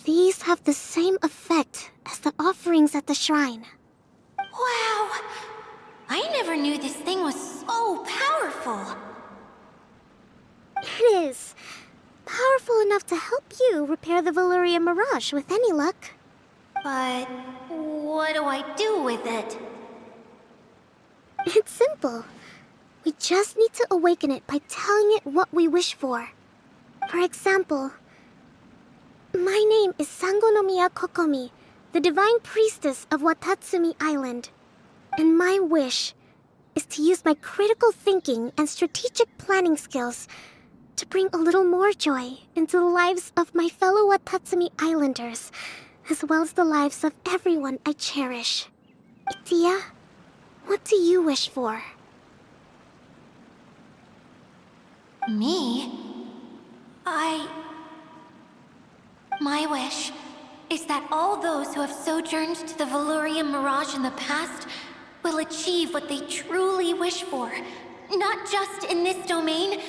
These have the same effect as the offerings at the shrine. Wow! I never knew this thing was so powerful. It is. Powerful enough to help you repair the Valyria Mirage with any luck. But what do I do with it? It's simple. We just need to awaken it by telling it what we wish for. For example, my name is Sangonomiya Kokomi, the divine priestess of Watatsumi Island. And my wish is to use my critical thinking and strategic planning skills to bring a little more joy into the lives of my fellow Watatsumi Islanders, as well as the lives of everyone I cherish. Itia, what do you wish for? Me? My wish is that all those who have sojourned to the Valurian Mirage in the past will achieve what they truly wish for. Not just in this domain,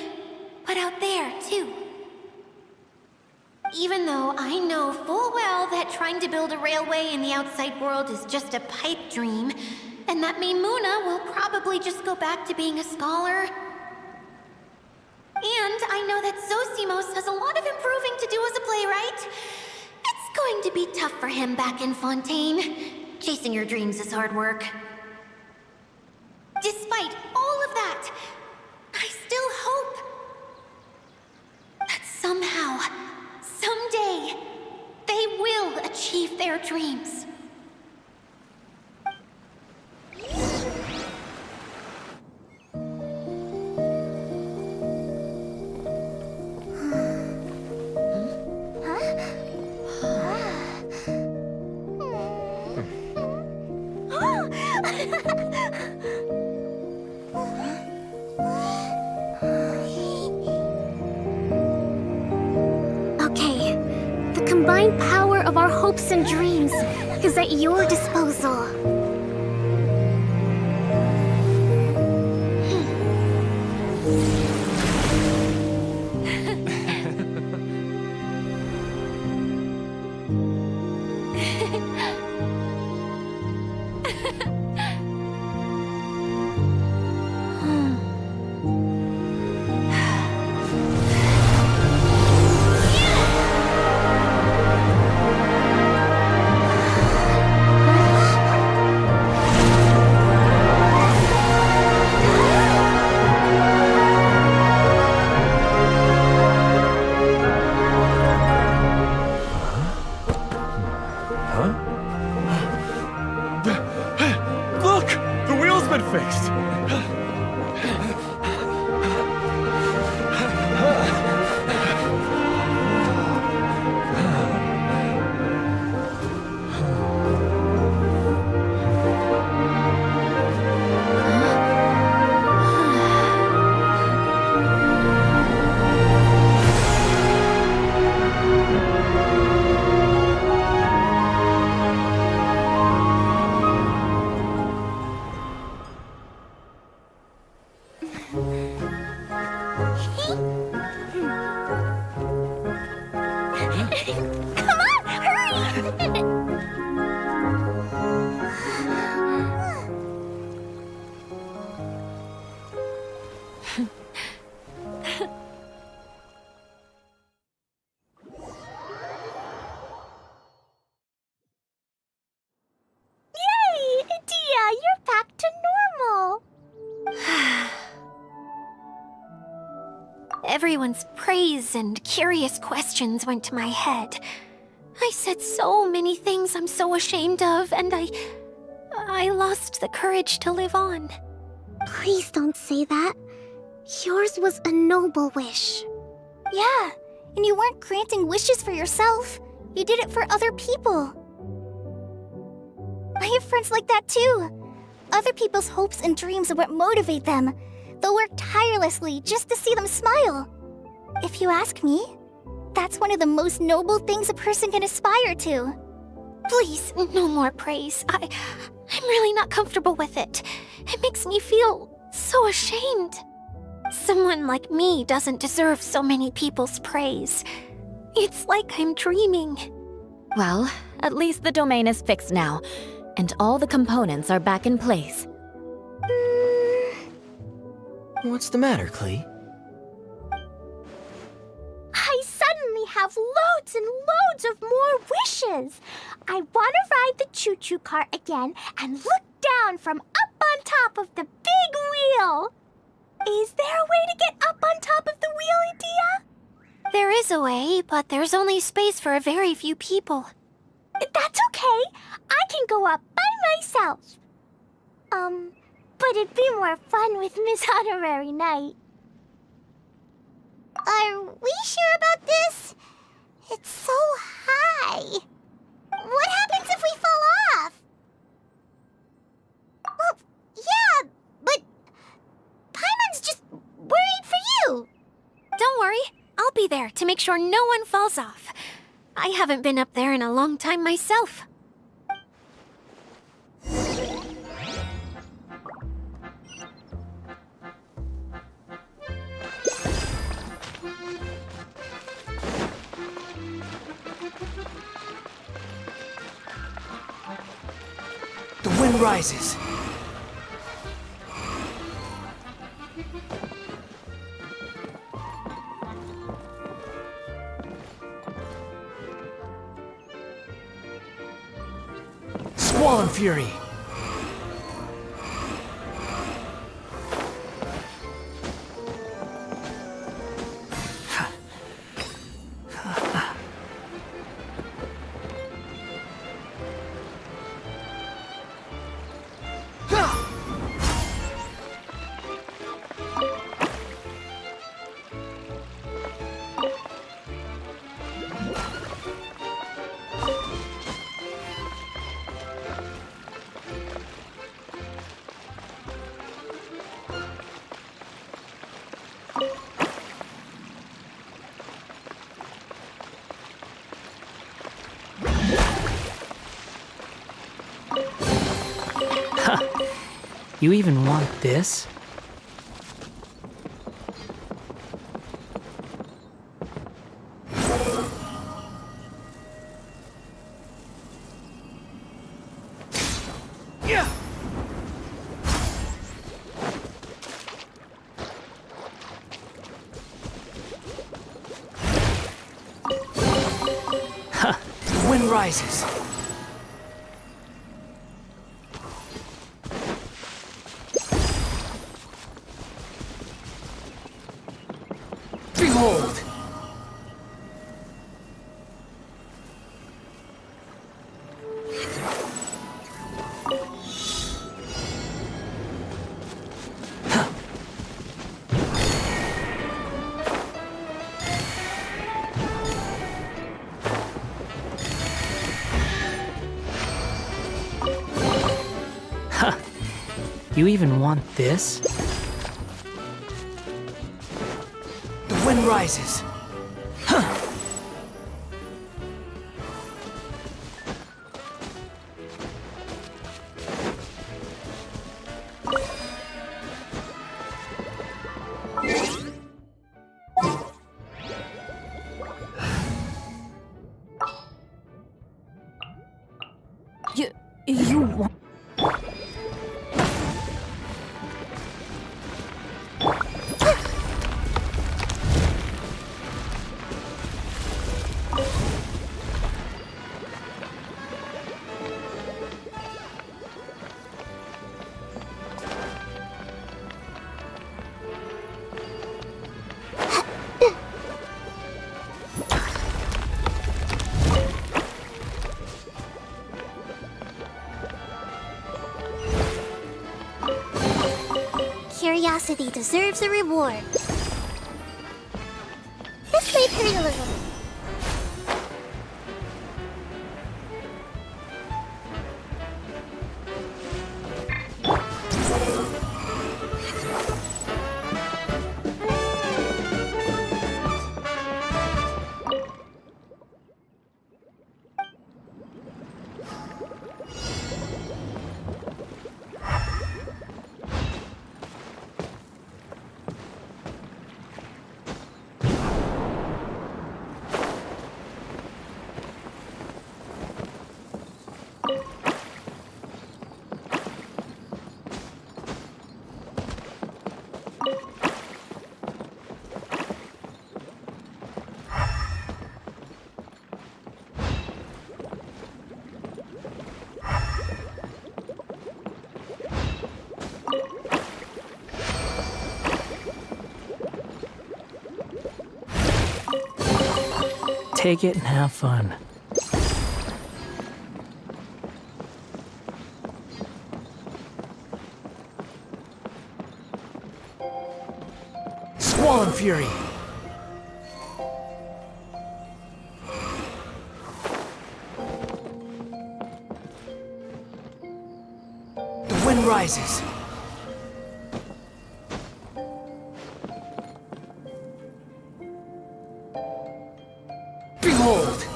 but out there, too. Even though I know full well that trying to build a railway in the outside world is just a pipe dream, and that Maimuna will probably just go back to being a scholar. And I know that Zosimos has a lot of improving to do as a playwright. It's going to be tough for him back in Fontaine. Chasing your dreams is hard work. Despite all of that, I still hope that somehow, someday, they will achieve their dreams. Okay, the combined power of our hopes and dreams is at your disposal. Look! The wheel's been fixed! Come on, hurry! Yay! Dia, you're back to normal! Everyone's praise and curious questions went to my head. I said so many things I'm so ashamed of, and I lost the courage to live on. Please don't say that. Yours was a noble wish. Yeah, and you weren't granting wishes for yourself. You did it for other people. I have friends like that too. Other people's hopes and dreams are what motivate them. They'll work tirelessly just to see them smile. If you ask me, that's one of the most noble things a person can aspire to. Please, no more praise. I'm really not comfortable with it. It makes me feel so ashamed. Someone like me doesn't deserve so many people's praise. It's like I'm dreaming. Well, at least the domain is fixed now, and all the components are back in place. What's the matter, Klee? I suddenly have loads and loads of more wishes. I want to ride the choo-choo cart again and look down from up on top of the big wheel. Is there a way to get up on top of the wheel, Idia? There is a way, but there's only space for a very few people. That's okay. I can go up by myself. But it'd be more fun with Miss Honorary Knight. Are we sure about this? It's so high. What happens if we fall off? Well, yeah, but Paimon's just worried for you. Don't worry, I'll be there to make sure no one falls off. I haven't been up there in a long time myself. The wind rises. Squall and fury. You even want this? Yeah. Ha! The wind rises. Behold! Huh. You even want this? The wind rises. Huh. You want... Curiosity deserves a reward. This may hurt a little. Take it and have fun. Squall and fury. The wind rises. Behold!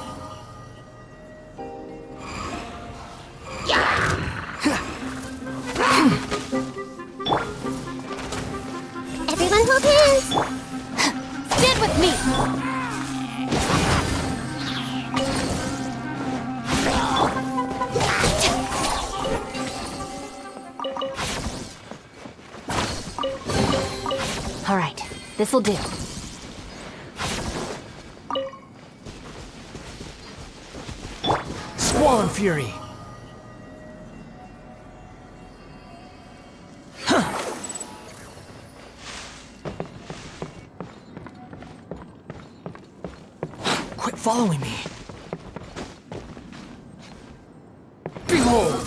Everyone hold hands! Stand with me! All right, this'll do. Squall and fury. Quit following me. Behold!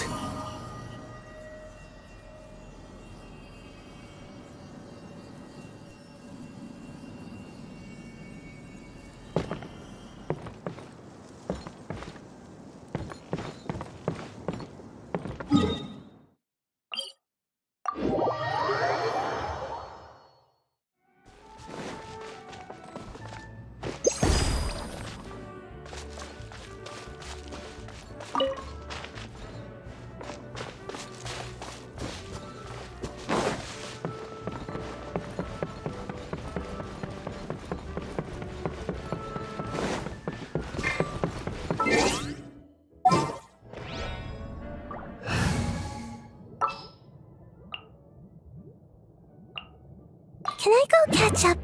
Can I go catch up?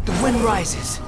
The wind rises.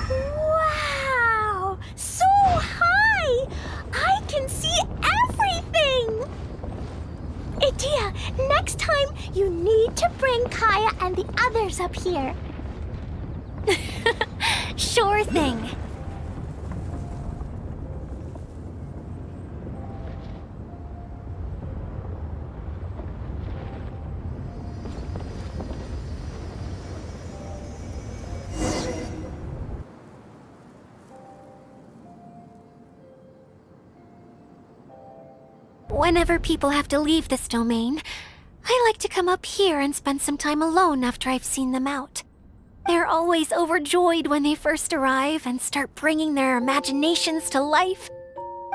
Wow! So high! I can see everything! Idea, next time you need to bring Kaya and the others up here. Sure thing. Whenever people have to leave this domain, I like to come up here and spend some time alone after I've seen them out. They're always overjoyed when they first arrive and start bringing their imaginations to life.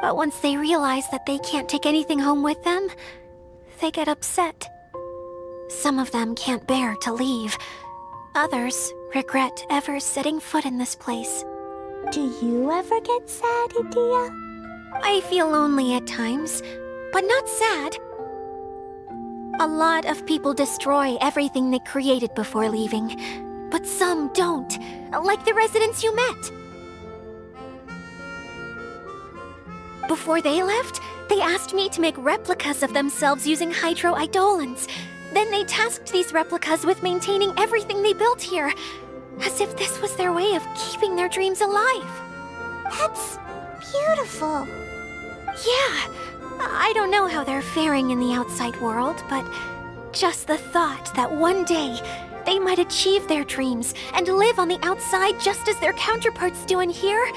But once they realize that they can't take anything home with them, they get upset. Some of them can't bear to leave. Others regret ever setting foot in this place. Do you ever get sad, Idea? I feel lonely at times, but not sad. A lot of people destroy everything they created before leaving, but some don't, like the residents you met. Before they left, They asked me to make replicas of themselves using hydroidolins. Then they tasked these replicas with maintaining everything they built here, as if this was their way of keeping their dreams alive. That's beautiful. Yeah, I don't know how they're faring in the outside world, but just the thought that one day they might achieve their dreams and live on the outside just as their counterparts do in here,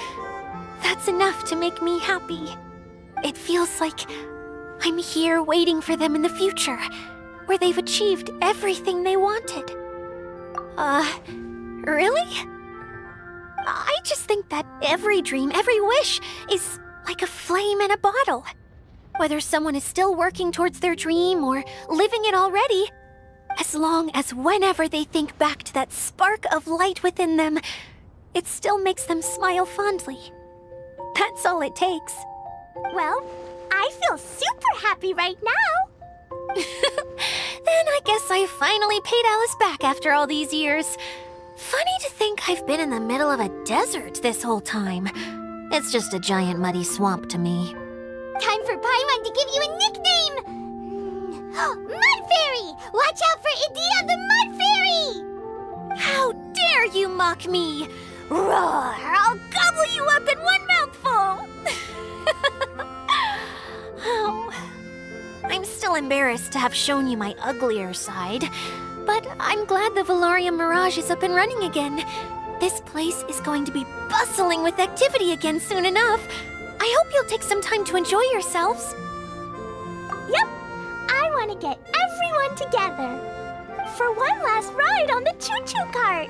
that's enough to make me happy. It feels like I'm here waiting for them in the future, where they've achieved everything they wanted. Really? I just think that every dream, every wish, is like a flame in a bottle. Whether someone is still working towards their dream or living it already, as long as whenever they think back to that spark of light within them, it still makes them smile fondly. That's all it takes. Well, I feel super happy right now. Then I guess I finally paid Alice back after all these years. Funny to think I've been in the middle of a desert this whole time. It's just a giant muddy swamp to me. Time for Paimon to give you a nickname! Mud Fairy! Watch out for Idea the Mud Fairy! How dare you mock me! Roar! I'll gobble you up in one mouthful! Oh, I'm still embarrassed to have shown you my uglier side, but I'm glad the Valorium Mirage is up and running again. This place is going to be bustling with activity again soon enough. I hope you'll take some time to enjoy yourselves. Yep, I want to get everyone together for one last ride on the choo-choo cart.